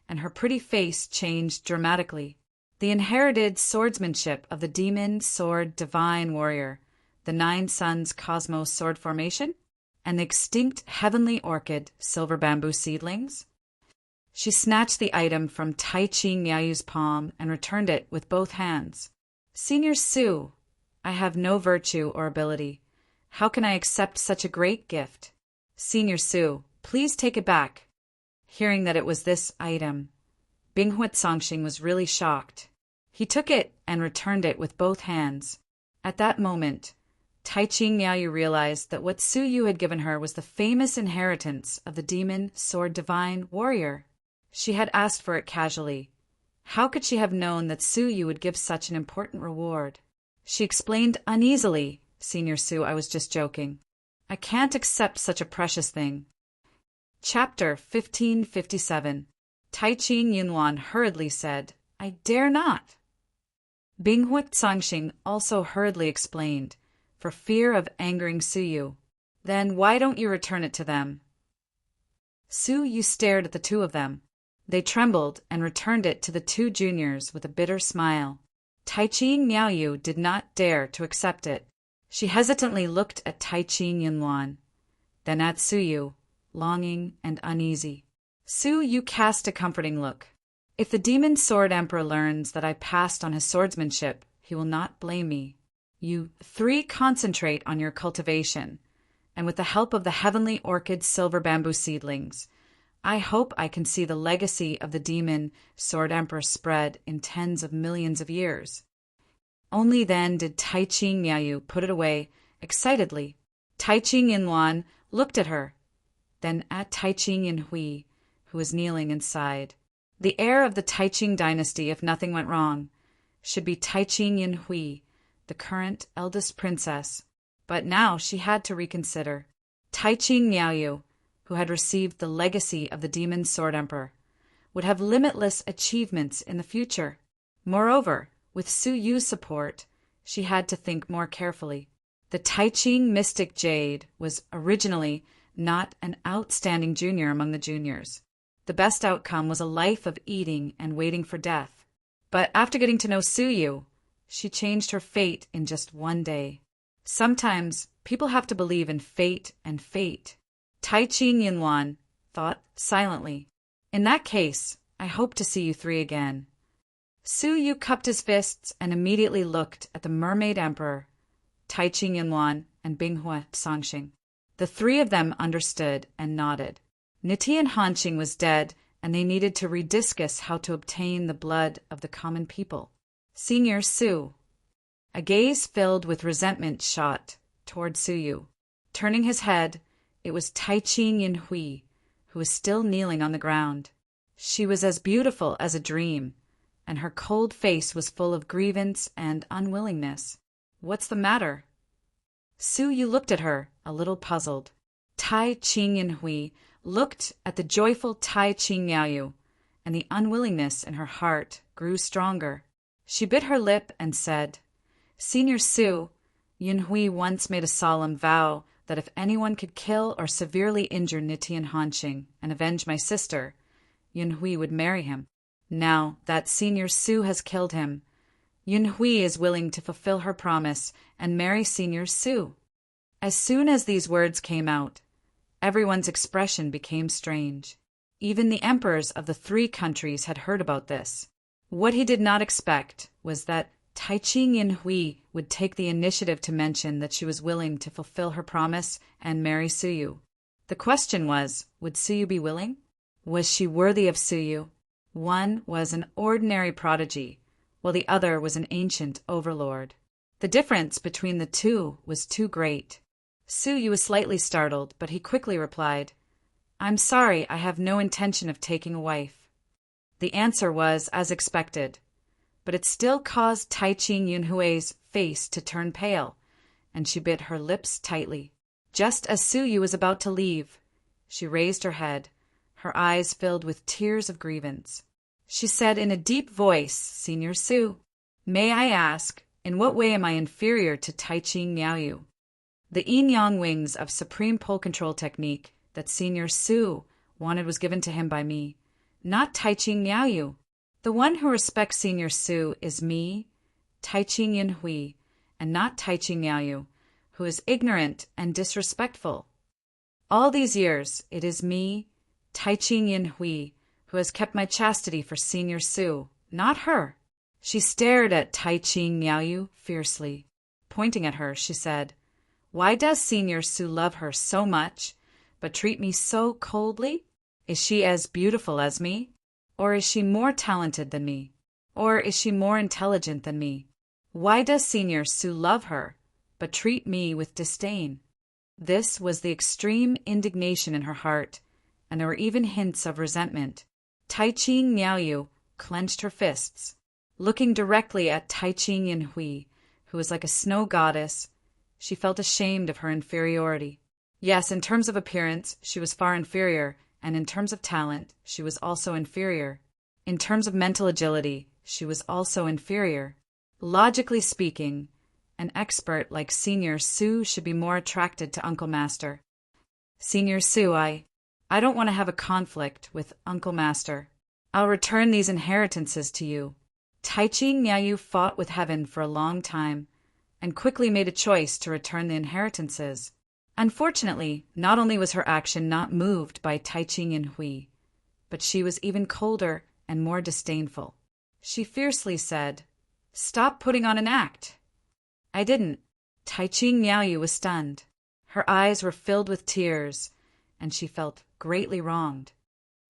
and her pretty face changed dramatically. The inherited swordsmanship of the demon sword divine warrior, the 9 suns cosmos sword formation, and the extinct heavenly orchid silver bamboo seedlings. She snatched the item from Taiching Niaoyu's palm and returned it with both hands. "Senior Su, I have no virtue or ability. How can I accept such a great gift? Senior Su, please take it back." Hearing that it was this item, Binghuat Songxing was really shocked. He took it and returned it with both hands. At that moment, Taiching Niaoyu realized that what Suyu had given her was the famous inheritance of the demon sword divine warrior. She had asked for it casually. How could she have known that Suyu would give such an important reward? She explained uneasily, "Senior Su, I was just joking. I can't accept such a precious thing." Chapter 1557. Taiching Yinluan hurriedly said, "I dare not." Binghuat Songxing also hurriedly explained, for fear of angering Suyu. "Then why don't you return it to them?" Suyu stared at the 2 of them. They trembled and returned it to the 2 juniors with a bitter smile. Taiching Niaoyu did not dare to accept it. She hesitantly looked at Taiching Yinluan, then at Suyu, longing and uneasy. Suyu cast a comforting look. "If the demon sword emperor learns that I passed on his swordsmanship, he will not blame me. You 3 concentrate on your cultivation, and with the help of the heavenly orchid silver bamboo seedlings, I hope I can see the legacy of the demon sword emperor spread in tens of millions of years." Only then did Taiching Niaoyu put it away excitedly. Taiching Yinluan looked at her, then at Taiching Yinhui, who was kneeling inside. The heir of the Taiching dynasty, if nothing went wrong, should be Taiching Yinhui, the current eldest princess, but now she had to reconsider. Taiching Niaoyu, who had received the legacy of the demon sword emperor, would have limitless achievements in the future. Moreover, with Suyu's support, she had to think more carefully. The Taiching mystic jade was originally not an outstanding junior among the juniors. The best outcome was a life of eating and waiting for death. But after getting to know Suyu, she changed her fate in just one day. Sometimes people have to believe in fate and fate. Taiching Yinluan thought silently. "In that case, I hope to see you 3 again." Suyu cupped his fists and immediately looked at the mermaid emperor, Taiching Yinluan, and Binghuat Songxing. The 3 of them understood and nodded. Nitian Hanqing was dead, and they needed to rediscuss how to obtain the blood of the common people. "Senior Su." A gaze filled with resentment shot toward Suyu. Turning his head, it was Taiching Yinhui, who was still kneeling on the ground. She was as beautiful as a dream, and her cold face was full of grievance and unwillingness. "What's the matter?" Suyu looked at her, a little puzzled. Taiching Yinhui looked at the joyful Taiching Niaoyu, and the unwillingness in her heart grew stronger. She bit her lip and said, Senior Su, Yunhui once made a solemn vow that if anyone could kill or severely injure Nitian Hanxing and avenge my sister, Yunhui would marry him. Now that Senior Su has killed him, Yunhui is willing to fulfill her promise and marry Senior Su. As soon as these words came out, everyone's expression became strange. Even the emperors of the 3 countries had heard about this. What he did not expect was that Taiqing Yunhui would take the initiative to mention that she was willing to fulfill her promise and marry Suyu. The question was, would Suyu be willing? Was she worthy of Suyu? One was an ordinary prodigy, while the other was an ancient overlord. The difference between the two was too great. Suyu was slightly startled, but he quickly replied, "I'm sorry, I have no intention of taking a wife." The answer was as expected, but it still caused Taiqing Yunhui's face to turn pale, and she bit her lips tightly. Just as Suyu was about to leave, she raised her head, her eyes filled with tears of grievance. She said in a deep voice, "Senior Su, may I ask, in what way am I inferior to Taiqing Niaoyu?" The yin-yang wings of supreme pole control technique that Senior Su wanted was given to him by me, not Taiqing Niaoyu. The one who respects Senior Su is me, Taiqing Yunhui, and not Taiqing Niaoyu, who is ignorant and disrespectful. All these years, it is me, Taiqing Yunhui, who has kept my chastity for Senior Su, not her. She stared at Taiqing Niaoyu fiercely. Pointing at her, she said, "Why does Senior Su love her so much, but treat me so coldly? Is she as beautiful as me? Or is she more talented than me? Or is she more intelligent than me? Why does Senior Su love her, but treat me with disdain?" This was the extreme indignation in her heart, and there were even hints of resentment. Taiqing Niaoyu clenched her fists. Looking directly at Taiqing Yunhui, who was like a snow goddess, she felt ashamed of her inferiority. Yes, in terms of appearance, she was far inferior, and in terms of talent, she was also inferior. In terms of mental agility, she was also inferior. Logically speaking, an expert like Senior Su should be more attracted to Uncle Master. Senior Su, I don't want to have a conflict with Uncle Master. I'll return these inheritances to you. Taiqing Niaoyu fought with heaven for a long time, and quickly made a choice to return the inheritances. Unfortunately, not only was her action not moved by Taiqing Yunhui, but she was even colder and more disdainful. She fiercely said, "Stop putting on an act." "I didn't." Taiqing Niaoyu was stunned. Her eyes were filled with tears, and she felt greatly wronged.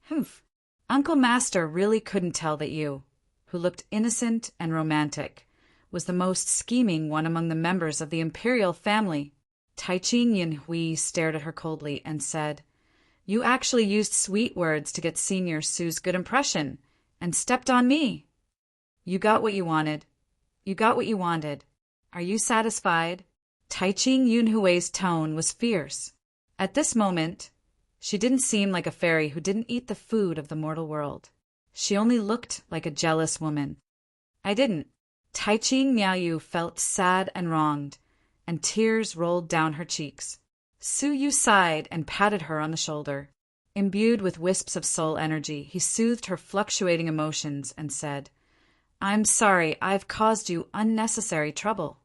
"Humph. Uncle Master really couldn't tell that you, who looked innocent and romantic, was the most scheming one among the members of the imperial family." Taiqing Yunhui stared at her coldly and said, "You actually used sweet words to get Senior Su's good impression, and stepped on me. You got what you wanted. You got what you wanted. Are you satisfied?" Taiqing Yunhui's tone was fierce. At this moment, she didn't seem like a fairy who didn't eat the food of the mortal world. She only looked like a jealous woman. "I didn't." Taiqing Niaoyu felt sad and wronged, and tears rolled down her cheeks. Suyu sighed and patted her on the shoulder. Imbued with wisps of soul energy, he soothed her fluctuating emotions and said, "I'm sorry, I've caused you unnecessary trouble."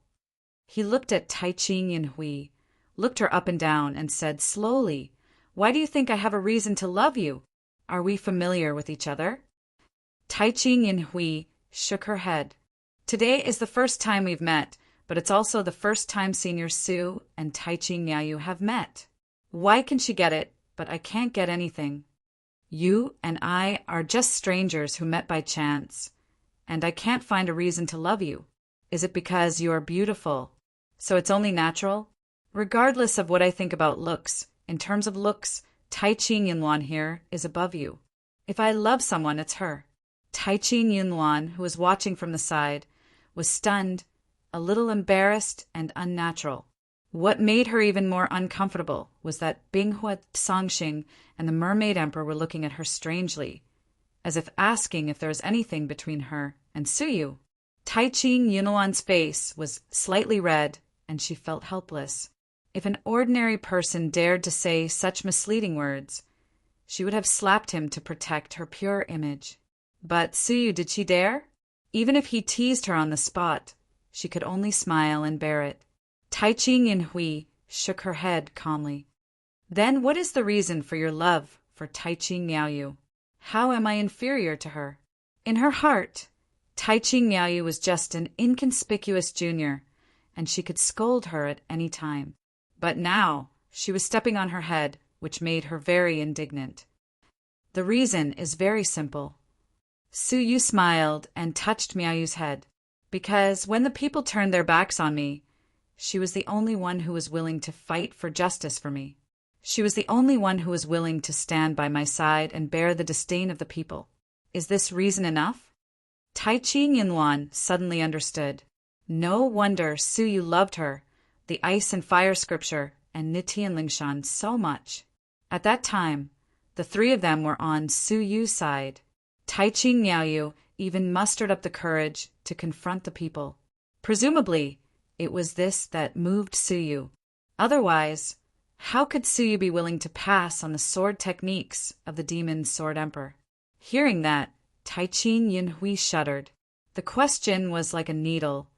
He looked at Taiqing Yunhui, looked her up and down, and said slowly, "Why do you think I have a reason to love you? Are we familiar with each other?" Taiqing Yunhui shook her head. "Today is the first time we've met, but it's also the first time Senior Su and Taiqing Niaoyu have met. Why can she get it, but I can't get anything? You and I are just strangers who met by chance, and I can't find a reason to love you. Is it because you are beautiful, so it's only natural? Regardless of what I think about looks, in terms of looks, Taiqing Yunluan here is above you. If I love someone, it's her." Taiqing Yunluan, who was watching from the side, was stunned, a little embarrassed and unnatural. What made her even more uncomfortable was that Binghua Songxing and the Mermaid Emperor were looking at her strangely, as if asking if there was anything between her and Suyu. Taiching Yunluan's face was slightly red, and she felt helpless. If an ordinary person dared to say such misleading words, she would have slapped him to protect her pure image. But Suyu, did she dare? Even if he teased her on the spot, she could only smile and bear it. Taiching Yinhui shook her head calmly. Then what is the reason for your love for Taiching Miaoyu? How am I inferior to her? In her heart, Taiching Miaoyu was just an inconspicuous junior, and she could scold her at any time. But now she was stepping on her head, which made her very indignant. The reason is very simple. Suyu smiled and touched Miaoyu's head. Because when the people turned their backs on me, she was the only one who was willing to fight for justice for me. She was the only one who was willing to stand by my side and bear the disdain of the people. Is this reason enough? Taiching Yinluan suddenly understood. No wonder Suyu loved her, the ice and fire scripture, and Nitian Lingshan so much. At that time, the three of them were on Suyu's side. Taiching Miaoyu even mustered up the courage to confront the people. Presumably, it was this that moved Suyu. Otherwise, how could Suyu be willing to pass on the sword techniques of the demon Sword Emperor? Hearing that, Taiching Yinhui shuddered. The question was like a needle,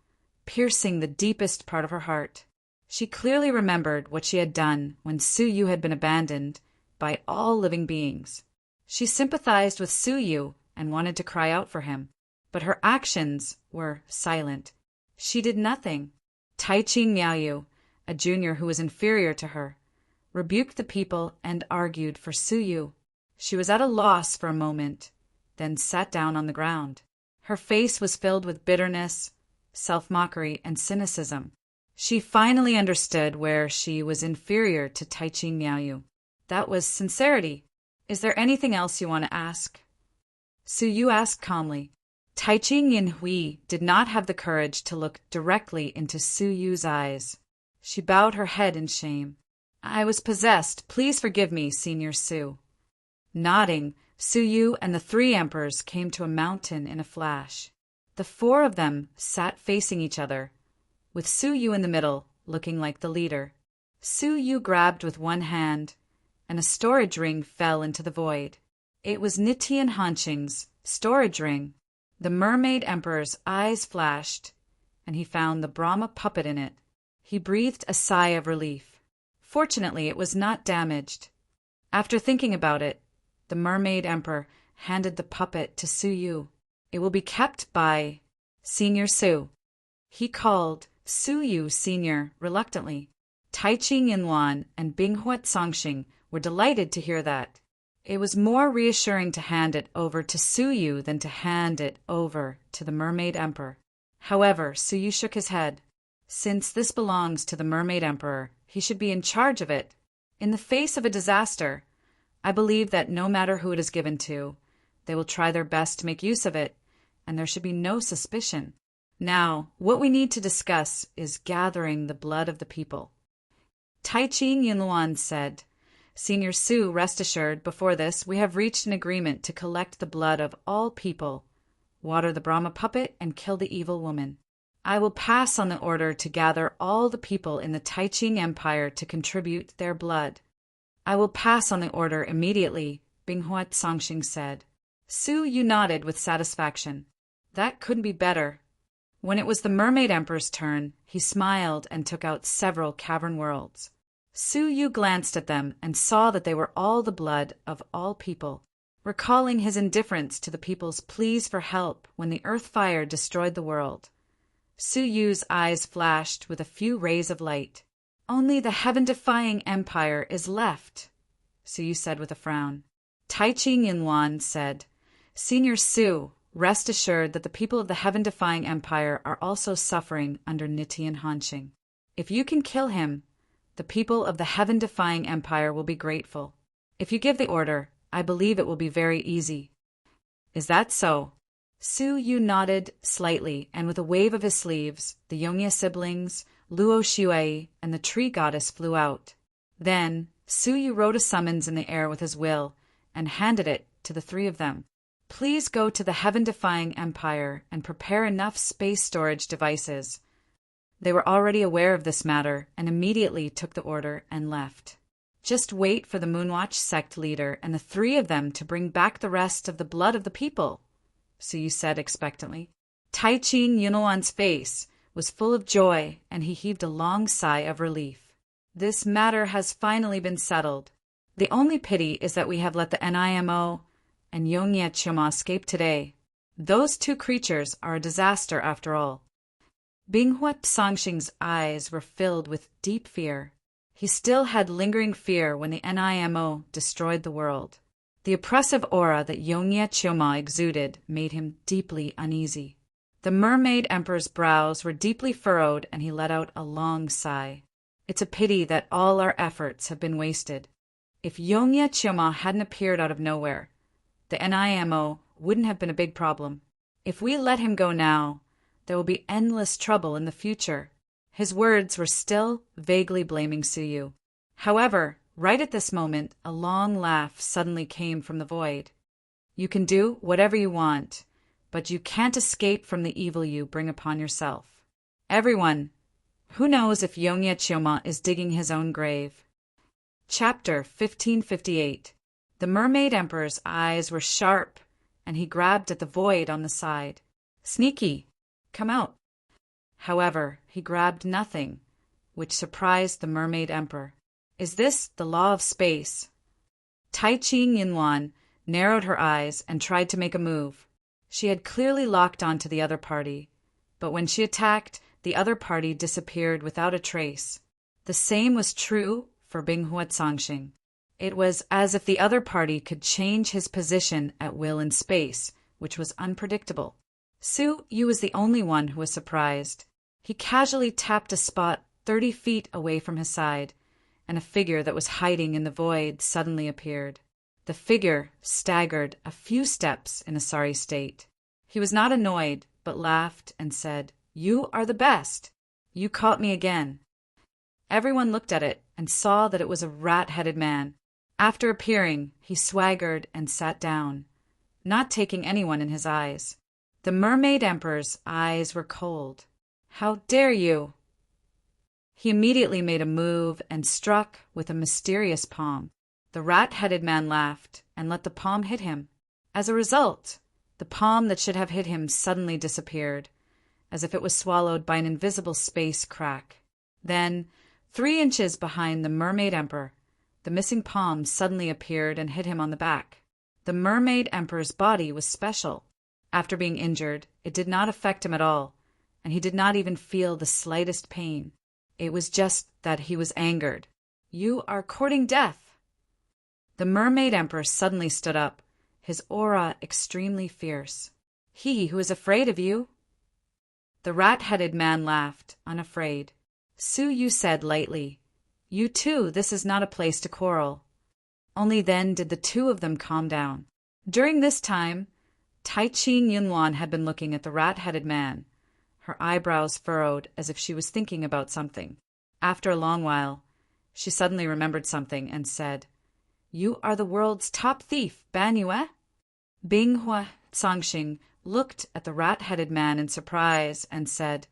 piercing the deepest part of her heart. She clearly remembered what she had done when Suyu had been abandoned by all living beings. She sympathized with Suyu and wanted to cry out for him, but her actions were silent. She did nothing. Taiching Miaoyu, a junior who was inferior to her, rebuked the people and argued for Suyu. She was at a loss for a moment, then sat down on the ground. Her face was filled with bitterness, self-mockery, and cynicism. She finally understood where she was inferior to Taiching Miaoyu. That was sincerity. Is there anything else you want to ask? Suyu asked calmly. Taiching Yinhui did not have the courage to look directly into Suyu's eyes. She bowed her head in shame. I was possessed. Please forgive me, Senior Su. Nodding, Suyu and the three emperors came to a mountain in a flash. The four of them sat facing each other, with Suyu in the middle, looking like the leader. Suyu grabbed with one hand, and a storage ring fell into the void. It was Nitian Hanqing's storage ring. The mermaid emperor's eyes flashed, and he found the Brahma puppet in it. He breathed a sigh of relief. Fortunately, it was not damaged. After thinking about it, the mermaid emperor handed the puppet to Suyu. It will be kept by Senior Su. He called Suyu Senior reluctantly. Taiching Yinluan and Binghuat Songxing were delighted to hear that. It was more reassuring to hand it over to Suyu than to hand it over to the mermaid emperor. However, Suyu shook his head. Since this belongs to the mermaid emperor, he should be in charge of it. In the face of a disaster, I believe that no matter who it is given to, they will try their best to make use of it, and there should be no suspicion. Now, what we need to discuss is gathering the blood of the people. Taiching Yinluan said, Senior Su, rest assured, before this, we have reached an agreement to collect the blood of all people, water the Brahma puppet, and kill the evil woman. I will pass on the order to gather all the people in the Taiching Empire to contribute their blood. I will pass on the order immediately, Binghuat Songxing said. Suyu nodded with satisfaction. That couldn't be better. When it was the mermaid emperor's turn, he smiled and took out several cavern worlds. Suyu glanced at them and saw that they were all the blood of all people, recalling his indifference to the people's pleas for help when the earth fire destroyed the world. Suyu's eyes flashed with a few rays of light. Only the heaven-defying empire is left, Suyu said with a frown. Taiching Yinluan said, Senior Su, rest assured that the people of the heaven-defying empire are also suffering under Nitian Hanqing. If you can kill him, the people of the heaven-defying empire will be grateful. If you give the order, I believe it will be very easy. Is that so? Suyu nodded slightly, and with a wave of his sleeves, the Yongya siblings, Luo Shuai, and the tree goddess flew out. Then, Suyu wrote a summons in the air with his will, and handed it to the three of them. Please go to the heaven-defying empire and prepare enough space storage devices. They were already aware of this matter and immediately took the order and left. Just wait for the Moonwatch sect leader and the three of them to bring back the rest of the blood of the people, Suyu said expectantly. Taiching Yunwan's face was full of joy, and he heaved a long sigh of relief. This matter has finally been settled. The only pity is that we have let the Nimo and Yongye Choma escape today. Those two creatures are a disaster after all. Binghua Songxing's eyes were filled with deep fear. He still had lingering fear when the Nimo destroyed the world. The oppressive aura that Yongye Choma exuded made him deeply uneasy. The Mermaid Emperor's brows were deeply furrowed, and he let out a long sigh. It's a pity that all our efforts have been wasted. If Yongye Choma hadn't appeared out of nowhere, the Nimo wouldn't have been a big problem. If we let him go now, there will be endless trouble in the future. His words were still vaguely blaming Suyu. However, right at this moment, a long laugh suddenly came from the void. You can do whatever you want, but you can't escape from the evil you bring upon yourself. Everyone, who knows if Yongye Choma is digging his own grave? Chapter 1558. The Mermaid Emperor's eyes were sharp, and he grabbed at the void on the side. Sneaky! Come out! However, he grabbed nothing, which surprised the Mermaid Emperor. Is this the law of space? Taiching Yunwan narrowed her eyes and tried to make a move. She had clearly locked onto the other party, but when she attacked, the other party disappeared without a trace. The same was true for Binghua Songxing. It was as if the other party could change his position at will in space, which was unpredictable. Suyu was the only one who was surprised. He casually tapped a spot 30 feet away from his side, and a figure that was hiding in the void suddenly appeared. The figure staggered a few steps in a sorry state. He was not annoyed, but laughed and said, "You are the best. You caught me again." Everyone looked at it and saw that it was a rat-headed man. After appearing, he swaggered and sat down, not taking anyone in his eyes. The Mermaid Emperor's eyes were cold. "How dare you?" He immediately made a move and struck with a mysterious palm. The rat-headed man laughed and let the palm hit him. As a result, the palm that should have hit him suddenly disappeared, as if it was swallowed by an invisible space crack. Then, 3 inches behind the Mermaid Emperor, the missing palm suddenly appeared and hit him on the back. The Mermaid Emperor's body was special. After being injured, it did not affect him at all, and he did not even feel the slightest pain. It was just that he was angered. "You are courting death." The Mermaid Emperor suddenly stood up, his aura extremely fierce. "He who is afraid of you?" The rat-headed man laughed, unafraid. Suyu said lightly, "You too, this is not a place to quarrel." Only then did the two of them calm down. During this time, Taiching Yunwan had been looking at the rat-headed man, her eyebrows furrowed as if she was thinking about something. After a long while, she suddenly remembered something and said, "You are the world's top thief, Banyue?" Binghua Songxing looked at the rat-headed man in surprise and said,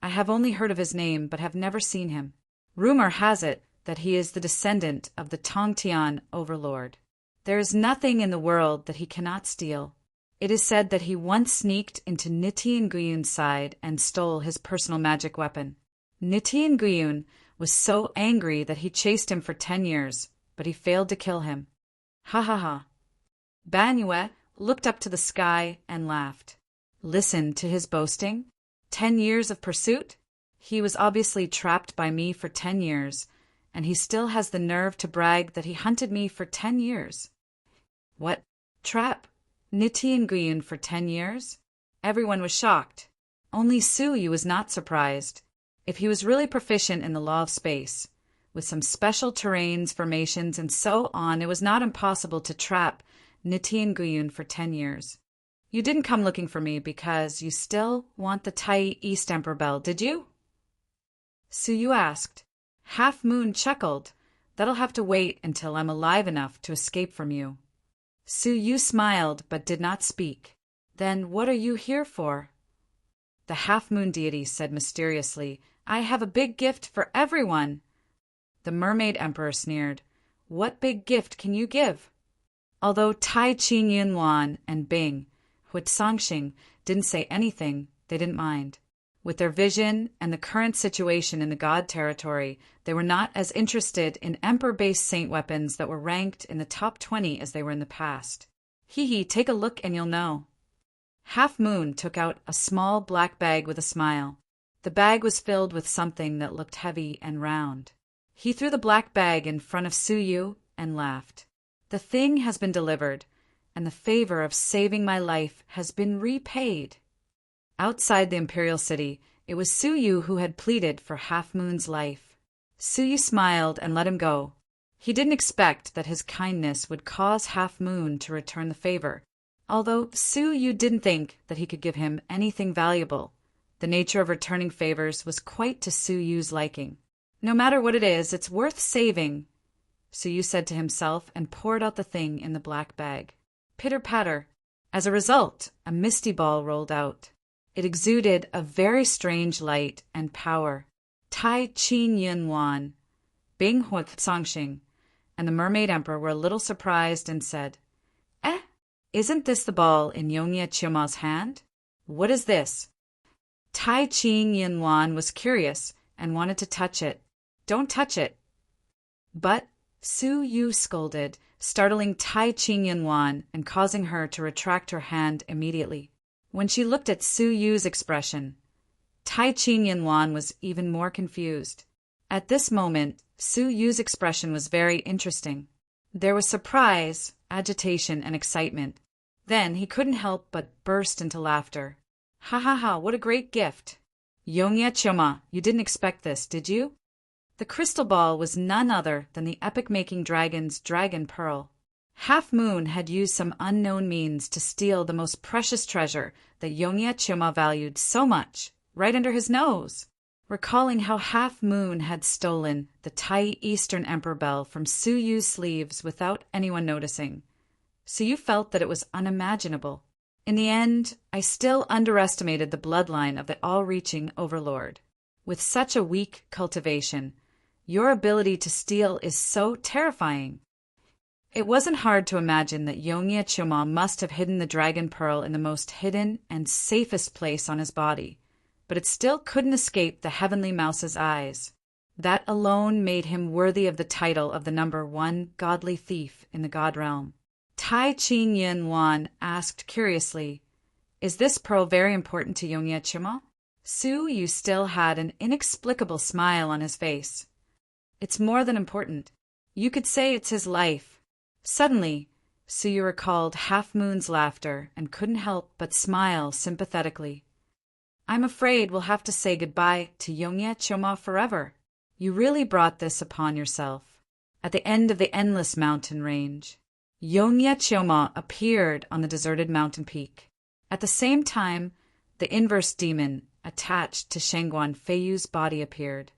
"I have only heard of his name but have never seen him. Rumor has it that he is the descendant of the Tongtian overlord. There is nothing in the world that he cannot steal. It is said that he once sneaked into Nitian Guyun's side and stole his personal magic weapon. Nitian Guyun was so angry that he chased him for 10 years, but he failed to kill him." Ha ha ha. Banyue looked up to the sky and laughed. Listen to his boasting? 10 years of pursuit? He was obviously trapped by me for 10 years, and he still has the nerve to brag that he hunted me for 10 years. What? Trap Nitian Guyun for 10 years? Everyone was shocked. Only Suyu was not surprised. If he was really proficient in the law of space, with some special terrains, formations, and so on, it was not impossible to trap Nitian Guyun for 10 years. You didn't come looking for me because you still want the Tai East Emperor Bell, did you? Suyu asked. Half Moon chuckled. That'll have to wait until I'm alive enough to escape from you. Su Yu smiled but did not speak. Then what are you here for? The half-moon deity said mysteriously, I have a big gift for everyone. The mermaid emperor sneered. What big gift can you give? Although Tai Qin Yunwan and Bing, Huitsangxing, didn't say anything, they didn't mind. With their vision and the current situation in the god territory, they were not as interested in emperor-based saint weapons that were ranked in the top 20 as they were in the past. Hee, take a look and you'll know. Half Moon took out a small black bag with a smile. The bag was filled with something that looked heavy and round. He threw the black bag in front of Su Yu and laughed. The thing has been delivered, and the favor of saving my life has been repaid. Outside the imperial city, it was Su Yu who had pleaded for Half Moon's life. Su Yu smiled and let him go. He didn't expect that his kindness would cause Half Moon to return the favor, although Su Yu didn't think that he could give him anything valuable. The nature of returning favors was quite to Su Yu's liking. No matter what it is, it's worth saving, Su Yu said to himself and poured out the thing in the black bag. Pitter-patter. As a result, a misty ball rolled out. It exuded a very strange light and power. Tai Qin Yunwan, Bing Huitsangxing, and the mermaid emperor were a little surprised and said, isn't this the ball in Yongye Chima's hand? What is this? Tai Qin Yunwan was curious and wanted to touch it. Don't touch it. But Su Yu scolded, startling Tai Qin Yunwan and causing her to retract her hand immediately. When she looked at Su Yu's expression, Tai Qin Yunwan was even more confused. At this moment, Su Yu's expression was very interesting. There was surprise, agitation, and excitement. Then he couldn't help but burst into laughter. Ha ha ha, what a great gift! Yongye Choma, you didn't expect this, did you? The crystal ball was none other than the epic-making dragon's dragon pearl. Half Moon had used some unknown means to steal the most precious treasure that Yongye Choma valued so much, right under his nose. Recalling how Half Moon had stolen the Tai Eastern Emperor bell from Su Yu's sleeves without anyone noticing, Su Yu felt that it was unimaginable. In the end, I still underestimated the bloodline of the all-reaching overlord. With such a weak cultivation, your ability to steal is so terrifying. It wasn't hard to imagine that Yongye Choma must have hidden the dragon pearl in the most hidden and safest place on his body, but it still couldn't escape the heavenly mouse's eyes. That alone made him worthy of the title of the number 1 godly thief in the god realm. Tai Qin Yunwan asked curiously, Is this pearl very important to Yongye Choma? Su Yu still had an inexplicable smile on his face. It's more than important. You could say it's his life. Suddenly, Su Yu recalled Half Moon's laughter and couldn't help but smile sympathetically. I'm afraid we'll have to say goodbye to Yongye Choma forever. You really brought this upon yourself. At the end of the endless mountain range, Yongye Choma appeared on the deserted mountain peak. At the same time, the inverse demon attached to Shangguan Feiyu's body appeared.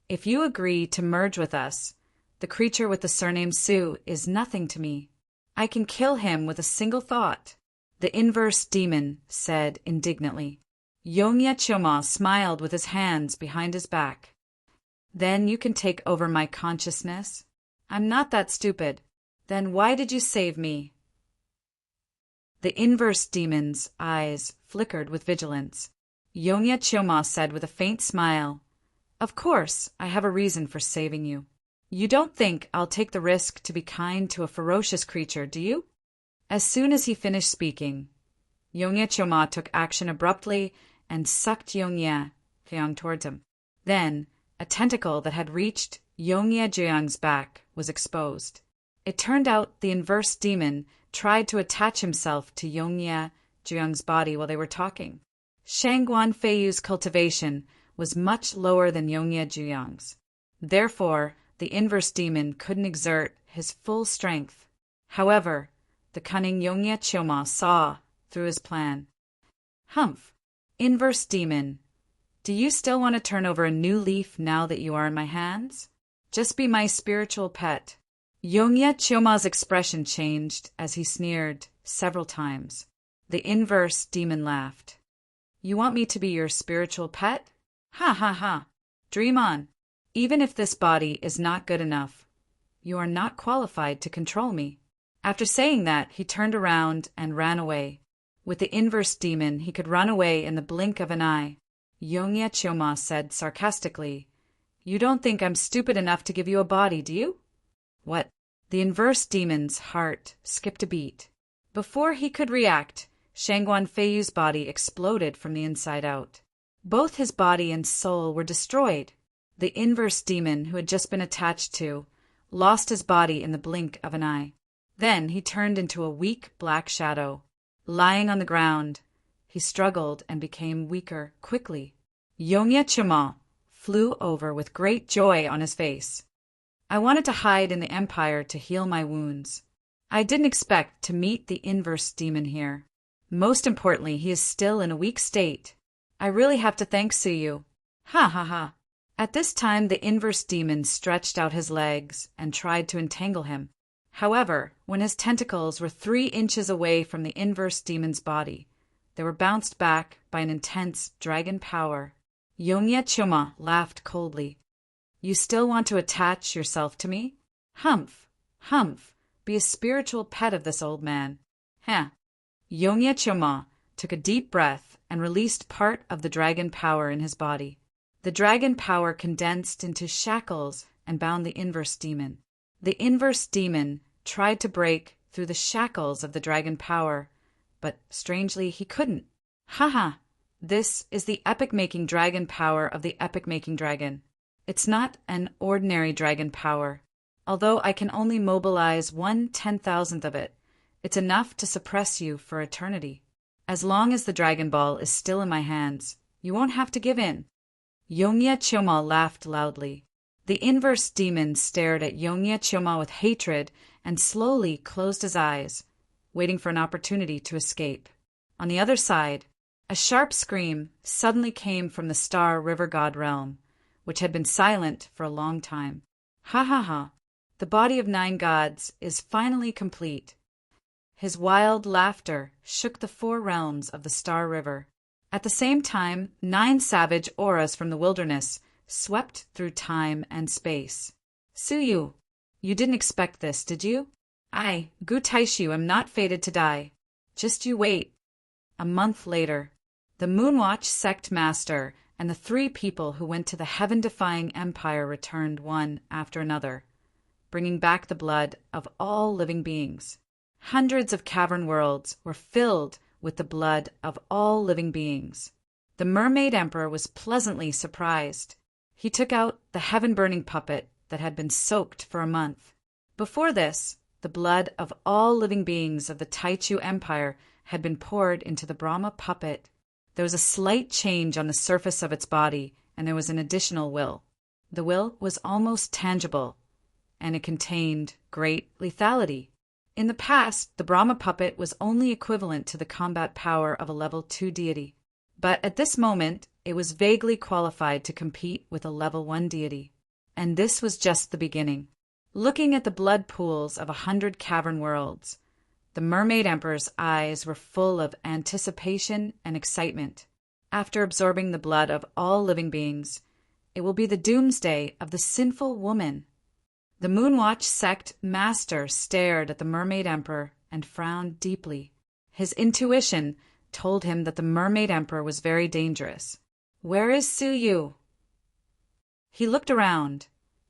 If you agree to merge with us, the creature with the surname Su is nothing to me. I can kill him with a single thought, the inverse demon said indignantly. Yongye Choma smiled with his hands behind his back. Then you can take over my consciousness? I'm not that stupid. Then why did you save me? The inverse demon's eyes flickered with vigilance. Yongye Choma said with a faint smile, Of course, I have a reason for saving you. You don't think I'll take the risk to be kind to a ferocious creature, do you? As soon as he finished speaking, Yongye Choma took action abruptly and sucked Yongye Jiang towards him. Then, a tentacle that had reached Yongye Jiang's back was exposed. It turned out the inverse demon tried to attach himself to Yongye Jiang's body while they were talking. Shangguan Feiyu's cultivation was much lower than Yongye Jiang's. Therefore, the inverse demon couldn't exert his full strength. However, the cunning Yongye Choma saw through his plan. Humph, inverse demon, do you still want to turn over a new leaf now that you are in my hands? Just be my spiritual pet. Yongye Chioma's expression changed as he sneered several times. The inverse demon laughed. You want me to be your spiritual pet? Ha ha ha. Dream on. Even if this body is not good enough, you are not qualified to control me. After saying that, he turned around and ran away. With the inverse demon, he could run away in the blink of an eye. Yongye Chioma said sarcastically, You don't think I'm stupid enough to give you a body, do you? What? The inverse demon's heart skipped a beat. Before he could react, Shangguan Feiyu's body exploded from the inside out. Both his body and soul were destroyed. The inverse demon, who had just been attached to, lost his body in the blink of an eye. Then he turned into a weak black shadow. Lying on the ground, he struggled and became weaker quickly. Yongye Chioma flew over with great joy on his face. I wanted to hide in the Empire to heal my wounds. I didn't expect to meet the inverse demon here. Most importantly, he is still in a weak state. I really have to thank Suyu. Ha ha ha. At this time, the inverse demon stretched out his legs and tried to entangle him. However, when his tentacles were 3 inches away from the inverse demon's body, they were bounced back by an intense dragon power. Yongye Chioma laughed coldly. You still want to attach yourself to me? Humph, humph, be a spiritual pet of this old man. Heh. Yongye Chioma took a deep breath and released part of the dragon power in his body. The dragon power condensed into shackles and bound the inverse demon. The inverse demon tried to break through the shackles of the dragon power, but strangely he couldn't. Haha! This is the epic-making dragon power of the epic-making dragon. It's not an ordinary dragon power. Although I can only mobilize 1/10,000th of it, it's enough to suppress you for eternity. As long as the Dragon Ball is still in my hands, you won't have to give in. Yongye Chioma laughed loudly. The inverse demon stared at Yongye Chioma with hatred and slowly closed his eyes, waiting for an opportunity to escape. On the other side, a sharp scream suddenly came from the Star River God realm, which had been silent for a long time. Ha ha ha! The body of 9 gods is finally complete. His wild laughter shook the 4 realms of the Star River. At the same time, 9 savage auras from the wilderness swept through time and space. Suyu, you didn't expect this, did you? I, Gu Taishu, am not fated to die. Just you wait. A month later, the Moonwatch sect master and the 3 people who went to the heaven-defying empire returned one after another, bringing back the blood of all living beings. Hundreds of cavern worlds were filled with the blood of all living beings. The Mermaid Emperor was pleasantly surprised. He took out the heaven-burning puppet that had been soaked for a month. Before this, the blood of all living beings of the Taichu Empire had been poured into the Brahma puppet. There was a slight change on the surface of its body, and there was an additional will. The will was almost tangible, and it contained great lethality. In the past, the Brahma puppet was only equivalent to the combat power of a level 2 deity. But at this moment, it was vaguely qualified to compete with a level 1 deity. And this was just the beginning. Looking at the blood pools of 100 cavern worlds, the Mermaid Emperor's eyes were full of anticipation and excitement. After absorbing the blood of all living beings, it will be the doomsday of the sinful woman. The Moonwatch sect master stared at the Mermaid Emperor and frowned deeply. His intuition told him that the Mermaid Emperor was very dangerous. Where is Suyu? He looked around,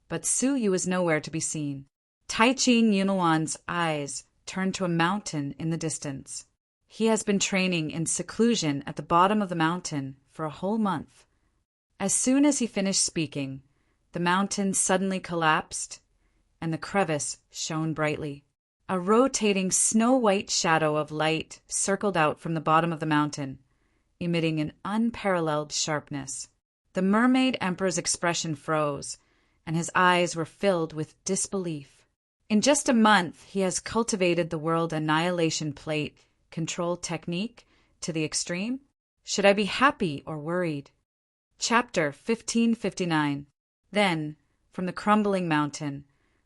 but Suyu was nowhere to be seen. Taichi Yunawan's eyes turned to a mountain in the distance. He has been training in seclusion at the bottom of the mountain for a whole month. As soon as he finished speaking, the mountain suddenly collapsed, and the crevice shone brightly. A rotating snow-white shadow of light circled out from the bottom of the mountain, emitting an unparalleled sharpness. The Mermaid Emperor's expression froze, and his eyes were filled with disbelief. In just a month, he has cultivated the world annihilation plate control technique to the extreme. Should I be happy or worried? Chapter 1559. Then, from the crumbling mountain,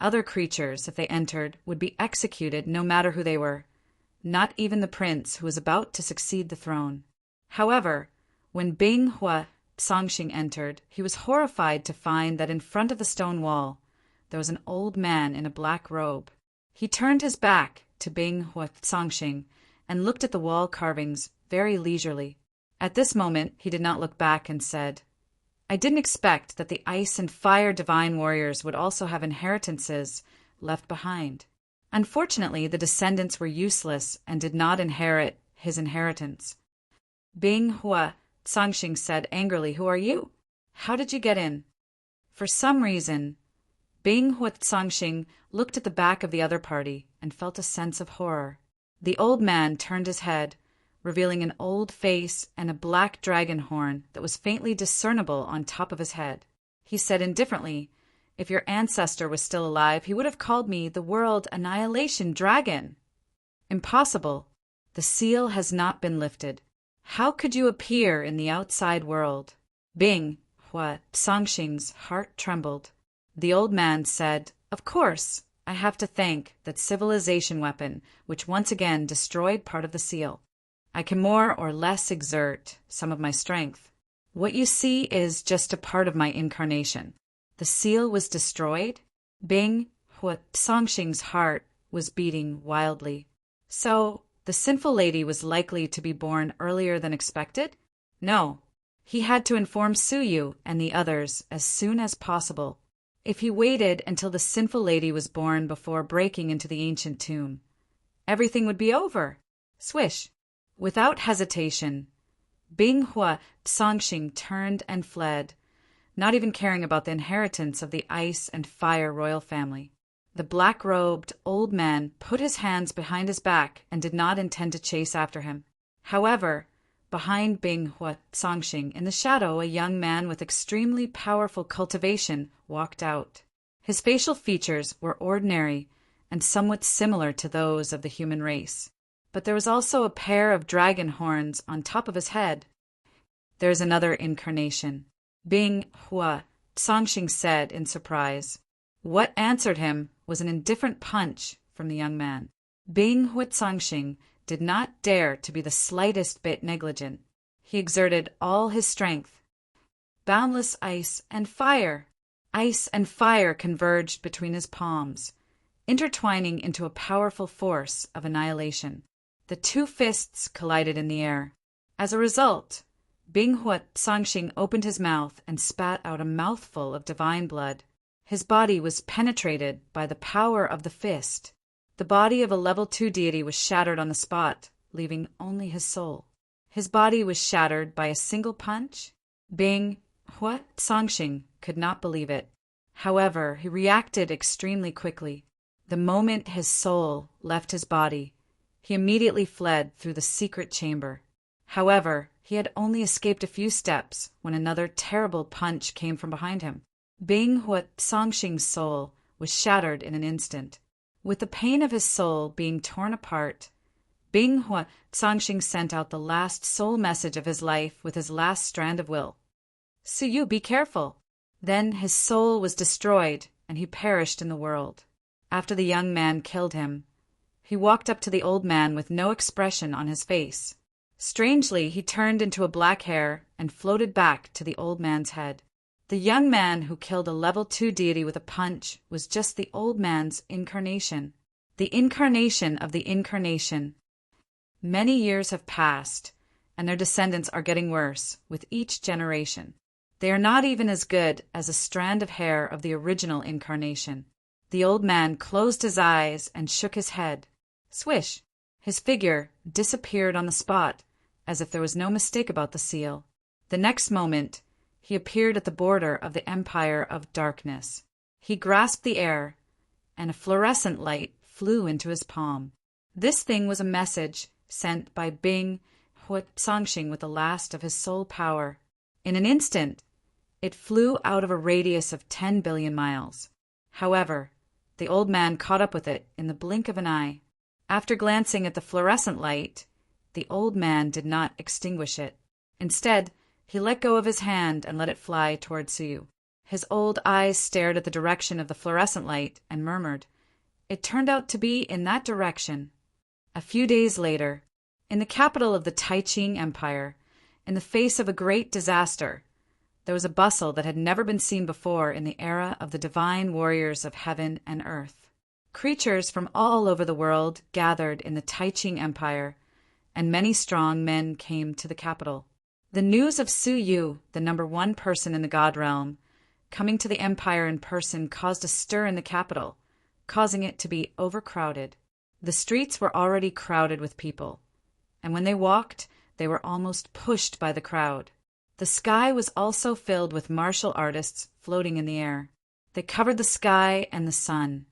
Other creatures, if they entered, would be executed no matter who they were, not even the prince who was about to succeed the throne. However, when Bing Hua Songxing entered, he was horrified to find that in front of the stone wall there was an old man in a black robe. He turned his back to Bing Hua Songxing and looked at the wall carvings very leisurely. At this moment he did not look back and said, "I didn't expect that the ice and fire divine warriors would also have inheritances left behind." Unfortunately, the descendants were useless and did not inherit his inheritance. Bing Hua Songxing said angrily, "Who are you? How did you get in?" For some reason, Bing Hua Songxing looked at the back of the other party and felt a sense of horror. The old man turned his head, revealing an old face and a black dragon horn that was faintly discernible on top of his head. He said indifferently, "If your ancestor was still alive, he would have called me the World Annihilation Dragon." "Impossible. The seal has not been lifted. How could you appear in the outside world?" Bing Hua Songxing's heart trembled. The old man said, "Of course, I have to thank that civilization weapon which once again destroyed part of the seal. I can more or less exert some of my strength. What you see is just a part of my incarnation." The seal was destroyed? Bing Hua Songxing's heart was beating wildly. So, the sinful lady was likely to be born earlier than expected? No. He had to inform Suyu and the others as soon as possible. If he waited until the sinful lady was born before breaking into the ancient tomb, everything would be over. Swish! Without hesitation, Bing Hua Songxing turned and fled, not even caring about the inheritance of the ice and fire royal family. The black-robed old man put his hands behind his back and did not intend to chase after him. However, behind Bing Hua Songxing, in the shadow, a young man with extremely powerful cultivation walked out. His facial features were ordinary and somewhat similar to those of the human race, but there was also a pair of dragon horns on top of his head. "There's another incarnation," Bing Hua Songxing said in surprise. What answered him was an indifferent punch from the young man. Bing Hua Songxing did not dare to be the slightest bit negligent. He exerted all his strength. Boundless ice and fire! Ice and fire converged between his palms, intertwining into a powerful force of annihilation. The two fists collided in the air. As a result, Bing Hua Songxing opened his mouth and spat out a mouthful of divine blood. His body was penetrated by the power of the fist. The body of a level 2 deity was shattered on the spot, leaving only his soul. His body was shattered by a single punch? Bing Hua Songxing could not believe it. However, he reacted extremely quickly. The moment his soul left his body, he immediately fled through the secret chamber. However, he had only escaped a few steps when another terrible punch came from behind him. Bing Hua Songxing's soul was shattered in an instant. With the pain of his soul being torn apart, Bing Hua Songxing sent out the last soul message of his life with his last strand of will. "Suyu, be careful." Then his soul was destroyed and he perished in the world. After the young man killed him, he walked up to the old man with no expression on his face. Strangely, he turned into a black hair and floated back to the old man's head. The young man who killed a level 2 deity with a punch was just the old man's incarnation. The incarnation of the incarnation. Many years have passed, and their descendants are getting worse with each generation. They are not even as good as a strand of hair of the original incarnation. The old man closed his eyes and shook his head. Swish! His figure disappeared on the spot, as if there was no mistake about the seal. The next moment, he appeared at the border of the Empire of Darkness. He grasped the air, and a fluorescent light flew into his palm. This thing was a message sent by Bing Hua Songxing with the last of his soul power. In an instant, it flew out of a radius of 10 billion miles. However, the old man caught up with it in the blink of an eye. After glancing at the fluorescent light, the old man did not extinguish it. Instead, he let go of his hand and let it fly toward Suyu. His old eyes stared at the direction of the fluorescent light and murmured, "It turned out to be in that direction." A few days later, in the capital of the Tai-Ching Empire, in the face of a great disaster, there was a bustle that had never been seen before in the era of the divine warriors of heaven and earth. Creatures from all over the world gathered in the Tai-Ching Empire, and many strong men came to the capital. The news of Su Yu, the #1 person in the God realm, coming to the empire in person caused a stir in the capital, causing it to be overcrowded. The streets were already crowded with people, and when they walked, they were almost pushed by the crowd. The sky was also filled with martial artists floating in the air. They covered the sky and the sun,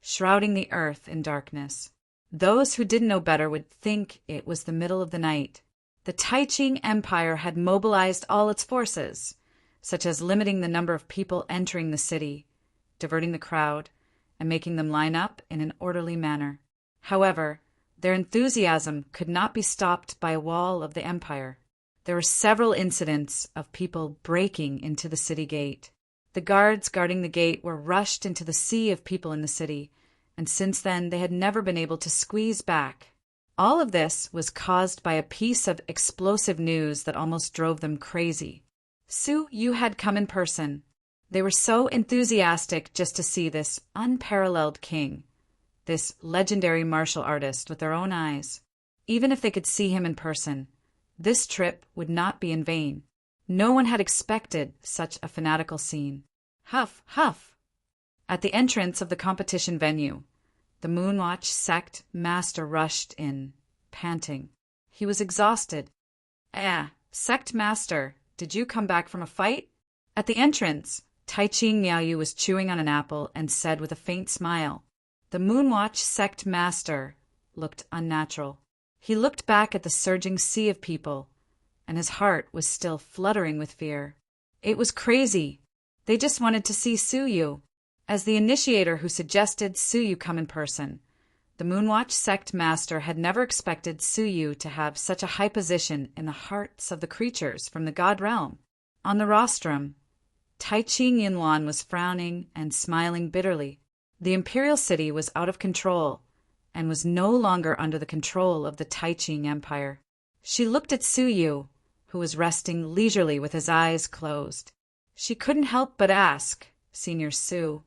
shrouding the earth in darkness. Those who didn't know better would think it was the middle of the night. The Tai-Ching Empire had mobilized all its forces, such as limiting the number of people entering the city, diverting the crowd, and making them line up in an orderly manner. However, their enthusiasm could not be stopped by a wall of the empire. There were several incidents of people breaking into the city gate. The guards guarding the gate were rushed into the sea of people in the city, and since then they had never been able to squeeze back. All of this was caused by a piece of explosive news that almost drove them crazy. Su Yu had come in person. They were so enthusiastic just to see this unparalleled king, this legendary martial artist with their own eyes. Even if they could see him in person, this trip would not be in vain. No one had expected such a fanatical scene. Huff, huff! At the entrance of the competition venue, the Moonwatch sect master rushed in, panting. He was exhausted. Sect master, did you come back from a fight? At the entrance, Tai-Ching Miaoyu was chewing on an apple and said with a faint smile. The Moonwatch sect master looked unnatural. He looked back at the surging sea of people, and his heart was still fluttering with fear. It was crazy. They just wanted to see Su Yu. As the initiator who suggested Su Yu come in person, the Moonwatch sect master had never expected Su Yu to have such a high position in the hearts of the creatures from the God realm. On the rostrum, Tai-Ching Yinluan was frowning and smiling bitterly. The imperial city was out of control and was no longer under the control of the Tai-Ching Empire. She looked at Su Yu, who was resting leisurely with his eyes closed. She couldn't help but ask, "Senior Su,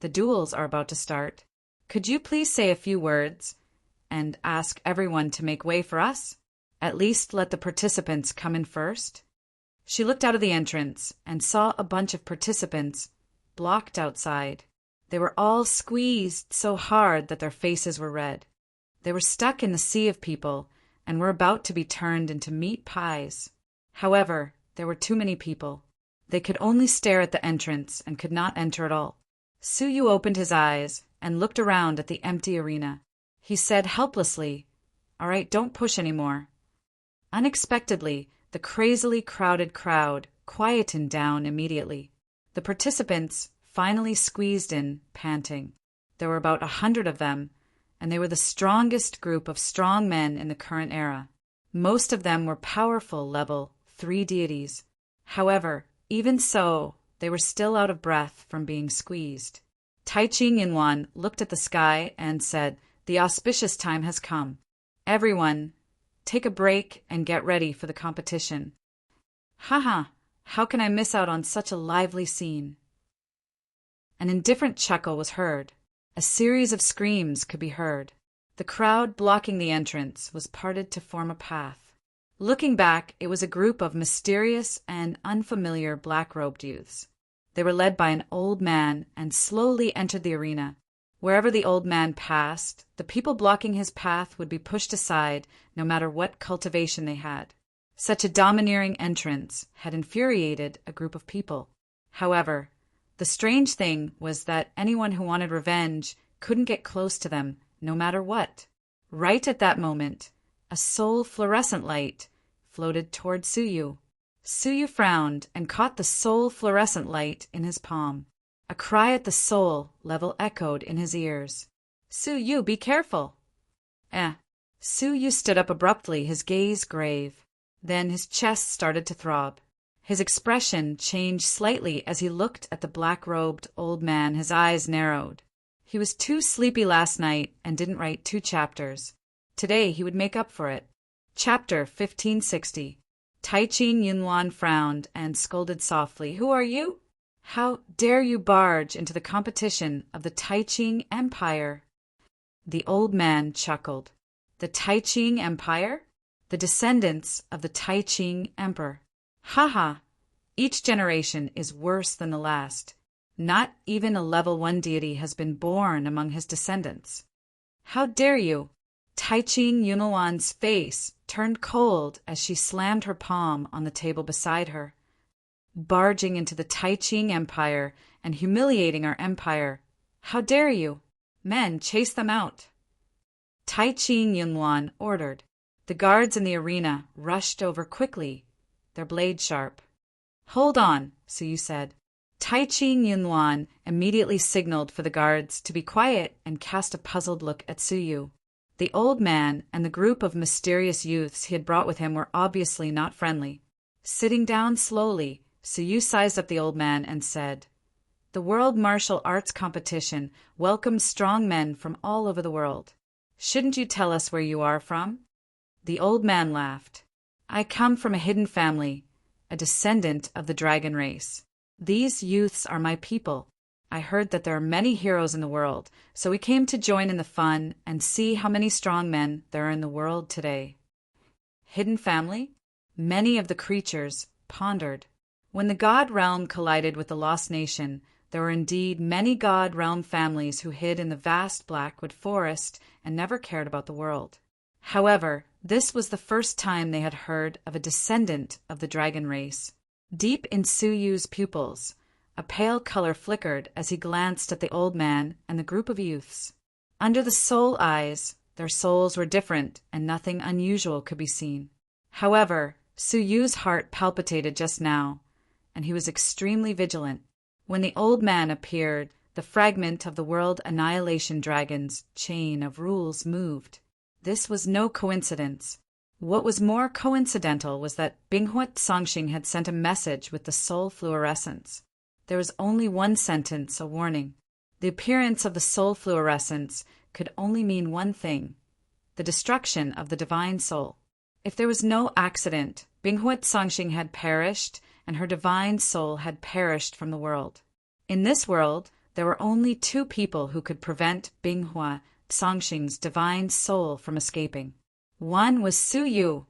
the duels are about to start. Could you please say a few words and ask everyone to make way for us? At least let the participants come in first?" She looked out of the entrance and saw a bunch of participants blocked outside. They were all squeezed so hard that their faces were red. They were stuck in the sea of people and were about to be turned into meat pies. However, there were too many people. They could only stare at the entrance and could not enter at all. Su Yu opened his eyes and looked around at the empty arena. He said helplessly, "All right, don't push anymore." Unexpectedly, the crazily crowded crowd quietened down immediately. The participants finally squeezed in, panting. There were about 100 of them, and they were the strongest group of strong men in the current era. Most of them were powerful level 3 deities. However, even so, they were still out of breath from being squeezed. Tai-Ching Yinluan looked at the sky and said, "The auspicious time has come. Everyone, take a break and get ready for the competition." Haha, how can I miss out on such a lively scene? An indifferent chuckle was heard. A series of screams could be heard. The crowd blocking the entrance was parted to form a path. Looking back, it was a group of mysterious and unfamiliar black-robed youths. They were led by an old man and slowly entered the arena. Wherever the old man passed, the people blocking his path would be pushed aside no matter what cultivation they had. Such a domineering entrance had infuriated a group of people. However, the strange thing was that anyone who wanted revenge couldn't get close to them, no matter what. Right at that moment, a soul fluorescent light floated toward Su Yu. Su Yu frowned and caught the soul fluorescent light in his palm. A cry at the soul level echoed in his ears. "Su Yu, be careful!" Su Yu stood up abruptly, his gaze grave. Then his chest started to throb. His expression changed slightly as he looked at the black-robed old man. His eyes narrowed. He was too sleepy last night and didn't write 2 chapters. Today he would make up for it. Chapter 1560. Taiching Yunwan frowned and scolded softly. "Who are you? How dare you barge into the competition of the Taiching Empire?" The old man chuckled. "The Taiching Empire? The descendants of the Taiching Emperor. Ha ha! Each generation is worse than the last. Not even a level 1 deity has been born among his descendants. How dare you?" Taiching Yunwan's face turned cold as she slammed her palm on the table beside her. "Barging into the Taiching Empire and humiliating our empire. How dare you? Men, chase them out." Taiching Yunwan ordered. The guards in the arena rushed over quickly, their blades sharp. "Hold on," Suyu said. Taiching Yunwan immediately signaled for the guards to be quiet and cast a puzzled look at Suyu. The old man and the group of mysterious youths he had brought with him were obviously not friendly. Sitting down slowly, Suyu sized up the old man and said, "The World Martial Arts Competition welcomes strong men from all over the world. Shouldn't you tell us where you are from?" The old man laughed. "I come from a hidden family, a descendant of the dragon race. These youths are my people. I heard that there are many heroes in the world, so we came to join in the fun and see how many strong men there are in the world today." Hidden family? Many of the creatures pondered. When the God Realm collided with the Lost Nation, there were indeed many God Realm families who hid in the vast Blackwood Forest and never cared about the world. However, this was the first time they had heard of a descendant of the dragon race. Deep in Suyu's pupils, a pale color flickered as he glanced at the old man and the group of youths. Under the soul eyes, their souls were different and nothing unusual could be seen. However, Suyu's heart palpitated just now, and he was extremely vigilant. When the old man appeared, the fragment of the World Annihilation Dragon's chain of rules moved. This was no coincidence. What was more coincidental was that Binghuat Songxing had sent a message with the soul fluorescence. There was only one sentence, a warning. The appearance of the soul fluorescence could only mean one thing: the destruction of the divine soul. If there was no accident, Binghuat Songxing had perished, and her divine soul had perished from the world. In this world, there were only 2 people who could prevent Binghuat Songxing's divine soul from escaping. One was Suyu,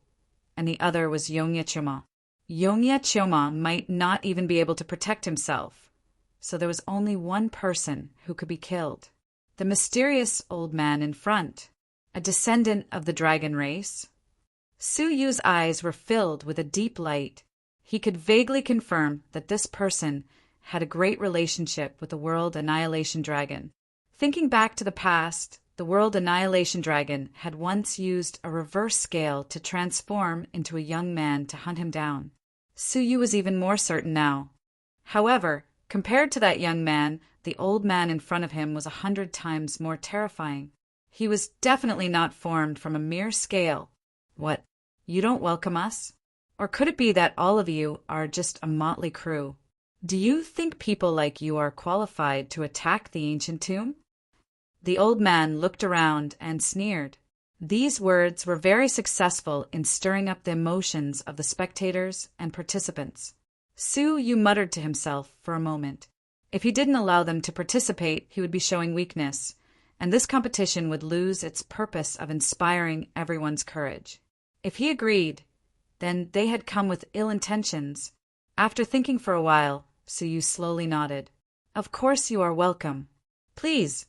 and the other was Yongye Choma. Yongye Choma might not even be able to protect himself, so there was only one person who could be killed. The mysterious old man in front, a descendant of the dragon race. Suyu's eyes were filled with a deep light. He could vaguely confirm that this person had a great relationship with the World Annihilation Dragon. Thinking back to the past, the World Annihilation Dragon had once used a reverse scale to transform into a young man to hunt him down. Suyu was even more certain now. However, compared to that young man, the old man in front of him was 100 times more terrifying. He was definitely not formed from a mere scale. What, you don't welcome us? Or could it be that all of you are just a motley crew? Do you think people like you are qualified to attack the ancient tomb? The old man looked around and sneered. These words were very successful in stirring up the emotions of the spectators and participants. Suyu muttered to himself for a moment. If he didn't allow them to participate, he would be showing weakness, and this competition would lose its purpose of inspiring everyone's courage. If he agreed, then they had come with ill intentions. After thinking for a while, Suyu slowly nodded. "Of course you are welcome. Please.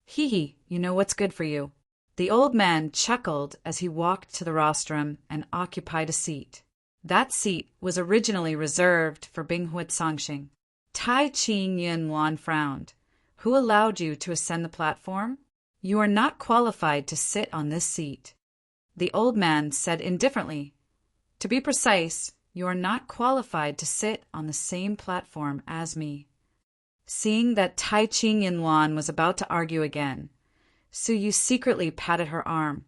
Hee, you know what's good for you." The old man chuckled as he walked to the rostrum and occupied a seat. That seat was originally reserved for Binghuat Songxing. Taiching Yunwan frowned. "Who allowed you to ascend the platform? You are not qualified to sit on this seat." The old man said indifferently, "To be precise, you are not qualified to sit on the same platform as me." Seeing that Taiching Yunwan was about to argue again, Suyu secretly patted her arm,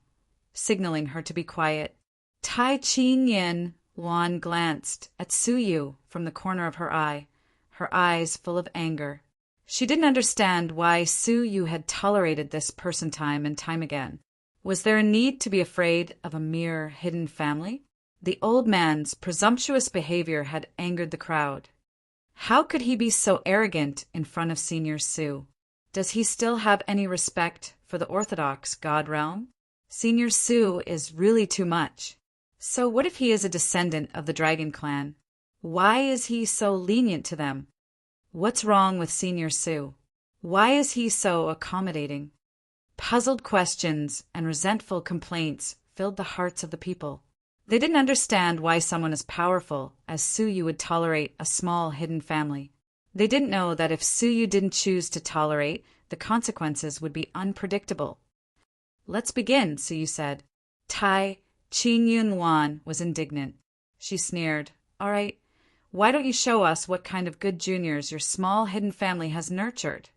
signaling her to be quiet. Taiching Yin Luan glanced at Suyu from the corner of her eye, her eyes full of anger. She didn't understand why Suyu had tolerated this person time and time again. Was there a need to be afraid of a mere hidden family? The old man's presumptuous behavior had angered the crowd. How could he be so arrogant in front of Senior Su? Does he still have any respect for the orthodox god realm? Senior Su is really too much. So what if he is a descendant of the Dragon Clan? Why is he so lenient to them? What's wrong with Senior Su? Why is he so accommodating? Puzzled questions and resentful complaints filled the hearts of the people. They didn't understand why someone as powerful as Suyu would tolerate a small hidden family. They didn't know that if Suyu didn't choose to tolerate, the consequences would be unpredictable. "Let's begin," Suyu said. Tai Qingyun Luan was indignant. She sneered. "All right, why don't you show us what kind of good juniors your small hidden family has nurtured?"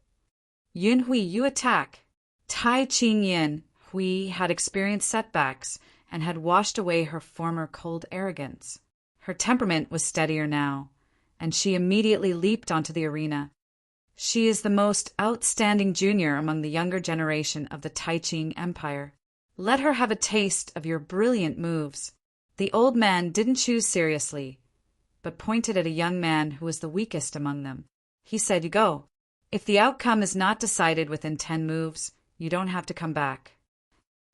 "Yun Hui, you attack." Tai Qingyun Hui had experienced setbacks and had washed away her former cold arrogance. Her temperament was steadier now, and she immediately leaped onto the arena. She is the most outstanding junior among the younger generation of the Taiqing Empire. Let her have a taste of your brilliant moves. The old man didn't choose seriously, but pointed at a young man who was the weakest among them. He said, "You go. If the outcome is not decided within 10 moves, you don't have to come back."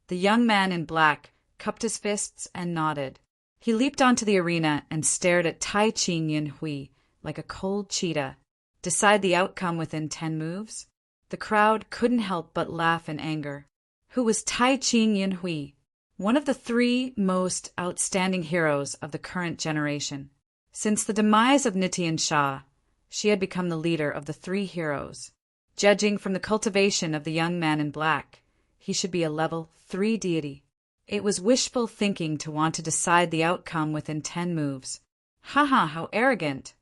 The young man in black cupped his fists and nodded. He leaped onto the arena and stared at Tai Qingyun Hui like a cold cheetah. Decide the outcome within 10 moves? The crowd couldn't help but laugh in anger. Who was Tai Qingyun Hui? One of the 3 most outstanding heroes of the current generation. Since the demise of Nitian Shah, she had become the leader of the 3 heroes. Judging from the cultivation of the young man in black, he should be a level 3 deity. It was wishful thinking to want to decide the outcome within 10 moves. Haha, how arrogant.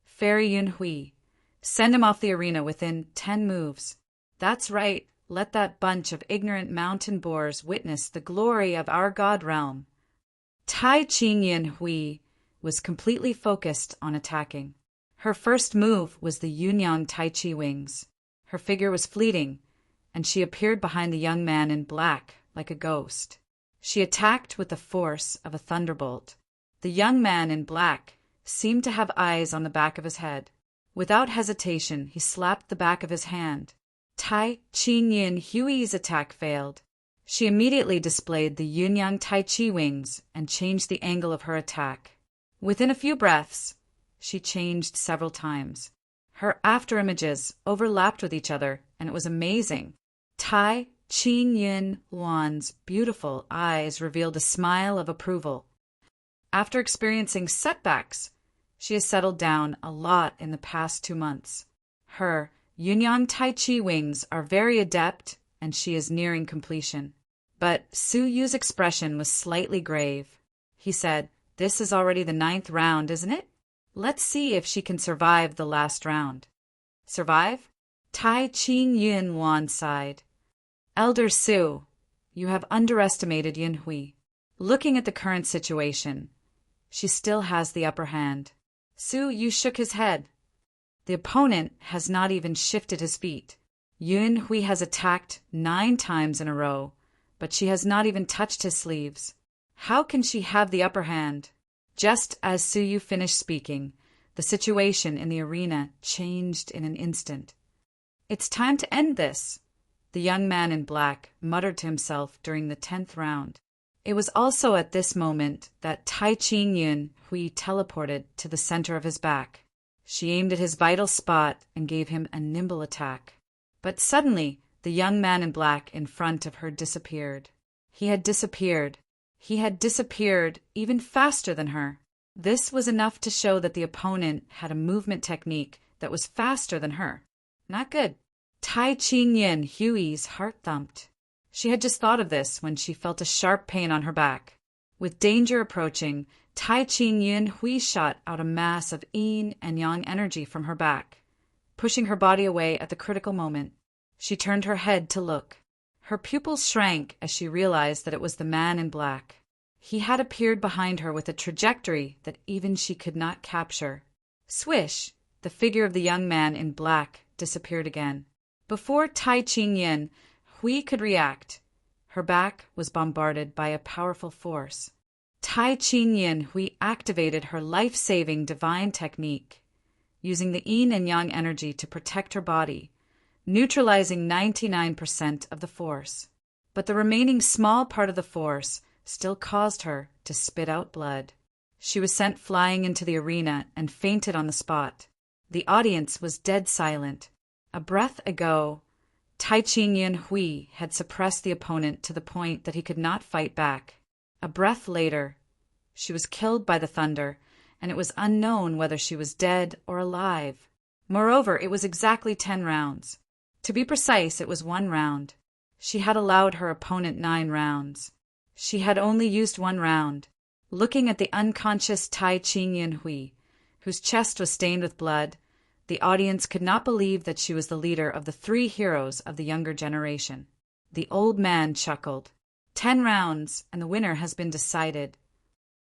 Fairy Yun Hui, send him off the arena within 10 moves. That's right, let that bunch of ignorant mountain boars witness the glory of our god realm. Tai Qingyun Hui was completely focused on attacking. Her first move was the Yunyang Tai Chi wings. Her figure was fleeting, and she appeared behind the young man in black like a ghost. She attacked with the force of a thunderbolt. The young man in black seemed to have eyes on the back of his head. Without hesitation, he slapped the back of his hand. Tai Qingyun Hui's attack failed. She immediately displayed the Yunyang Tai Chi wings and changed the angle of her attack. Within a few breaths, she changed several times. Her afterimages overlapped with each other, and it was amazing. Tai Qingyun Luan's beautiful eyes revealed a smile of approval. After experiencing setbacks, she has settled down a lot in the past 2 months. Her Yunyang Tai Chi wings are very adept, and she is nearing completion. But Suyu's expression was slightly grave. He said, "This is already the 9th round, isn't it? Let's see if she can survive the last round." "Survive?" Tai Qingyun Luan sighed. "Elder Su, you have underestimated Yun Hui. Looking at the current situation, she still has the upper hand." Su Yu shook his head. The opponent has not even shifted his feet. Yun Hui has attacked 9 times in a row, but she has not even touched his sleeves. How can she have the upper hand? Just as Su Yu finished speaking, the situation in the arena changed in an instant. "It's time to end this," the young man in black muttered to himself during the 10th round. It was also at this moment that Tai Qingyun Hui teleported to the center of his back. She aimed at his vital spot and gave him a nimble attack. But suddenly, the young man in black in front of her disappeared. He had disappeared. He had disappeared even faster than her. This was enough to show that the opponent had a movement technique that was faster than her. Not good. Tai Qingyun Hui's heart thumped. She had just thought of this when she felt a sharp pain on her back. With danger approaching, Tai Qingyun Hui shot out a mass of yin and yang energy from her back, pushing her body away at the critical moment. She turned her head to look. Her pupils shrank as she realized that it was the man in black. He had appeared behind her with a trajectory that even she could not capture. Swish! The figure of the young man in black disappeared again. Before Tai Ching-yin Hui could react, her back was bombarded by a powerful force. Tai Ching-yin Hui activated her life-saving divine technique, using the yin and yang energy to protect her body, neutralizing 99% of the force. But the remaining small part of the force still caused her to spit out blood. She was sent flying into the arena and fainted on the spot. The audience was dead silent. A breath ago, Tai Ching-yin Hui had suppressed the opponent to the point that he could not fight back. A breath later, she was killed by the thunder, and it was unknown whether she was dead or alive. Moreover, it was exactly 10 rounds. To be precise, it was 1 round. She had allowed her opponent 9 rounds. She had only used 1 round. Looking at the unconscious Tai Ching-yin Hui, whose chest was stained with blood, the audience could not believe that she was the leader of the 3 heroes of the younger generation. The old man chuckled. 10 rounds, and the winner has been decided.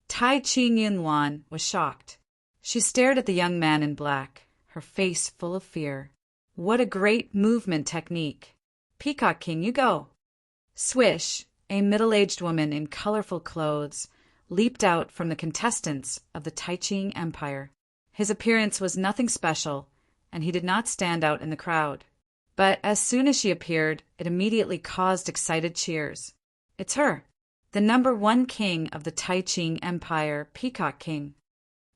Tai Ching-yin Wan was shocked. She stared at the young man in black, her face full of fear. What a great movement technique! Peacock King, you go! Swish! A middle-aged woman in colorful clothes leaped out from the contestants of the Tai Ching Empire. His appearance was nothing special, and he did not stand out in the crowd. But as soon as she appeared, it immediately caused excited cheers. It's her, the #1 king of the Tai Ching Empire, Peacock King.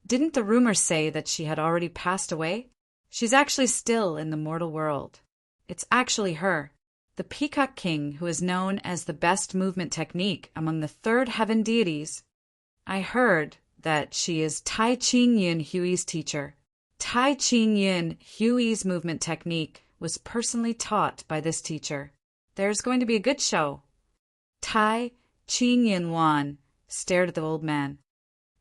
Didn't the rumors say that she had already passed away? She's actually still in the mortal world. It's actually her, the Peacock King, who is known as the best movement technique among the 3rd heaven deities. I heard that she is Tai Ching-yin Hui's teacher. Tai Ching-yin Hui's movement technique was personally taught by this teacher. There's going to be a good show. Tai Ching-yin Wan stared at the old man.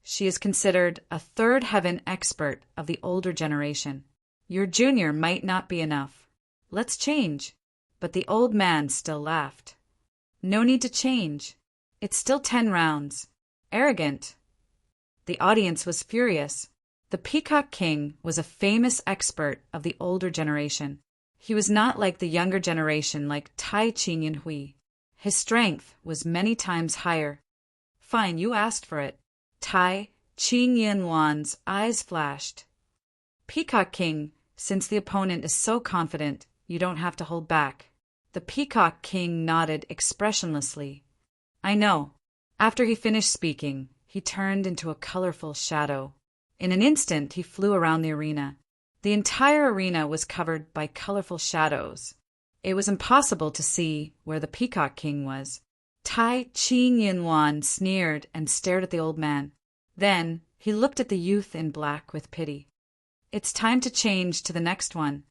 She is considered a 3rd heaven expert of the older generation. Your junior might not be enough. Let's change. But the old man still laughed. No need to change. It's still 10 rounds. Arrogant. The audience was furious. The Peacock King was a famous expert of the older generation. He was not like the younger generation like Tai Ching-yin Hui. His strength was many times higher. Fine, you asked for it. Tai Ching-yin Wan's eyes flashed. Peacock King, since the opponent is so confident, you don't have to hold back. The Peacock King nodded expressionlessly. I know. After he finished speaking, he turned into a colorful shadow. In an instant, he flew around the arena. The entire arena was covered by colorful shadows. It was impossible to see where the Peacock King was. Tai Ching-yin Wan sneered and stared at the old man. Then he looked at the youth in black with pity. It's time to change to the next one.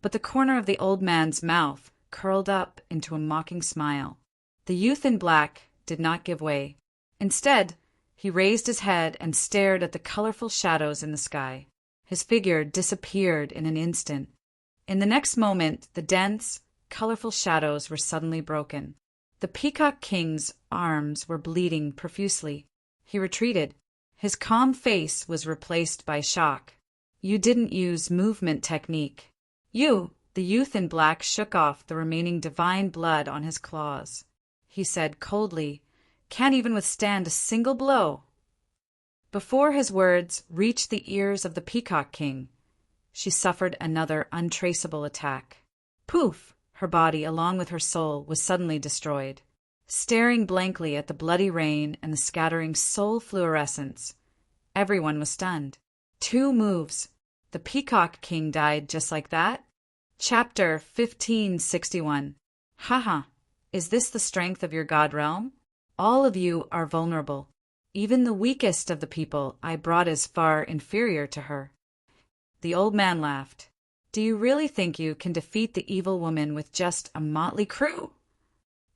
But the corner of the old man's mouth curled up into a mocking smile. The youth in black did not give way. Instead, he raised his head and stared at the colorful shadows in the sky. His figure disappeared in an instant. In the next moment, the dense, colorful shadows were suddenly broken. The Peacock King's arms were bleeding profusely. He retreated. His calm face was replaced by shock. You didn't use movement technique. You, the youth in black, shook off the remaining divine blood on his claws. He said coldly, can't even withstand a single blow. Before his words reached the ears of the Peacock King, she suffered another untraceable attack. Poof! Her body, along with her soul, was suddenly destroyed. Staring blankly at the bloody rain and the scattering soul fluorescence, everyone was stunned. 2 moves. The Peacock King died just like that? Chapter 1561. Haha, is this the strength of your god realm? All of you are vulnerable. Even the weakest of the people I brought is far inferior to her. The old man laughed. Do you really think you can defeat the evil woman with just a motley crew?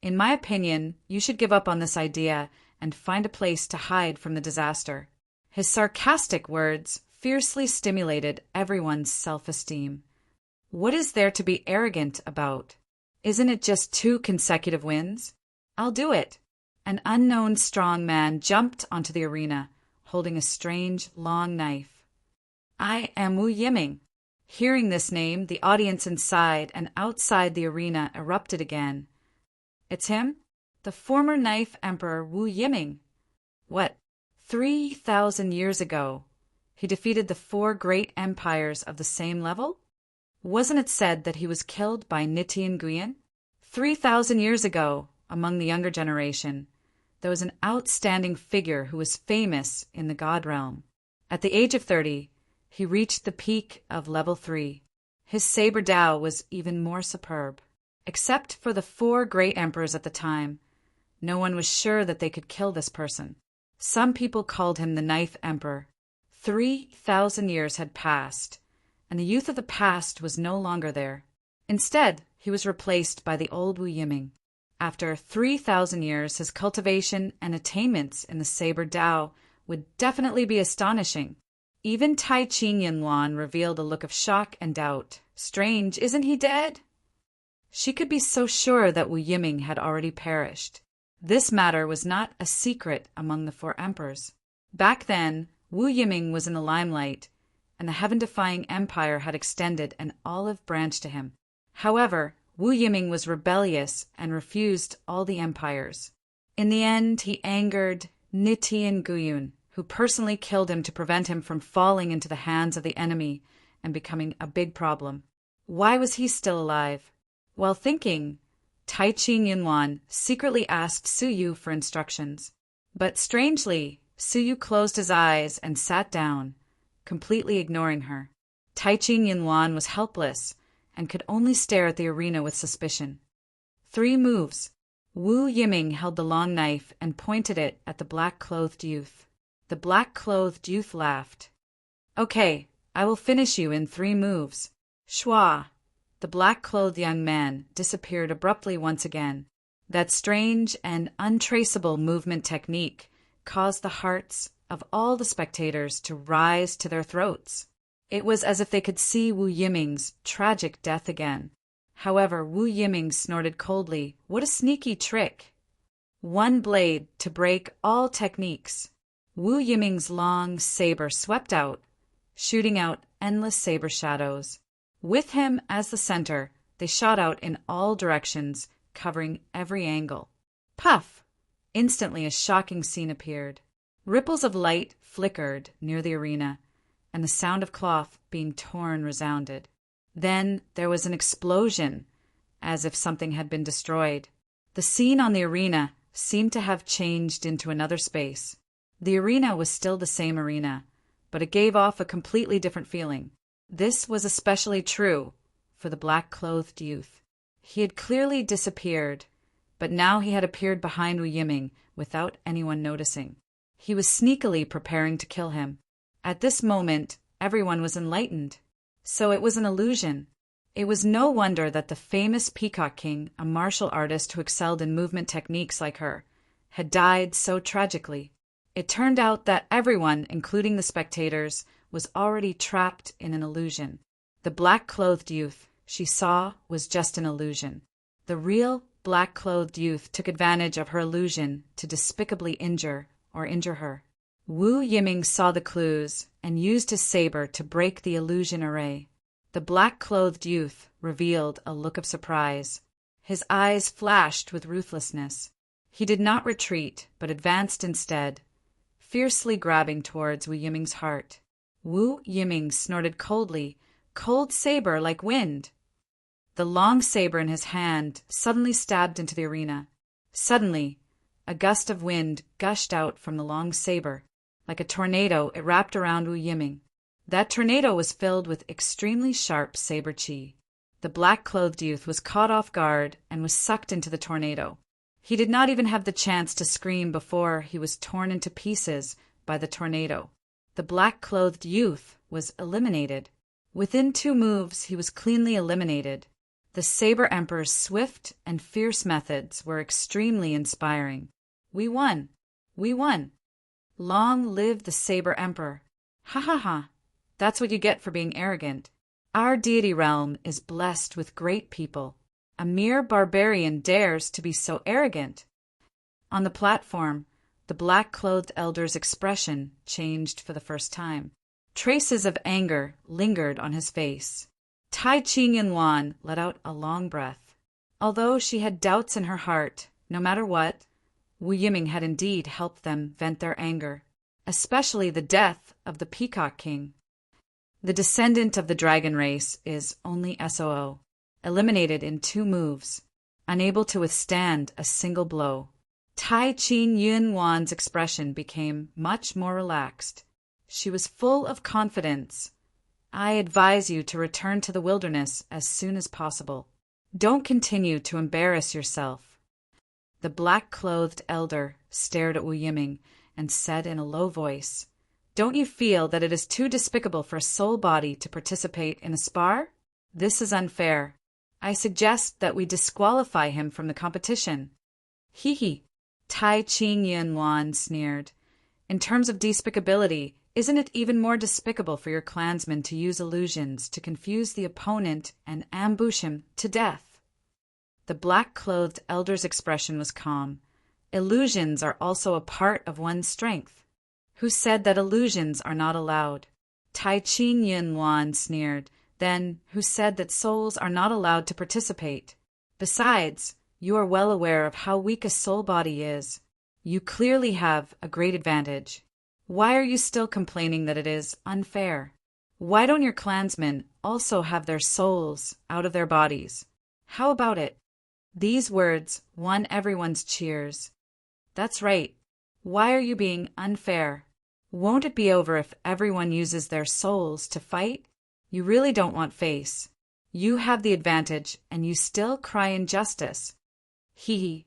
In my opinion, you should give up on this idea and find a place to hide from the disaster. His sarcastic words fiercely stimulated everyone's self-esteem. What is there to be arrogant about? Isn't it just 2 consecutive wins? I'll do it. An unknown strong man jumped onto the arena, holding a strange, long knife. I am Wu Yiming. Hearing this name, the audience inside and outside the arena erupted again. It's him? The former Knife Emperor Wu Yiming. What, 3,000 years ago, he defeated the 4 great empires of the same level? Wasn't it said that he was killed by Nitin Nguyen? 3,000 years ago, among the younger generation, there was an outstanding figure who was famous in the God realm. At the age of 30, he reached the peak of level 3. His saber Dao was even more superb. Except for the 4 great emperors at the time, no one was sure that they could kill this person. Some people called him the Knife Emperor. 3,000 years had passed, and the youth of the past was no longer there. Instead, he was replaced by the old Wu Yiming. After 3,000 years, his cultivation and attainments in the saber Dao would definitely be astonishing. Even Tai Ching Yinluan revealed a look of shock and doubt. Strange, isn't he dead? She could be so sure that Wu Yiming had already perished. This matter was not a secret among the 4 emperors. Back then, Wu Yiming was in the limelight, and the heaven-defying empire had extended an olive branch to him. However, Wu Yiming was rebellious and refused all the empires. In the end, he angered Nitin Nguyen, who personally killed him to prevent him from falling into the hands of the enemy and becoming a big problem. Why was he still alive? While thinking, Tai Ching Yinluan secretly asked Su Yu for instructions. But strangely, Su Yu closed his eyes and sat down, completely ignoring her. Tai Ching Yinluan was helpless and could only stare at the arena with suspicion. 3 moves. Wu Yiming held the long knife and pointed it at the black-clothed youth. The black-clothed youth laughed. Okay, I will finish you in 3 moves. Shwa. The black-clothed young man disappeared abruptly once again. That strange and untraceable movement technique caused the hearts of all the spectators to rise to their throats. It was as if they could see Wu Yiming's tragic death again. However, Wu Yiming snorted coldly. What a sneaky trick! 1 blade to break all techniques. Wu Yiming's long saber swept out, shooting out endless saber shadows. With him as the center, they shot out in all directions, covering every angle. Puff! Instantly a shocking scene appeared. Ripples of light flickered near the arena, and the sound of cloth being torn resounded. Then there was an explosion, as if something had been destroyed. The scene on the arena seemed to have changed into another space. The arena was still the same arena, but it gave off a completely different feeling. This was especially true for the black-clothed youth. He had clearly disappeared, but now he had appeared behind Wu Yiming without anyone noticing. He was sneakily preparing to kill him. At this moment, everyone was enlightened. So it was an illusion. It was no wonder that the famous Peacock King, a martial artist who excelled in movement techniques like her, had died so tragically. It turned out that everyone, including the spectators, was already trapped in an illusion. The black-clothed youth she saw was just an illusion. The real black-clothed youth took advantage of her illusion to despicably injure her. Wu Yiming saw the clues and used his saber to break the illusion array. The black-clothed youth revealed a look of surprise. His eyes flashed with ruthlessness. He did not retreat, but advanced instead, fiercely grabbing towards Wu Yiming's heart. Wu Yiming snorted coldly, cold saber like wind. The long saber in his hand suddenly stabbed into the arena. Suddenly, a gust of wind gushed out from the long saber. Like a tornado, it wrapped around Wu Yiming. That tornado was filled with extremely sharp saber chi. The black-clothed youth was caught off guard and was sucked into the tornado. He did not even have the chance to scream before he was torn into pieces by the tornado. The black-clothed youth was eliminated. Within 2 moves, he was cleanly eliminated. The Saber Emperor's swift and fierce methods were extremely inspiring. We won! We won! Long live the Saber Emperor! Ha ha ha! That's what you get for being arrogant. Our deity realm is blessed with great people. A mere barbarian dares to be so arrogant. On the platform, the black-clothed elder's expression changed for the first time. Traces of anger lingered on his face. Tai Chi-Yuan let out a long breath. Although she had doubts in her heart, no matter what, Wu Yiming had indeed helped them vent their anger, especially the death of the Peacock King. The descendant of the dragon race is only SOO, eliminated in 2 moves, unable to withstand a single blow. Tai Chi-Yuan's expression became much more relaxed. She was full of confidence. I advise you to return to the wilderness as soon as possible. Don't continue to embarrass yourself. The black-clothed elder stared at Wu Yiming and said in a low voice, "Don't you feel that it is too despicable for a soul body to participate in a spar? This is unfair. I suggest that we disqualify him from the competition." Hee. Tai Chi-Yuan sneered. "In terms of despicability, isn't it even more despicable for your clansmen to use illusions to confuse the opponent and ambush him to death?" The black-clothed elder's expression was calm. "Illusions are also a part of one's strength. Who said that illusions are not allowed?" Tai Chi-Yuan sneered. "Then, who said that souls are not allowed to participate? Besides, you are well aware of how weak a soul body is. You clearly have a great advantage. Why are you still complaining that it is unfair? Why don't your clansmen also have their souls out of their bodies? How about it?" These words won everyone's cheers. "That's right. Why are you being unfair? Won't it be over if everyone uses their souls to fight? You really don't want face. You have the advantage, and you still cry injustice. Hee.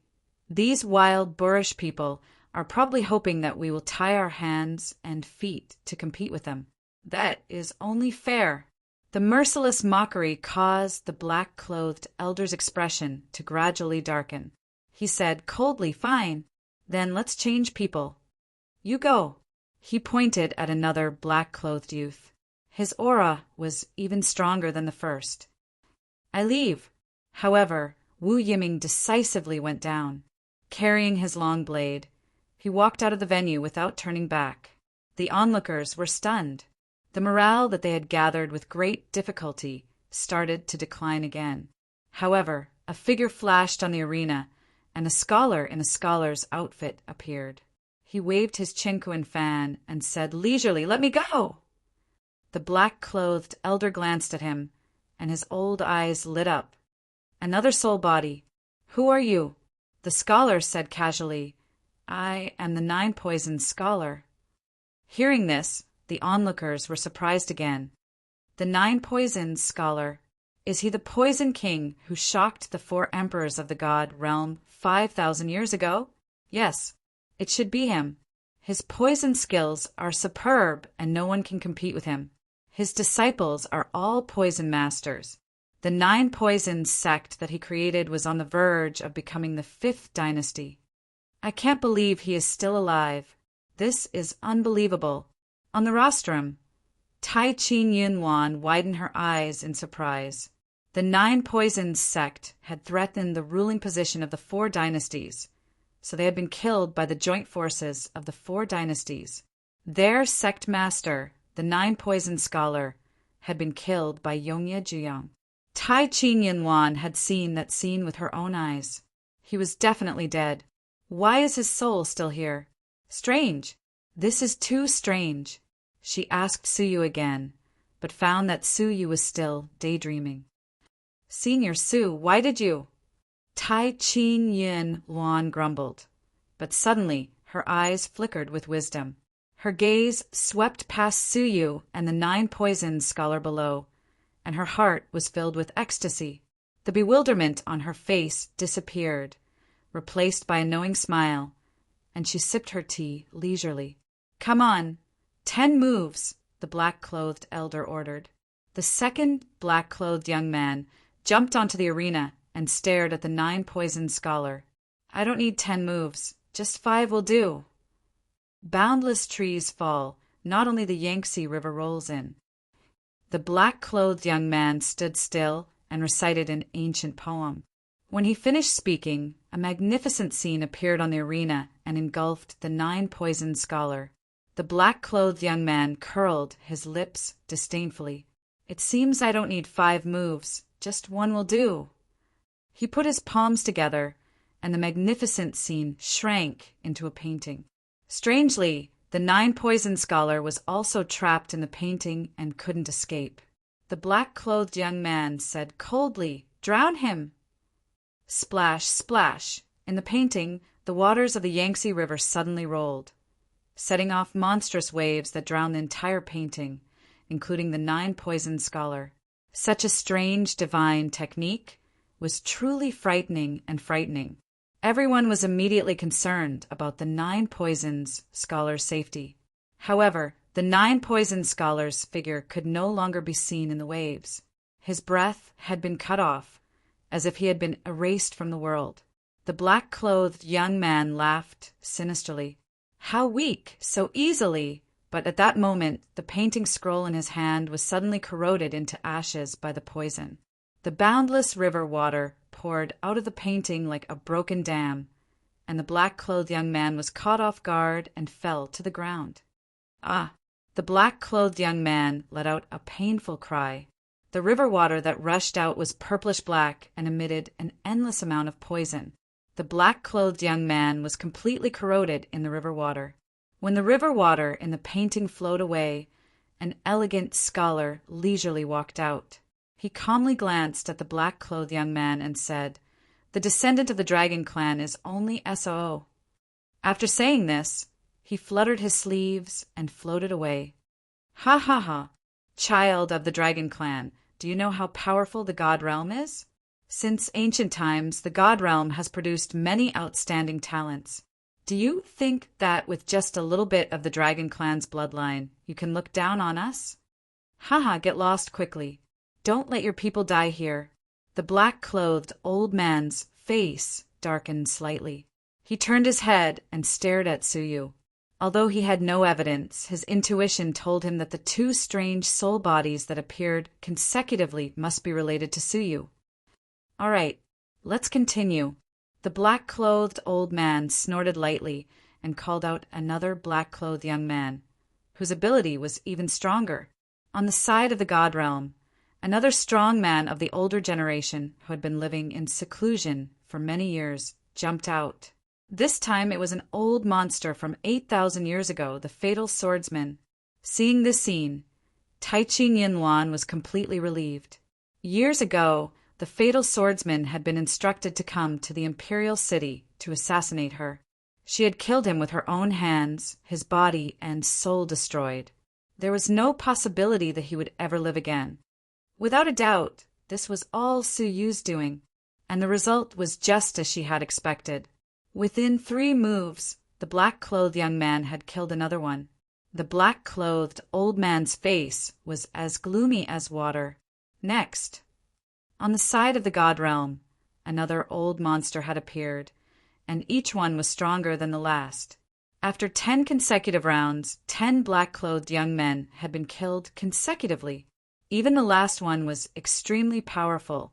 These wild, boorish people are probably hoping that we will tie our hands and feet to compete with them. That is only fair." The merciless mockery caused the black-clothed elder's expression to gradually darken. He said coldly, "Fine. Then let's change people. You go." He pointed at another black-clothed youth. His aura was even stronger than the first. "I leave." However, Wu Yiming decisively went down. Carrying his long blade, he walked out of the venue without turning back. The onlookers were stunned. The morale that they had gathered with great difficulty started to decline again. However, a figure flashed on the arena, and a scholar in a scholar's outfit appeared. He waved his Chinquan fan and said leisurely, "Let me go!" The black-clothed elder glanced at him, and his old eyes lit up. "Another soul body. Who are you?" The scholar said casually, "I am the Nine-Poisoned Scholar." Hearing this, the onlookers were surprised again. "The Nine-Poisoned Scholar. Is he the Poison King who shocked the 4 emperors of the god realm 5,000 years ago?" "Yes, it should be him. His poison skills are superb and no one can compete with him. His disciples are all poison masters. The 9 Poisons sect that he created was on the verge of becoming the 5th dynasty. I can't believe he is still alive. This is unbelievable." On the rostrum, Tai Chi-Yuan widened her eyes in surprise. The 9 Poisons sect had threatened the ruling position of the 4 dynasties, so they had been killed by the joint forces of the 4 dynasties. Their sect master, the 9 Poisoned Scholar, had been killed by Yongye Juyang. Tai Chi-Yuan had seen that scene with her own eyes. He was definitely dead. Why is his soul still here? Strange. This is too strange. She asked Suyu again, but found that Suyu was still daydreaming. "Senior Su, why did you?" Tai Chi-Yuan grumbled, but suddenly her eyes flickered with wisdom. Her gaze swept past Suyu and the 9 Poisons Scholar below, and her heart was filled with ecstasy. The bewilderment on her face disappeared, replaced by a knowing smile, and she sipped her tea leisurely. "Come on, 10 moves," the black-clothed elder ordered. The second black-clothed young man jumped onto the arena and stared at the 9 Poisoned Scholar. "I don't need 10 moves, just 5 will do." Boundless trees fall, not only the Yangtze River rolls in. The black-clothed young man stood still and recited an ancient poem. When he finished speaking, a magnificent scene appeared on the arena and engulfed the 9-poisoned scholar. The black-clothed young man curled his lips disdainfully. "It seems I don't need 5 moves, just one will do." He put his palms together, and the magnificent scene shrank into a painting. Strangely, the 9-poisoned scholar was also trapped in the painting and couldn't escape. The black-clothed young man said coldly, "Drown him!" Splash, splash! In the painting, the waters of the Yangtze River suddenly rolled, setting off monstrous waves that drowned the entire painting, including the 9-poisoned scholar. Such a strange, divine technique was truly frightening and frightening. Everyone was immediately concerned about the 9-poisoned scholar's safety. However, the 9-poisoned scholar's figure could no longer be seen in the waves. His breath had been cut off, as if he had been erased from the world. The black-clothed young man laughed sinisterly. How weak, so easily! But at that moment, the painting scroll in his hand was suddenly corroded into ashes by the poison. The boundless river water poured out of the painting like a broken dam, and the black-clothed young man was caught off guard and fell to the ground. Ah! The black-clothed young man let out a painful cry. The river water that rushed out was purplish-black and emitted an endless amount of poison. The black-clothed young man was completely corroded in the river water. When the river water in the painting flowed away, an elegant scholar leisurely walked out. He calmly glanced at the black-clothed young man and said, "The descendant of the dragon clan is only SOO." After saying this, he fluttered his sleeves and floated away. "Ha ha ha! Child of the dragon clan, do you know how powerful the god realm is? Since ancient times, the god realm has produced many outstanding talents. Do you think that with just a little bit of the dragon clan's bloodline, you can look down on us? Haha, get lost quickly. Don't let your people die here." The black-clothed old man's face darkened slightly. He turned his head and stared at Suyu. Although he had no evidence, his intuition told him that the 2 strange soul bodies that appeared consecutively must be related to Suyu. "All right, let's continue." The black-clothed old man snorted lightly and called out another black-clothed young man, whose ability was even stronger. On the side of the god realm, another strong man of the older generation, who had been living in seclusion for many years, jumped out. This time it was an old monster from 8,000 years ago, the fatal swordsman. Seeing this scene, Taichi Yinluan was completely relieved. Years ago, the fatal swordsman had been instructed to come to the imperial city to assassinate her. She had killed him with her own hands, his body and soul destroyed. There was no possibility that he would ever live again. Without a doubt, this was all Suyu's doing, and the result was just as she had expected. Within 3 moves, the black-clothed young man had killed another one. The black-clothed old man's face was as gloomy as water. Next, on the side of the god realm, another old monster had appeared, and each one was stronger than the last. After 10 consecutive rounds, 10 black-clothed young men had been killed consecutively. Even the last one was extremely powerful,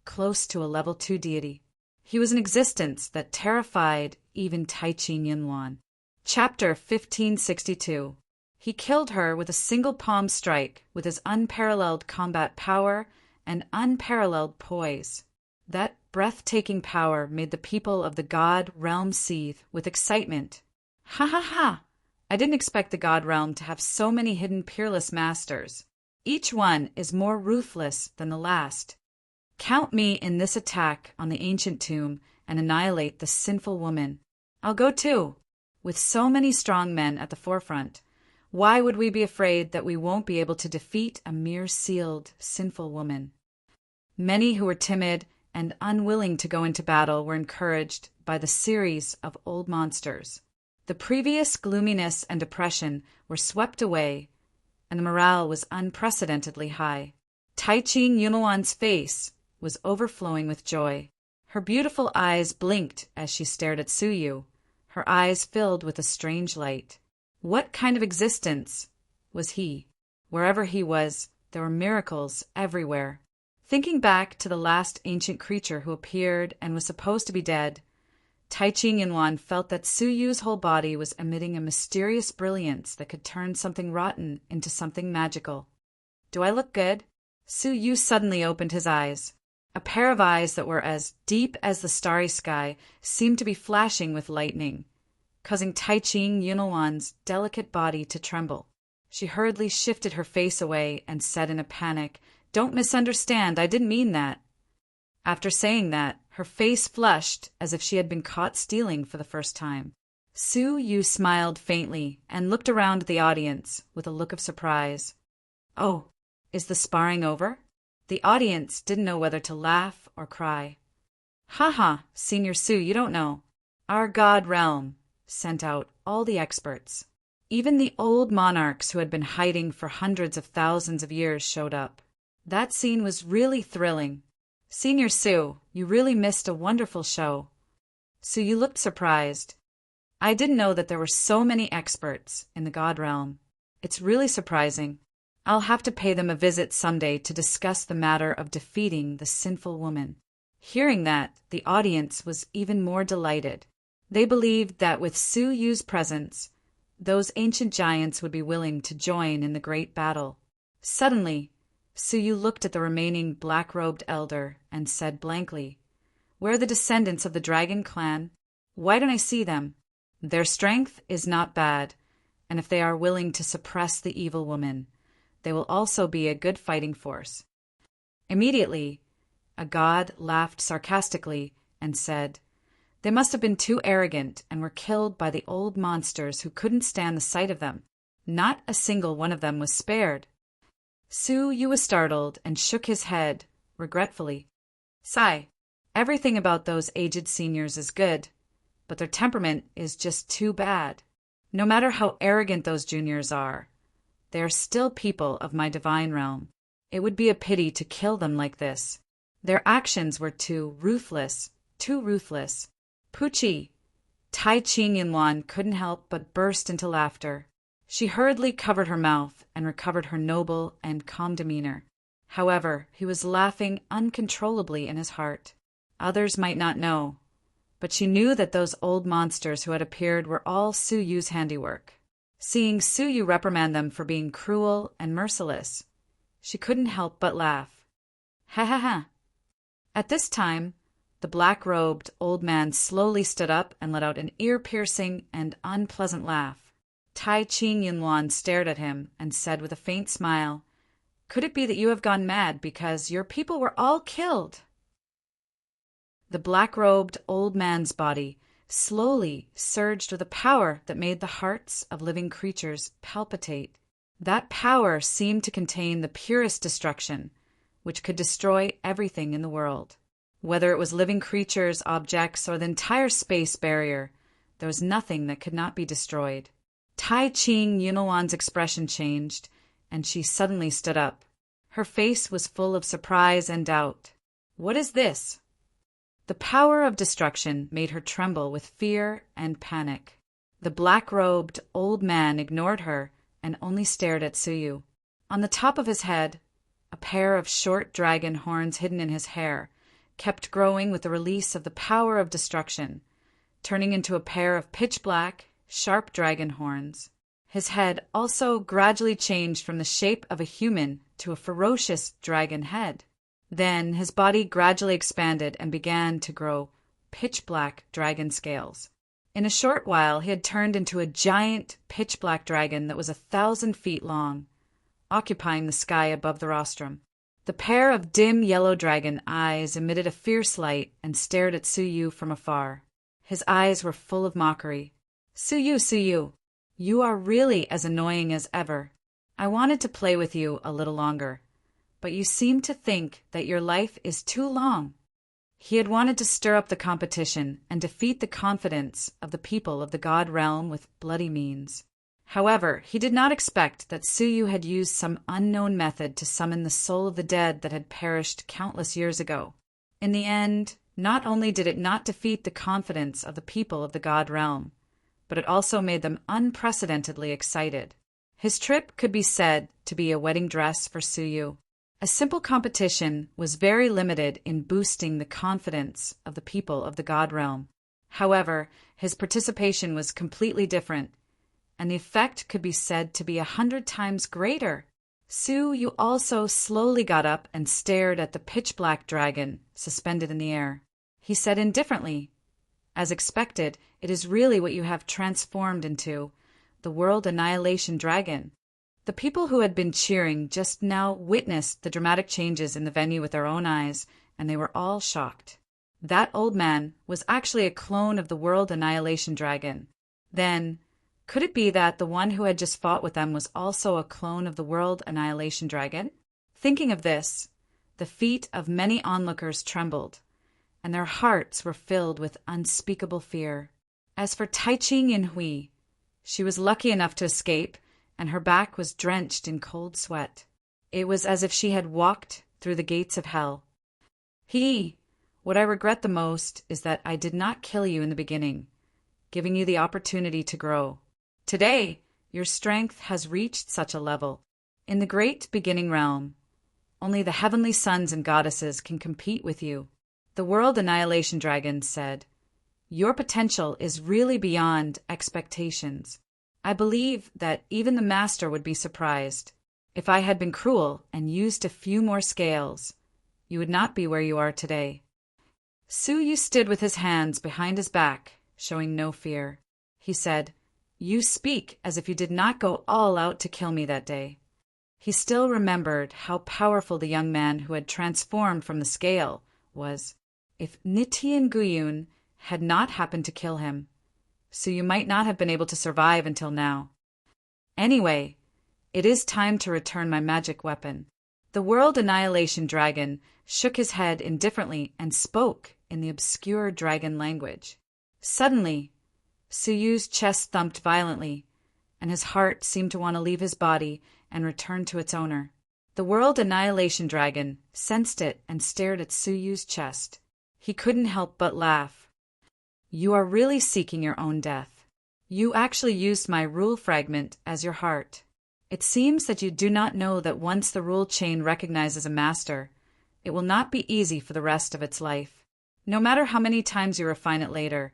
close to a level 2 deity. He was an existence that terrified even Taichi Yinluan. Chapter 1562. He killed her with a single palm strike with his unparalleled combat power and unparalleled poise. That breathtaking power made the people of the god realm seethe with excitement. Ha ha ha! I didn't expect the god realm to have so many hidden peerless masters. Each one is more ruthless than the last. Count me in this attack on the ancient tomb and annihilate the sinful woman. I'll go too. With so many strong men at the forefront, why would we be afraid that we won't be able to defeat a mere sealed, sinful woman? Many who were timid and unwilling to go into battle were encouraged by the series of old monsters. The previous gloominess and depression were swept away, and the morale was unprecedentedly high. Taichi Yinluan's face was overflowing with joy. Her beautiful eyes blinked as she stared at Suyu, her eyes filled with a strange light. What kind of existence was he? Wherever he was, there were miracles everywhere. Thinking back to the last ancient creature who appeared and was supposed to be dead, Tai Yingyuan felt that Su Yu's whole body was emitting a mysterious brilliance that could turn something rotten into something magical. "Do I look good?" Su Yu suddenly opened his eyes. A pair of eyes that were as deep as the starry sky seemed to be flashing with lightning, causing Tai Yingyuan's delicate body to tremble. She hurriedly shifted her face away and said in a panic, "Don't misunderstand, I didn't mean that." After saying that, her face flushed as if she had been caught stealing for the first time. Su Yu smiled faintly and looked around the audience with a look of surprise. "Oh, is the sparring over?" The audience didn't know whether to laugh or cry. "Ha ha, Senior Su, you don't know. Our God realm sent out all the experts. Even the old monarchs who had been hiding for hundreds of thousands of years showed up. That scene was really thrilling. Senior Su, you really missed a wonderful show." Su, you looked surprised. "I didn't know that there were so many experts in the God realm. It's really surprising. I'll have to pay them a visit someday to discuss the matter of defeating the sinful woman." Hearing that, the audience was even more delighted. They believed that with Su Yu's presence, those ancient giants would be willing to join in the great battle. Suddenly, Su Yu looked at the remaining black-robed elder and said blankly, "Where are the descendants of the dragon clan? Why don't I see them? Their strength is not bad, and if they are willing to suppress the evil woman, they will also be a good fighting force." Immediately, a god laughed sarcastically and said, "They must have been too arrogant and were killed by the old monsters who couldn't stand the sight of them. Not a single one of them was spared." Su Yu was startled and shook his head regretfully. "Sigh, everything about those aged seniors is good, but their temperament is just too bad. No matter how arrogant those juniors are, they are still people of my divine realm. It would be a pity to kill them like this. Their actions were too ruthless, too ruthless." Puchi, Tai Yingyuan couldn't help but burst into laughter. She hurriedly covered her mouth and recovered her noble and calm demeanor. However, he was laughing uncontrollably in his heart. Others might not know, but she knew that those old monsters who had appeared were all Su Yu's handiwork. Seeing Su Yu reprimand them for being cruel and merciless, she couldn't help but laugh. "Ha ha ha." At this time, the black-robed old man slowly stood up and let out an ear-piercing and unpleasant laugh. Tai Yingyuan stared at him and said with a faint smile, "Could it be that you have gone mad because your people were all killed?" The black-robed old man's body slowly surged with a power that made the hearts of living creatures palpitate. That power seemed to contain the purest destruction, which could destroy everything in the world. Whether it was living creatures, objects, or the entire space barrier, there was nothing that could not be destroyed. Tai Yingyuan's expression changed, and she suddenly stood up. Her face was full of surprise and doubt. "What is this?" The power of destruction made her tremble with fear and panic. The black-robed old man ignored her and only stared at Su Yu. On the top of his head, a pair of short dragon horns hidden in his hair kept growing with the release of the power of destruction, turning into a pair of pitch-black, sharp dragon horns. His head also gradually changed from the shape of a human to a ferocious dragon head. Then his body gradually expanded and began to grow pitch-black dragon scales. In a short while he had turned into a giant pitch-black dragon that was 1,000 feet long, occupying the sky above the rostrum. The pair of dim yellow dragon eyes emitted a fierce light and stared at Su Yu from afar. His eyes were full of mockery. Su Yu, you are really as annoying as ever. I wanted to play with you a little longer, but you seem to think that your life is too long." He had wanted to stir up the competition and defeat the confidence of the people of the God realm with bloody means. However, he did not expect that Su Yu had used some unknown method to summon the soul of the dead that had perished countless years ago. In the end, not only did it not defeat the confidence of the people of the God realm, but it also made them unprecedentedly excited. His trip could be said to be a wedding dress for Su Yu. A simple competition was very limited in boosting the confidence of the people of the God realm. However, his participation was completely different, and the effect could be said to be 100 times greater. Su Yu also slowly got up and stared at the pitch-black dragon suspended in the air. He said indifferently, "As expected, it is really what you have transformed into, the World Annihilation Dragon." The people who had been cheering just now witnessed the dramatic changes in the venue with their own eyes, and they were all shocked. That old man was actually a clone of the World Annihilation Dragon. Then, could it be that the one who had just fought with them was also a clone of the World Annihilation Dragon? Thinking of this, the feet of many onlookers trembled, and their hearts were filled with unspeakable fear. As for Taiching Yinhui, she was lucky enough to escape, and her back was drenched in cold sweat. It was as if she had walked through the gates of hell. What I regret the most is that I did not kill you in the beginning, giving you the opportunity to grow. Today, your strength has reached such a level. In the great beginning realm, only the heavenly sons and goddesses can compete with you. The World Annihilation Dragon said, "Your potential is really beyond expectations. I believe that even the Master would be surprised. If I had been cruel and used a few more scales, you would not be where you are today." Su Yu stood with his hands behind his back, showing no fear. He said, "You speak as if you did not go all out to kill me that day." He still remembered how powerful the young man who had transformed from the scale was. If Nitian Guyun had not happened to kill him, Su Yu might not have been able to survive until now. Anyway, it is time to return my magic weapon. The World Annihilation Dragon shook his head indifferently and spoke in the obscure dragon language. Suddenly, Su Yu's chest thumped violently, and his heart seemed to want to leave his body and return to its owner. The World Annihilation Dragon sensed it and stared at Su Yu's chest. He couldn't help but laugh. "You are really seeking your own death. You actually used my rule fragment as your heart. It seems that you do not know that once the rule chain recognizes a master, it will not be easy for the rest of its life. No matter how many times you refine it later,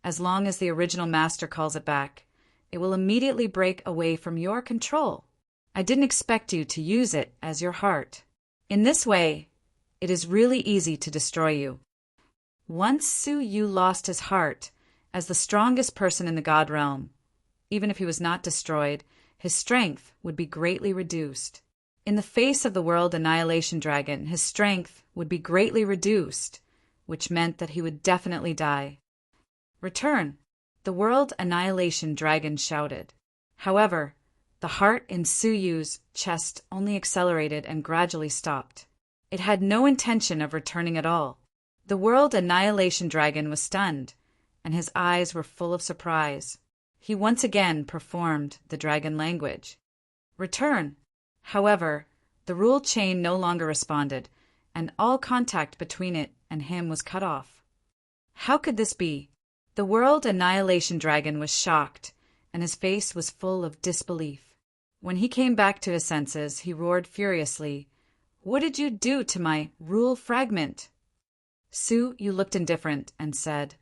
as long as the original master calls it back, it will immediately break away from your control. I didn't expect you to use it as your heart. In this way, it is really easy to destroy you." Once Su Yu lost his heart, as the strongest person in the God realm, even if he was not destroyed, his strength would be greatly reduced. In the face of the World Annihilation Dragon, his strength would be greatly reduced, which meant that he would definitely die. "Return," the World Annihilation Dragon shouted. However, the heart in Su Yu's chest only accelerated and gradually stopped. It had no intention of returning at all. The World Annihilation Dragon was stunned, and his eyes were full of surprise. He once again performed the dragon language. "Return." However, the rule chain no longer responded, and all contact between it and him was cut off. How could this be? The World Annihilation Dragon was shocked, and his face was full of disbelief. When he came back to his senses, he roared furiously, "What did you do to my rule fragment?" Su Yu looked indifferent and said,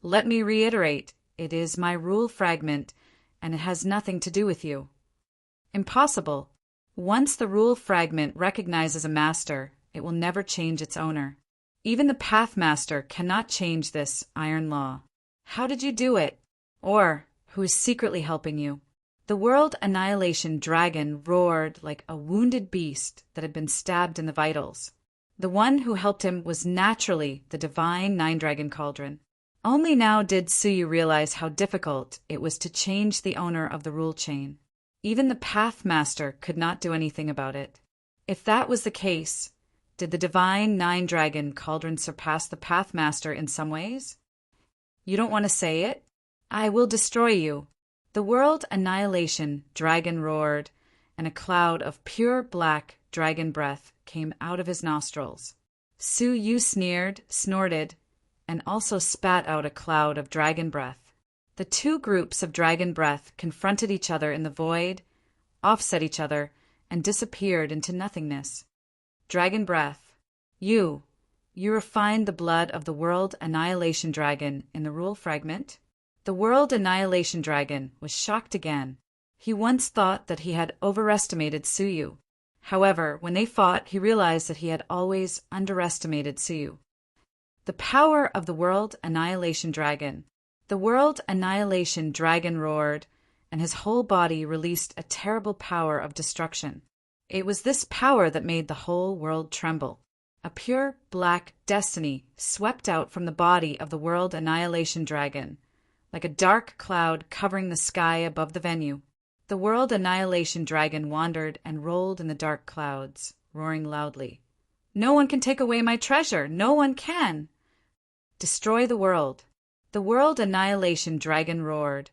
"Let me reiterate, it is my rule fragment, and it has nothing to do with you." "Impossible. Once the rule fragment recognizes a master, it will never change its owner. Even the Pathmaster cannot change this iron law. How did you do it? Or who is secretly helping you?" The World Annihilation Dragon roared like a wounded beast that had been stabbed in the vitals. The one who helped him was naturally the divine Nine-Dragon Cauldron. Only now did Su Yu realize how difficult it was to change the owner of the rule chain. Even the Pathmaster could not do anything about it. If that was the case, did the divine Nine-Dragon Cauldron surpass the Pathmaster in some ways? "You don't want to say it? I will destroy you." The World Annihilation Dragon roared, and a cloud of pure black dragon breath came out of his nostrils. Su Yu sneered, snorted, and also spat out a cloud of dragon breath. The two groups of dragon breath confronted each other in the void, offset each other, and disappeared into nothingness. Dragon breath, you you refined the blood of the World Annihilation Dragon in the rule fragment? The World Annihilation Dragon was shocked again. He once thought that he had overestimated Suyu. However, when they fought, he realized that he had always underestimated Suyu. The power of the World Annihilation Dragon. The World Annihilation Dragon roared, and his whole body released a terrible power of destruction. It was this power that made the whole world tremble. A pure black destiny swept out from the body of the World Annihilation Dragon, like a dark cloud covering the sky above the venue. The World Annihilation Dragon wandered and rolled in the dark clouds, roaring loudly. "No one can take away my treasure! No one can! Destroy the world!" The World Annihilation Dragon roared,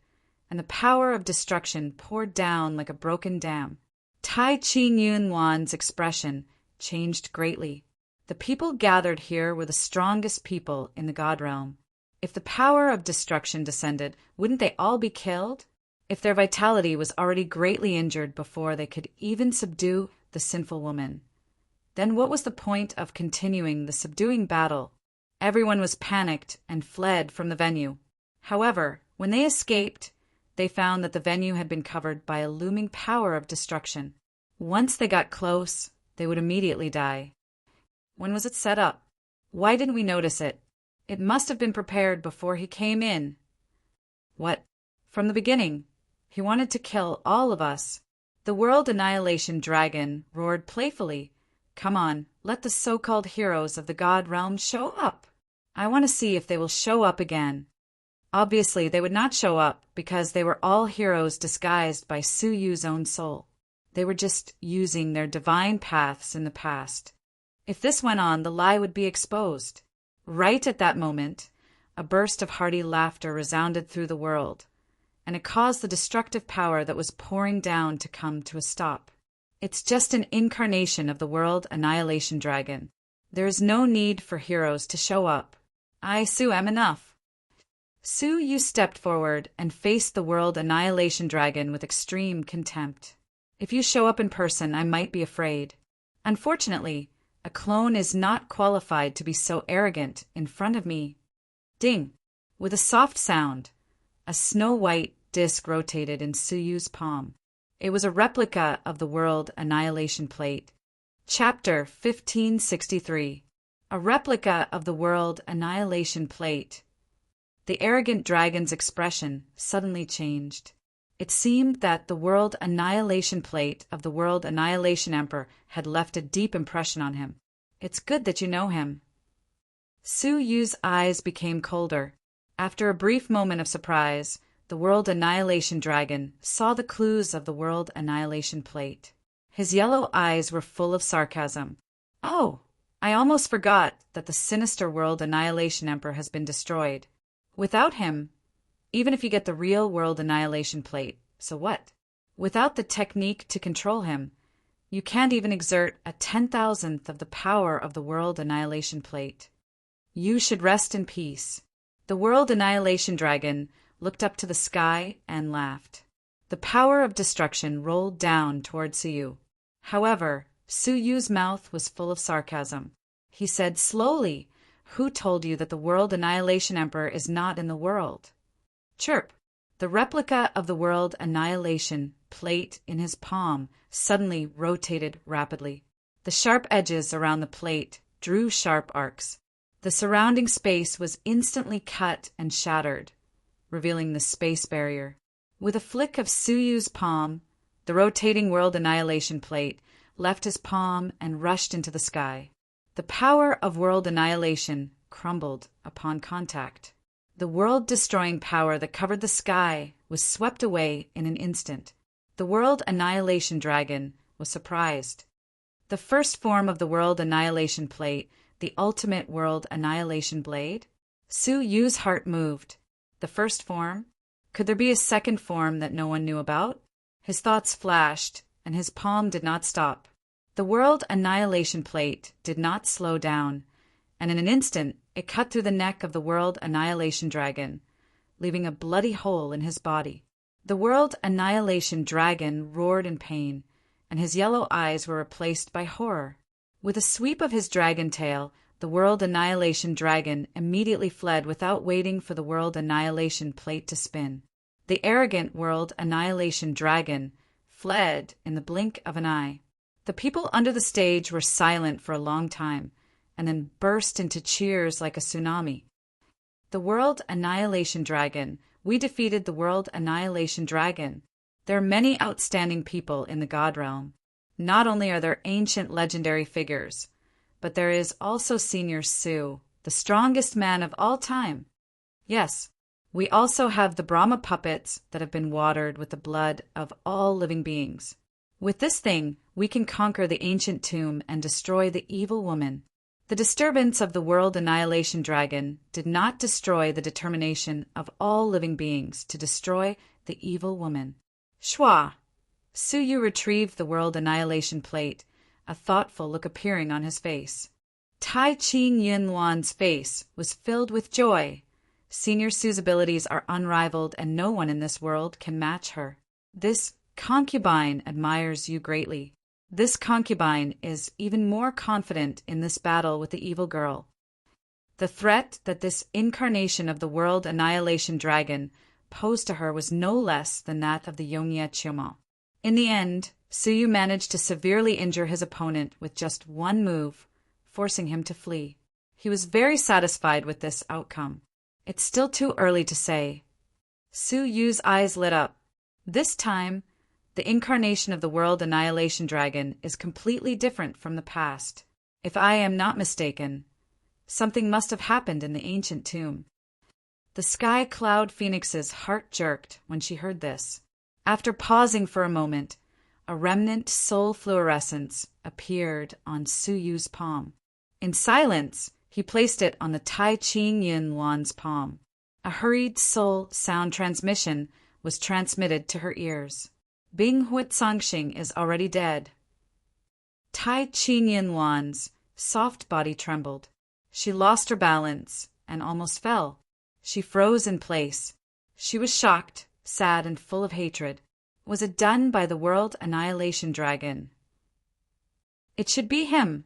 and the power of destruction poured down like a broken dam. Tai Chi-Yun-Wan's expression changed greatly. The people gathered here were the strongest people in the God Realm. If the power of destruction descended, wouldn't they all be killed? If their vitality was already greatly injured before they could even subdue the sinful woman, then what was the point of continuing the subduing battle? Everyone was panicked and fled from the venue. However, when they escaped, they found that the venue had been covered by a looming power of destruction. Once they got close, they would immediately die. When was it set up? Why didn't we notice it? It must have been prepared before he came in. What? From the beginning. He wanted to kill all of us. The World Annihilation Dragon roared playfully. "Come on, let the so-called heroes of the God Realm show up. I want to see if they will show up again." Obviously, they would not show up because they were all heroes disguised by Suyu's own soul. They were just using their divine paths in the past. If this went on, the lie would be exposed. Right at that moment, a burst of hearty laughter resounded through the world, and it caused the destructive power that was pouring down to come to a stop. It's just an incarnation of the World Annihilation Dragon. There is no need for heroes to show up. I, Su, am enough. Suyu stepped forward and faced the World Annihilation Dragon with extreme contempt. If you show up in person, I might be afraid. Unfortunately, a clone is not qualified to be so arrogant in front of me. Ding! With a soft sound, a snow-white disc rotated in Suyu's palm. It was a replica of the World Annihilation Plate. Chapter 1563. A replica of the World Annihilation Plate. The arrogant dragon's expression suddenly changed. It seemed that the World Annihilation Plate of the World Annihilation Emperor had left a deep impression on him. It's good that you know him. Suyu's eyes became colder. After a brief moment of surprise, the World Annihilation Dragon saw the clues of the World Annihilation Plate. His yellow eyes were full of sarcasm. "Oh, I almost forgot that the sinister World Annihilation Emperor has been destroyed. Without him, even if you get the real World Annihilation Plate, so what? Without the technique to control him, you can't even exert a 10,000th of the power of the World Annihilation Plate. You should rest in peace." The World Annihilation Dragon looked up to the sky and laughed. The power of destruction rolled down toward Suyu. However, Suyu's mouth was full of sarcasm. He said slowly, "Who told you that the World Annihilation Emperor is not in the world?" Chirp! The replica of the World Annihilation Plate in his palm suddenly rotated rapidly. The sharp edges around the plate drew sharp arcs. The surrounding space was instantly cut and shattered, revealing the space barrier. With a flick of Suyu's palm, the rotating World Annihilation Plate left his palm and rushed into the sky. The power of world annihilation crumbled upon contact. The world-destroying power that covered the sky was swept away in an instant. The World Annihilation Dragon was surprised. The first form of the World Annihilation Plate, the ultimate World Annihilation Blade? Suyu's heart moved. The first form? Could there be a second form that no one knew about? His thoughts flashed, and his palm did not stop. The World Annihilation Plate did not slow down, and in an instant it cut through the neck of the World Annihilation Dragon, leaving a bloody hole in his body. The World Annihilation Dragon roared in pain, and his yellow eyes were replaced by horror. With a sweep of his dragon tail, the World Annihilation Dragon immediately fled without waiting for the World Annihilation Plate to spin. The arrogant World Annihilation Dragon fled in the blink of an eye. The people under the stage were silent for a long time, and then burst into cheers like a tsunami. The World Annihilation Dragon. We defeated the World Annihilation Dragon. There are many outstanding people in the God Realm. Not only are there ancient legendary figures, but there is also Senior Su, the strongest man of all time. Yes, we also have the Brahma puppets that have been watered with the blood of all living beings. With this thing, we can conquer the ancient tomb and destroy the evil woman. The disturbance of the World Annihilation Dragon did not destroy the determination of all living beings to destroy the evil woman. Shwa! Suyu retrieved the World Annihilation Plate, a thoughtful look appearing on his face. Tai Ching Yunluan's face was filled with joy. Senior Su's abilities are unrivaled, and no one in this world can match her. This concubine admires you greatly. This concubine is even more confident in this battle with the evil girl. The threat that this incarnation of the World Annihilation Dragon posed to her was no less than that of the Yongye Chuma. In the end, Suyu managed to severely injure his opponent with just one move, forcing him to flee. He was very satisfied with this outcome. It's still too early to say. Suyu's eyes lit up. This time, the incarnation of the World Annihilation Dragon is completely different from the past. If I am not mistaken, something must have happened in the ancient tomb. The Sky Cloud Phoenix's heart jerked when she heard this. After pausing for a moment, a remnant soul fluorescence appeared on Suyu's palm. In silence, he placed it on the Tai Ching Yunluan's palm. A hurried soul sound transmission was transmitted to her ears. Bing Huitsangxing is already dead. Tai Ching Yunluan's soft body trembled. She lost her balance and almost fell. She froze in place. She was shocked, sad, and full of hatred. Was it done by the World Annihilation Dragon? It should be him,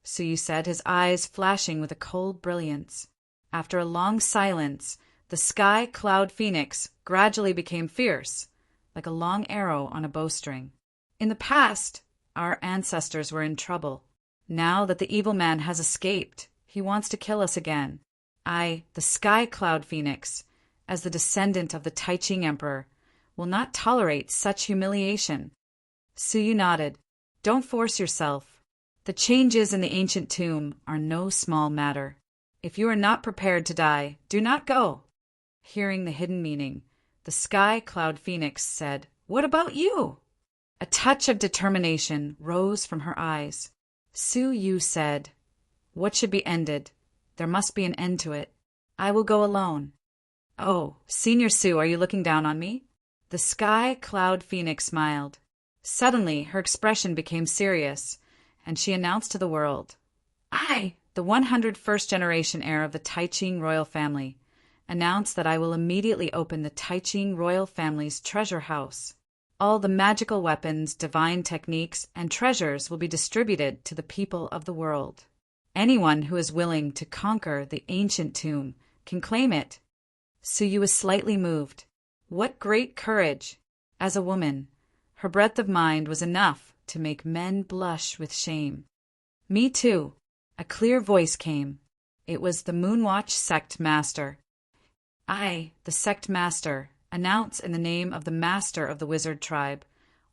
Suyu said, his eyes flashing with a cold brilliance. After a long silence, the Sky Cloud Phoenix gradually became fierce, like a long arrow on a bowstring. In the past, our ancestors were in trouble. Now that the evil man has escaped, he wants to kill us again. I, the Sky Cloud Phoenix, as the descendant of the Tai Ching Emperor, will not tolerate such humiliation. Suyu nodded. Don't force yourself. The changes in the ancient tomb are no small matter. If you are not prepared to die, do not go. Hearing the hidden meaning, the Sky Cloud Phoenix said, What about you? A touch of determination rose from her eyes. Suyu said, What should be ended? There must be an end to it. I will go alone. Oh, Senior Su, are you looking down on me? The Sky Cloud Phoenix smiled. Suddenly, her expression became serious, and she announced to the world, I, the 101st generation heir of the Tai Ching royal family, announce that I will immediately open the Tai Ching royal family's treasure house. All the magical weapons, divine techniques, and treasures will be distributed to the people of the world. Anyone who is willing to conquer the ancient tomb can claim it. Suyu was slightly moved. What great courage! As a woman, her breadth of mind was enough to make men blush with shame. Me too. A clear voice came. It was the Moonwatch sect master. I, the sect master, announce in the name of the master of the wizard tribe.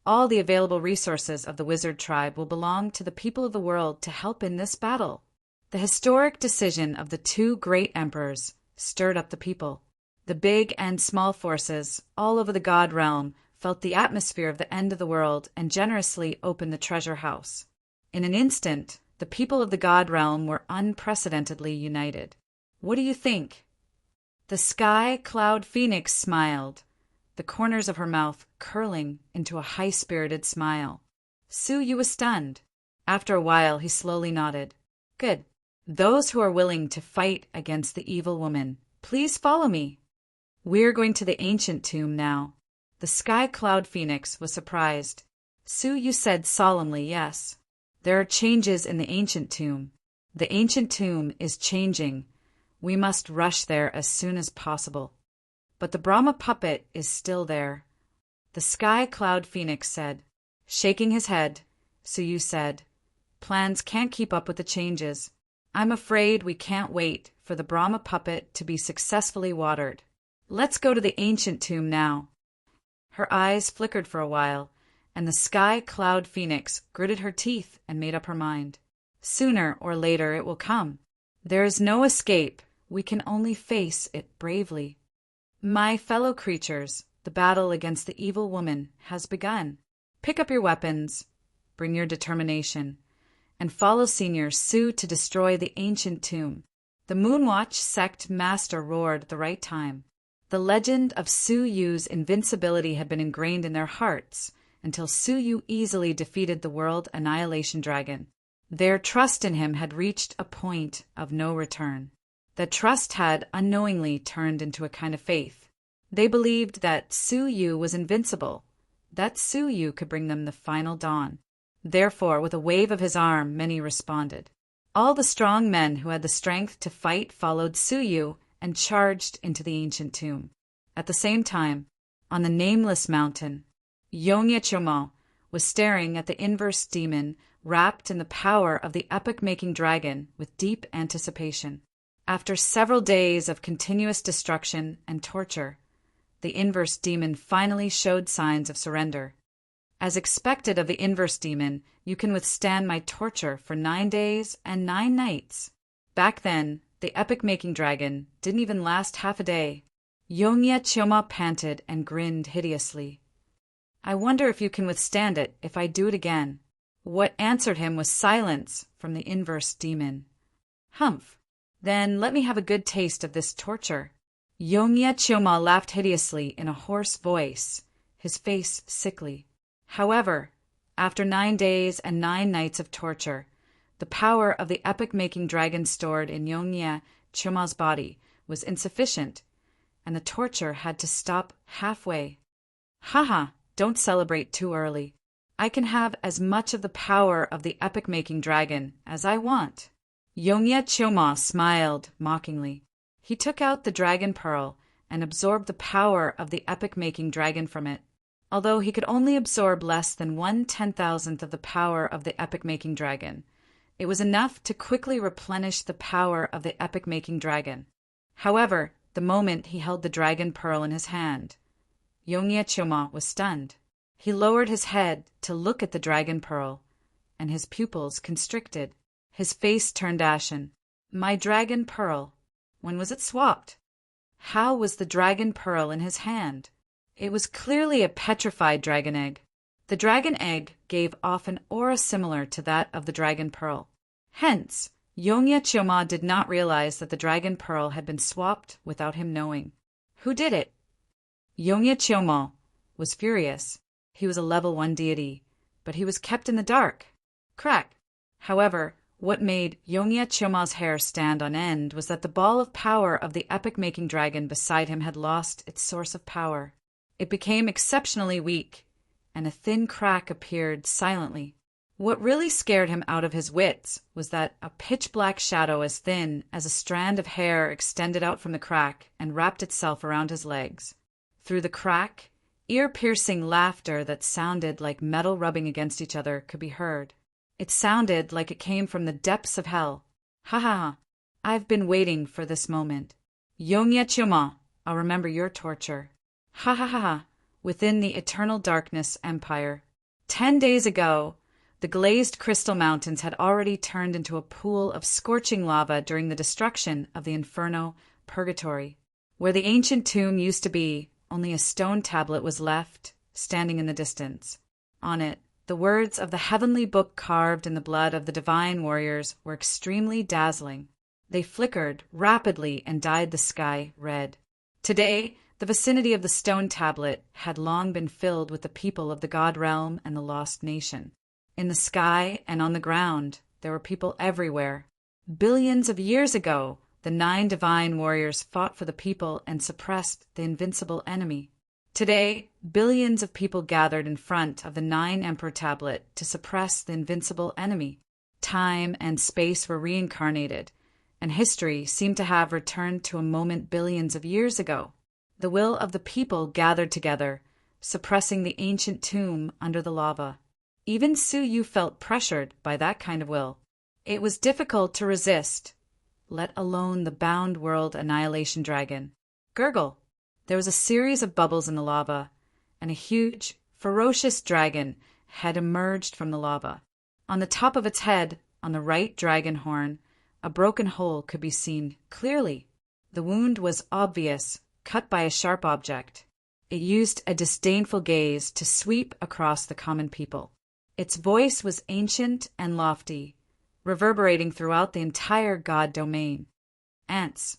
All the available resources of the wizard tribe will belong to the people of the world to help in this battle. The historic decision of the two great emperors stirred up the people. The big and small forces all over the God realm felt the atmosphere of the end of the world and generously opened the treasure house. In an instant, the people of the God realm were unprecedentedly united. What do you think? The Sky Cloud Phoenix smiled, the corners of her mouth curling into a high-spirited smile. Suyu was stunned. After a while, he slowly nodded. Good. Those who are willing to fight against the evil woman, please follow me. We're going to the ancient tomb now. The Sky Cloud Phoenix was surprised. Suyu said solemnly yes. There are changes in the ancient tomb. The ancient tomb is changing. We must rush there as soon as possible. But the Brahma puppet is still there. The sky cloud phoenix said. Shaking his head, Suyu said, plans can't keep up with the changes. I'm afraid we can't wait for the Brahma puppet to be successfully watered. Let's go to the ancient tomb now. Her eyes flickered for a while, and the sky cloud phoenix gritted her teeth and made up her mind. Sooner or later it will come. There is no escape. We can only face it bravely. My fellow creatures, the battle against the evil woman has begun. Pick up your weapons, bring your determination, and follow Senior Su to destroy the ancient tomb. The Moonwatch sect master roared at the right time. The legend of Su Yu's invincibility had been ingrained in their hearts until Su Yu easily defeated the World Annihilation Dragon. Their trust in him had reached a point of no return. That trust had unknowingly turned into a kind of faith. They believed that Su Yu was invincible, that Su Yu could bring them the final dawn. Therefore, with a wave of his arm, many responded. All the strong men who had the strength to fight followed Su Yu and charged into the ancient tomb. At the same time, on the nameless mountain, Yongye Chomo was staring at the inverse demon wrapped in the power of the epoch-making dragon with deep anticipation. After several days of continuous destruction and torture, the inverse demon finally showed signs of surrender. As expected of the inverse demon, you can withstand my torture for 9 days and 9 nights. Back then, the epoch-making dragon didn't even last half a day. Yongye Choma panted and grinned hideously. I wonder if you can withstand it if I do it again. What answered him was silence from the inverse demon. Humph. Then let me have a good taste of this torture. Yongye Choma laughed hideously in a hoarse voice, his face sickly. However, after 9 days and 9 nights of torture, the power of the epoch-making dragon stored in Yongye Choma's body was insufficient, and the torture had to stop halfway. Haha, don't celebrate too early. I can have as much of the power of the epoch-making dragon as I want. Yongye Choma smiled mockingly. He took out the dragon pearl and absorbed the power of the epoch-making dragon from it. Although he could only absorb less than 1/10,000th of the power of the epoch-making dragon, it was enough to quickly replenish the power of the epoch-making dragon. However, the moment he held the dragon pearl in his hand, Yongye Choma was stunned. He lowered his head to look at the dragon pearl, and his pupils constricted. His face turned ashen. My dragon pearl. When was it swapped? How was the dragon pearl in his hand? It was clearly a petrified dragon egg. The dragon egg gave off an aura similar to that of the dragon pearl. Hence, Yongye Choma did not realize that the dragon pearl had been swapped without him knowing. Who did it? Yongye Choma was furious. He was a level 1 deity, but he was kept in the dark. Crack. However, what made Yongye Choma's hair stand on end was that the ball of power of the epoch-making dragon beside him had lost its source of power. It became exceptionally weak, and a thin crack appeared silently. What really scared him out of his wits was that a pitch-black shadow as thin as a strand of hair extended out from the crack and wrapped itself around his legs. Through the crack, ear-piercing laughter that sounded like metal rubbing against each other could be heard. It sounded like it came from the depths of hell. Ha ha ha. I've been waiting for this moment. Yongye Choma, I'll remember your torture. Ha ha ha ha. Within the eternal darkness empire. 10 days ago, the glazed crystal mountains had already turned into a pool of scorching lava during the destruction of the Inferno Purgatory. Where the ancient tomb used to be, only a stone tablet was left, standing in the distance. On it, the words of the heavenly book carved in the blood of the divine warriors were extremely dazzling. They flickered rapidly and dyed the sky red. Today, the vicinity of the stone tablet had long been filled with the people of the God realm and the lost nation. In the sky and on the ground, there were people everywhere. Billions of years ago, the 9 divine warriors fought for the people and suppressed the invincible enemy. Today, billions of people gathered in front of the 9 Emperor tablet to suppress the invincible enemy. Time and space were reincarnated, and history seemed to have returned to a moment billions of years ago. The will of the people gathered together, suppressing the ancient tomb under the lava. Even Su Yu felt pressured by that kind of will. It was difficult to resist, let alone the bound world annihilation dragon. Gurgle! There was a series of bubbles in the lava, and a huge, ferocious dragon had emerged from the lava. On the top of its head, on the right dragon horn, a broken hole could be seen clearly. The wound was obvious, cut by a sharp object. It used a disdainful gaze to sweep across the common people. Its voice was ancient and lofty, reverberating throughout the entire god domain. Ants,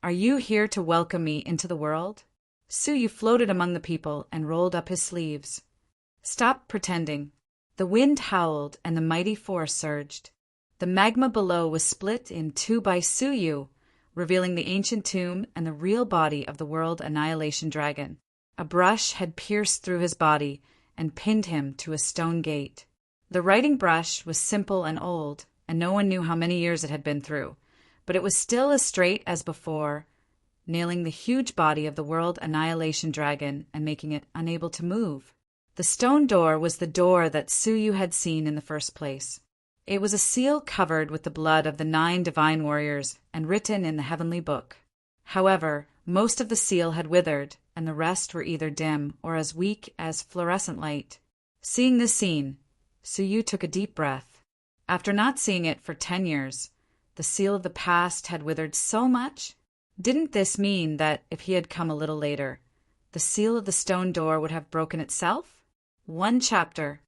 are you here to welcome me into the world? Su Yu floated among the people and rolled up his sleeves. Stop pretending. The wind howled and the mighty force surged. The magma below was split in two by Su Yu, revealing the ancient tomb and the real body of the world annihilation dragon. A brush had pierced through his body and pinned him to a stone gate. The writing brush was simple and old, and no one knew how many years it had been through, but it was still as straight as before, nailing the huge body of the world annihilation dragon and making it unable to move. The stone door was the door that Su Yu had seen in the first place. It was a seal covered with the blood of the 9 divine warriors and written in the heavenly book. However, most of the seal had withered, and the rest were either dim or as weak as fluorescent light. Seeing this scene, Su Yu took a deep breath. After not seeing it for 10 years, the seal of the past had withered so much. Didn't this mean that if he had come a little later, the seal of the stone door would have broken itself? One chapter.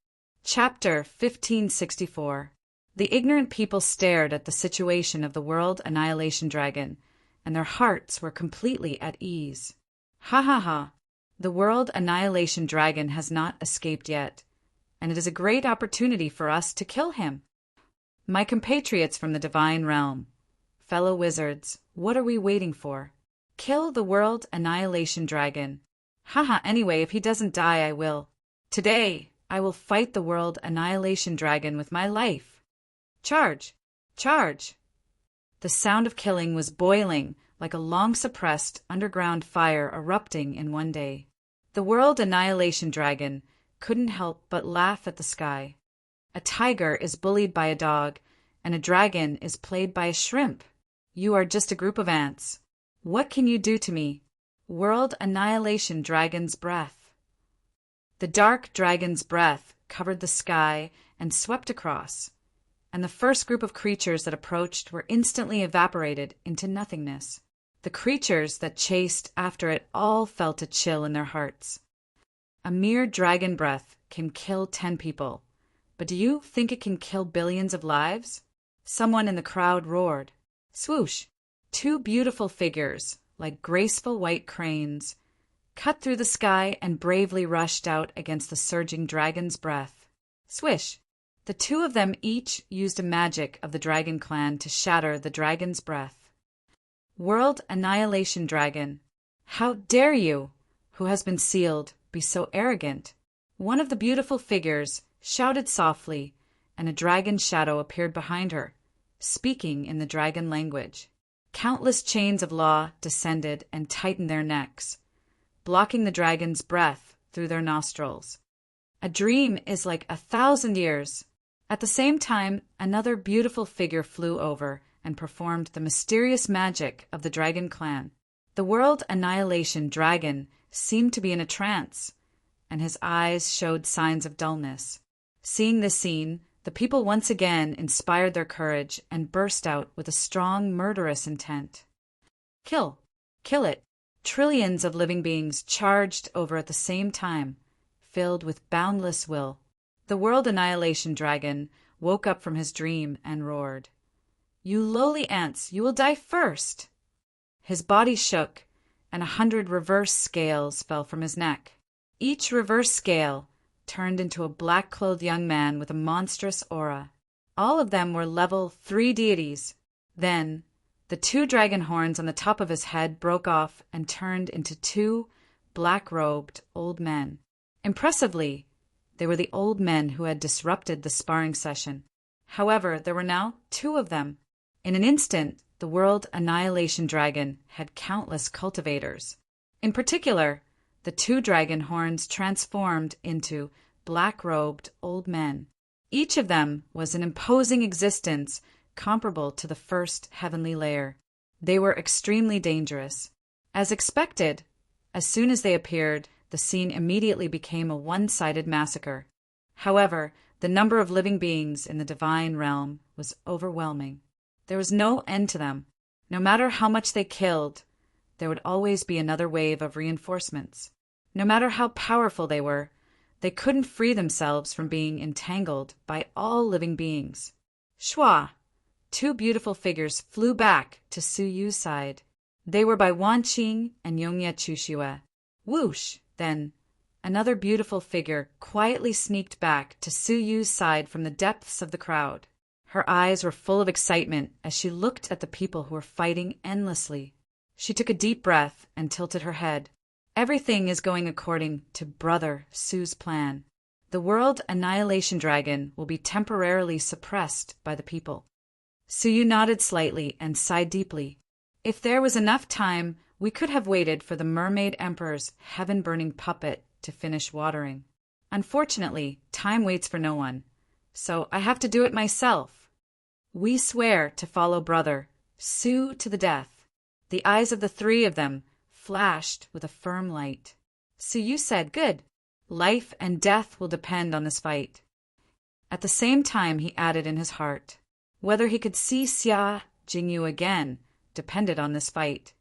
Chapter 1564. The ignorant people stared at the situation of the world annihilation dragon, and their hearts were completely at ease. Ha ha ha! The world annihilation dragon has not escaped yet, and it is a great opportunity for us to kill him. My compatriots from the divine realm, fellow wizards, what are we waiting for? Kill the world annihilation dragon. Haha, anyway, if he doesn't die, I will. Today, I will fight the world annihilation dragon with my life. Charge! Charge! The sound of killing was boiling like a long-suppressed underground fire erupting in one day. The world annihilation dragon couldn't help but laugh at the sky. A tiger is bullied by a dog, and a dragon is played by a shrimp. You are just a group of ants. What can you do to me? World annihilation dragon's breath. The dark dragon's breath covered the sky and swept across, and the first group of creatures that approached were instantly evaporated into nothingness. The creatures that chased after it all felt a chill in their hearts. A mere dragon breath can kill 10 people, but do you think it can kill billions of lives? Someone in the crowd roared. Swoosh! 2 beautiful figures, like graceful white cranes, cut through the sky and bravely rushed out against the surging dragon's breath. Swish! The 2 of them each used a magic of the dragon clan to shatter the dragon's breath. World annihilation dragon, how dare you, who has been sealed, be so arrogant? One of the beautiful figures shouted softly, and a dragon shadow appeared behind her, speaking in the dragon language. Countless chains of law descended and tightened their necks, blocking the dragon's breath through their nostrils. A dream is like 1,000 years. At the same time, another beautiful figure flew over and performed the mysterious magic of the dragon clan. The world annihilation dragon seemed to be in a trance, and his eyes showed signs of dullness. Seeing this scene, the people once again inspired their courage and burst out with a strong, murderous intent. Kill! Kill it! Trillions of living beings charged over at the same time, filled with boundless will. The world annihilation dragon woke up from his dream and roared. You lowly ants, you will die first! His body shook, and 100 reverse scales fell from his neck. Each reverse scale turned into a black-clothed young man with a monstrous aura. All of them were level 3 deities. Then, the 2 dragon horns on the top of his head broke off and turned into 2 black-robed old men. Impressively, they were the old men who had disrupted the sparring session. However, there were now 2 of them. In an instant, the World Annihilation Dragon had countless cultivators. In particular, the 2 dragon horns transformed into black-robed old men. Each of them was an imposing existence comparable to the first heavenly layer. They were extremely dangerous. As expected, as soon as they appeared, the scene immediately became a one-sided massacre. However, the number of living beings in the divine realm was overwhelming. There was no end to them. No matter how much they killed, there would always be another wave of reinforcements. No matter how powerful they were, they couldn't free themselves from being entangled by all living beings. Shwa! 2 beautiful figures flew back to Su Yu's side. They were by Wan Qing and Yongye Chushue. Whoosh! Then, another beautiful figure quietly sneaked back to Su Yu's side from the depths of the crowd. Her eyes were full of excitement as she looked at the people who were fighting endlessly. She took a deep breath and tilted her head. Everything is going according to Brother Su's plan. The World Annihilation Dragon will be temporarily suppressed by the people. Su Yu nodded slightly and sighed deeply. If there was enough time, we could have waited for the Mermaid Emperor's heaven-burning puppet to finish watering. Unfortunately, time waits for no one, so I have to do it myself. We swear to follow Brother Su to the death. The eyes of the 3 of them flashed with a firm light. Su Yu said, "Good. Life and death will depend on this fight." At the same time, he added in his heart, whether he could see Xia Jingyu again depended on this fight.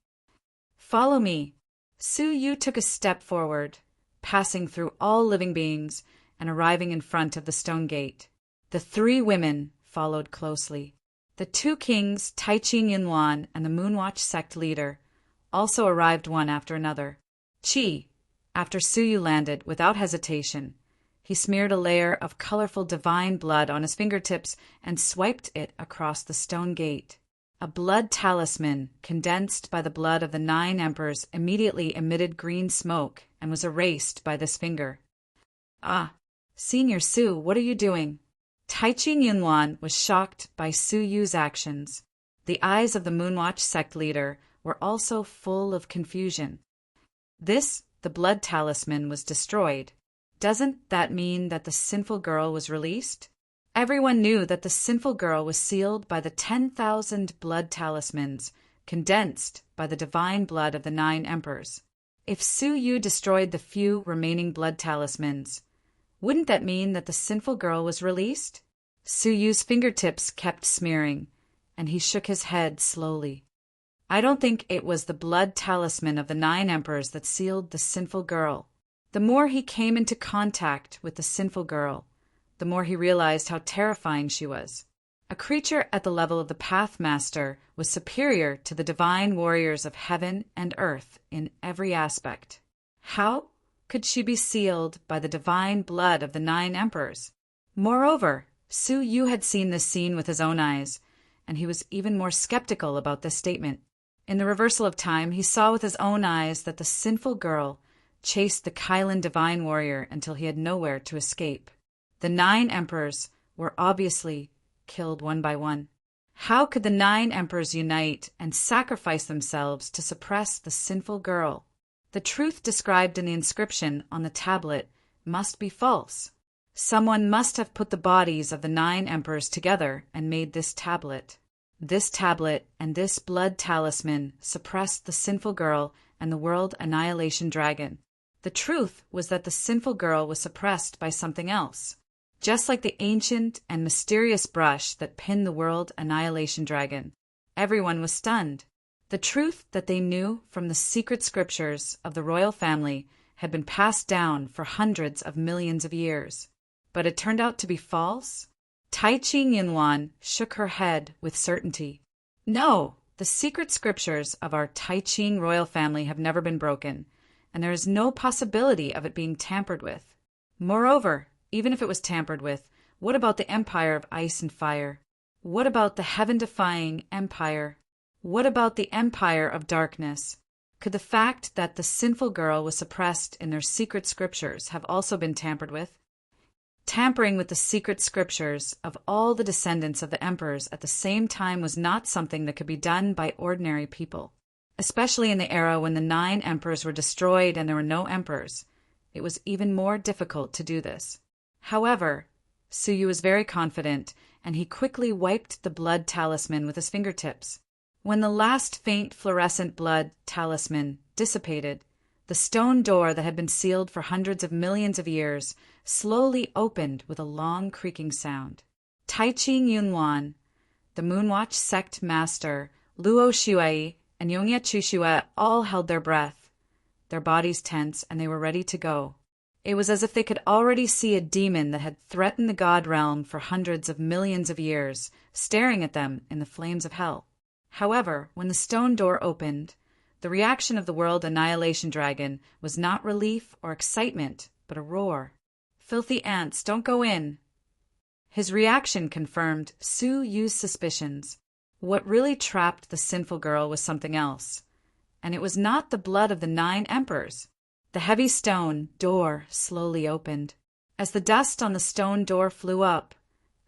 "Follow me." Su Yu took a step forward, passing through all living beings and arriving in front of the stone gate. The 3 women followed closely. The 2 kings, Taiqing Yinhuan and the Moonwatch sect leader, also arrived one after another. Qi, after Su Yu landed without hesitation, he smeared a layer of colorful divine blood on his fingertips and swiped it across the stone gate. A blood talisman, condensed by the blood of the 9 emperors, immediately emitted green smoke and was erased by this finger. "Ah, Senior Su, what are you doing?" Taiqing Yinhuan was shocked by Su Yu's actions. The eyes of the Moonwatch sect leader were also full of confusion. The blood talisman was destroyed. Doesn't that mean that the sinful girl was released? Everyone knew that the sinful girl was sealed by the 10,000 blood talismans, condensed by the divine blood of the 9 emperors. If Su Yu destroyed the few remaining blood talismans, wouldn't that mean that the sinful girl was released? Su Yu's fingertips kept smearing, and he shook his head slowly. I don't think it was the blood talisman of the 9 emperors that sealed the sinful girl. The more he came into contact with the sinful girl, the more he realized how terrifying she was. A creature at the level of the Pathmaster was superior to the divine warriors of heaven and earth in every aspect. How could she be sealed by the divine blood of the 9 emperors? Moreover, Su Yu had seen this scene with his own eyes, and he was even more skeptical about this statement. In the reversal of time, he saw with his own eyes that the sinful girl chased the Kylan divine warrior until he had nowhere to escape. The 9 emperors were obviously killed one by one. How could the 9 emperors unite and sacrifice themselves to suppress the sinful girl? The truth described in the inscription on the tablet must be false. Someone must have put the bodies of the 9 emperors together and made this tablet. This tablet and this blood talisman suppressed the sinful girl and the World Annihilation Dragon. The truth was that the sinful girl was suppressed by something else, just like the ancient and mysterious brush that pinned the World Annihilation Dragon. Everyone was stunned. The truth that they knew from the secret scriptures of the royal family had been passed down for hundreds of millions of years. But it turned out to be false? Taiqing Yinhuan shook her head with certainty. No, the secret scriptures of our Taiqing royal family have never been broken, and there is no possibility of it being tampered with. Moreover, even if it was tampered with, what about the empire of ice and fire? What about the heaven-defying empire? What about the empire of darkness? Could the fact that the sinful girl was suppressed in their secret scriptures have also been tampered with? Tampering with the secret scriptures of all the descendants of the emperors at the same time was not something that could be done by ordinary people. Especially in the era when the 9 emperors were destroyed and there were no emperors, it was even more difficult to do this. However, Suyu was very confident, and he quickly wiped the blood talisman with his fingertips. When the last faint fluorescent blood talisman dissipated, the stone door that had been sealed for hundreds of millions of years slowly opened with a long creaking sound. Taiching Yunwan, the Moonwatch sect master, Luo Shuai, and Yongya Chushua all held their breath, their bodies tense, and they were ready to go. It was as if they could already see a demon that had threatened the god realm for hundreds of millions of years, staring at them in the flames of hell. However, when the stone door opened, the reaction of the world annihilation dragon was not relief or excitement, but a roar. "Filthy ants, don't go in!" His reaction confirmed Su Yu's suspicions. What really trapped the sinful girl was something else, and it was not the blood of the 9 emperors. The heavy stone door slowly opened. As the dust on the stone door flew up,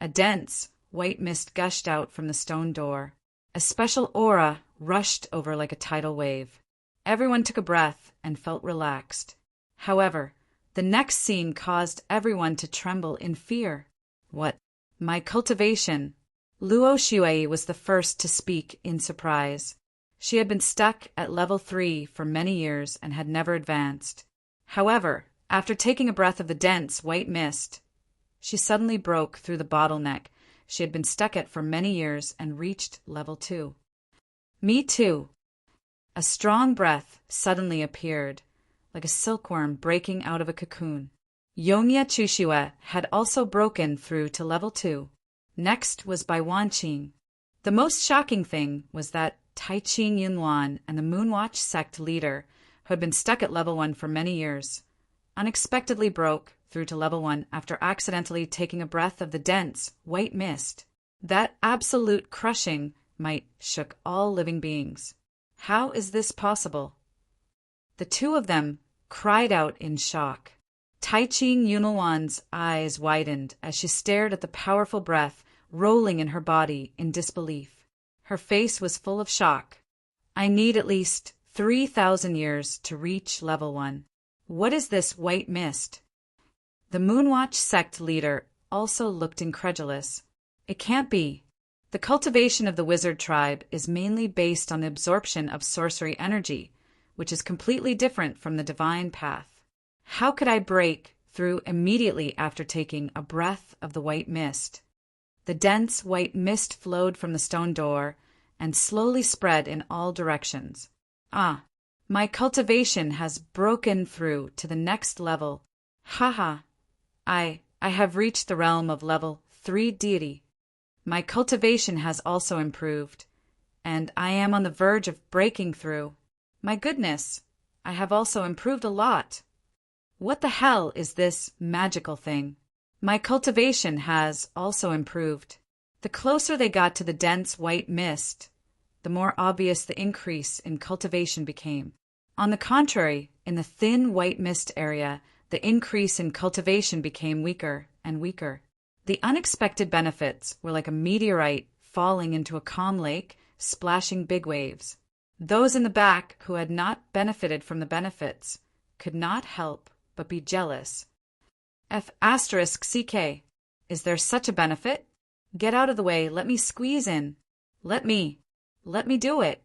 a dense, white mist gushed out from the stone door. A special aura rushed over like a tidal wave. Everyone took a breath and felt relaxed. However, the next scene caused everyone to tremble in fear. "What? My cultivation?" Luo Shuai was the first to speak in surprise. She had been stuck at level 3 for many years and had never advanced. However, after taking a breath of the dense white mist, she suddenly broke through the bottleneck she had been stuck at for many years and reached level 2. "Me too." A strong breath suddenly appeared, like a silkworm breaking out of a cocoon. Yongya Chushua had also broken through to level 2. Next was Bai Wanqing. The most shocking thing was that Taiching Yunwan and the Moonwatch sect leader, who had been stuck at level 1 for many years, unexpectedly broke through to level 1 after accidentally taking a breath of the dense, white mist. That absolute crushing might shook all living beings. How is this possible? The two of them cried out in shock. Taiching Yunwan's eyes widened as she stared at the powerful breath rolling in her body in disbelief. Her face was full of shock. "I need at least 3,000 years to reach level 1. What is this white mist?" The Moonwatch sect leader also looked incredulous. "It can't be. The cultivation of the wizard tribe is mainly based on the absorption of sorcery energy, which is completely different from the divine path. How could I break through immediately after taking a breath of the white mist?" The dense white mist flowed from the stone door and slowly spread in all directions. "Ah, my cultivation has broken through to the next level. Haha, I have reached the realm of level 3 deity. My cultivation has also improved, and I am on the verge of breaking through. My goodness, I have also improved a lot. What the hell is this magical thing? My cultivation has also improved." The closer they got to the dense white mist, the more obvious the increase in cultivation became. On the contrary, in the thin white mist area, the increase in cultivation became weaker and weaker. The unexpected benefits were like a meteorite falling into a calm lake, splashing big waves. Those in the back who had not benefited from the benefits could not help but be jealous. F***CK. Is there such a benefit? Get out of the way, let me squeeze in. Let me do it.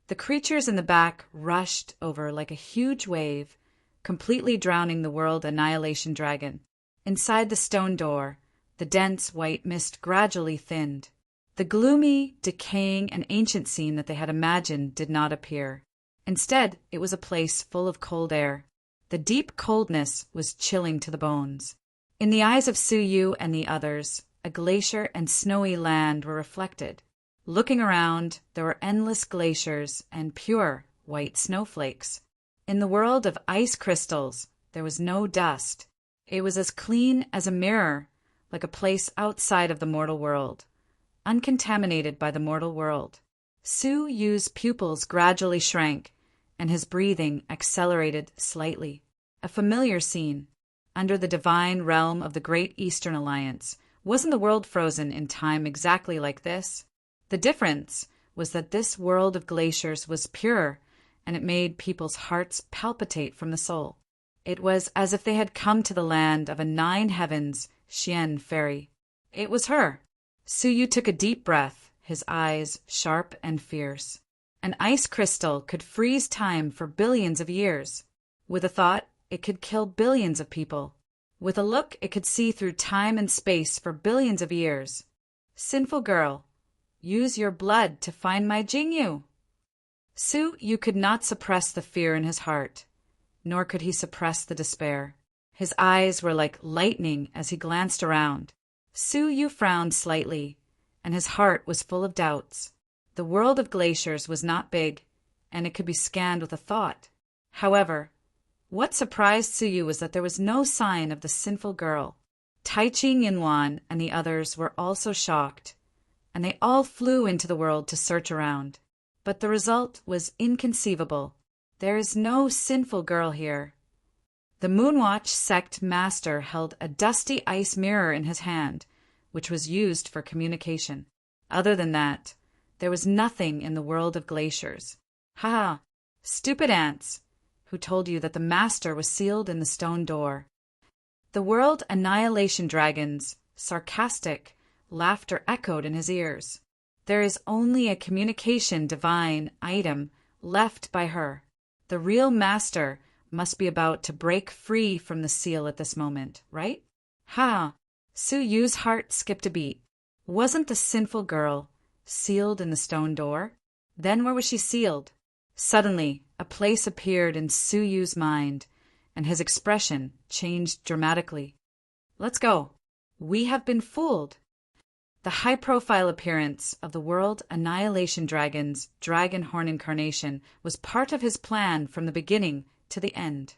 The creatures in the back rushed over like a huge wave, completely drowning the world annihilation dragon. Inside the stone door, the dense white mist gradually thinned. The gloomy, decaying, and ancient scene that they had imagined did not appear. Instead, it was a place full of cold air. The deep coldness was chilling to the bones. In the eyes of Suyu and the others, a glacier and snowy land were reflected. Looking around, there were endless glaciers and pure white snowflakes. In the world of ice crystals, there was no dust. It was as clean as a mirror, like a place outside of the mortal world, uncontaminated by the mortal world. Suyu's pupils gradually shrank, and his breathing accelerated slightly. A familiar scene. Under the divine realm of the Great Eastern Alliance, wasn't the world frozen in time exactly like this? The difference was that this world of glaciers was pure, and it made people's hearts palpitate from the soul. It was as if they had come to the land of a nine heavens Xian fairy. It was her. Suyu took a deep breath, his eyes sharp and fierce. An ice crystal could freeze time for billions of years. With a thought, it could kill billions of people. With a look, it could see through time and space for billions of years. Sinful girl, use your blood to find my Jingyu. Suyu could not suppress the fear in his heart, nor could he suppress the despair. His eyes were like lightning as he glanced around. Suyu frowned slightly, and his heart was full of doubts. The world of glaciers was not big, and it could be scanned with a thought. However, what surprised Suyu was that there was no sign of the sinful girl. Taichi Yinwan and the others were also shocked, and they all flew into the world to search around. But the result was inconceivable. There is no sinful girl here. The Moonwatch sect master held a dusty ice mirror in his hand, which was used for communication. Other than that, there was nothing in the world of glaciers. Ha! Stupid ants! Who told you that the master was sealed in the stone door? The world annihilation dragon's sarcastic laughter echoed in his ears. There is only a communication divine item left by her. The real master must be about to break free from the seal at this moment, right? Ha! Suyu's heart skipped a beat. Wasn't the sinful girl sealed in the stone door? Then where was she sealed? Suddenly, a place appeared in Suyu's mind, and his expression changed dramatically. Let's go. We have been fooled. The high-profile appearance of the World Annihilation Dragon's dragon horn incarnation was part of his plan from the beginning to the end.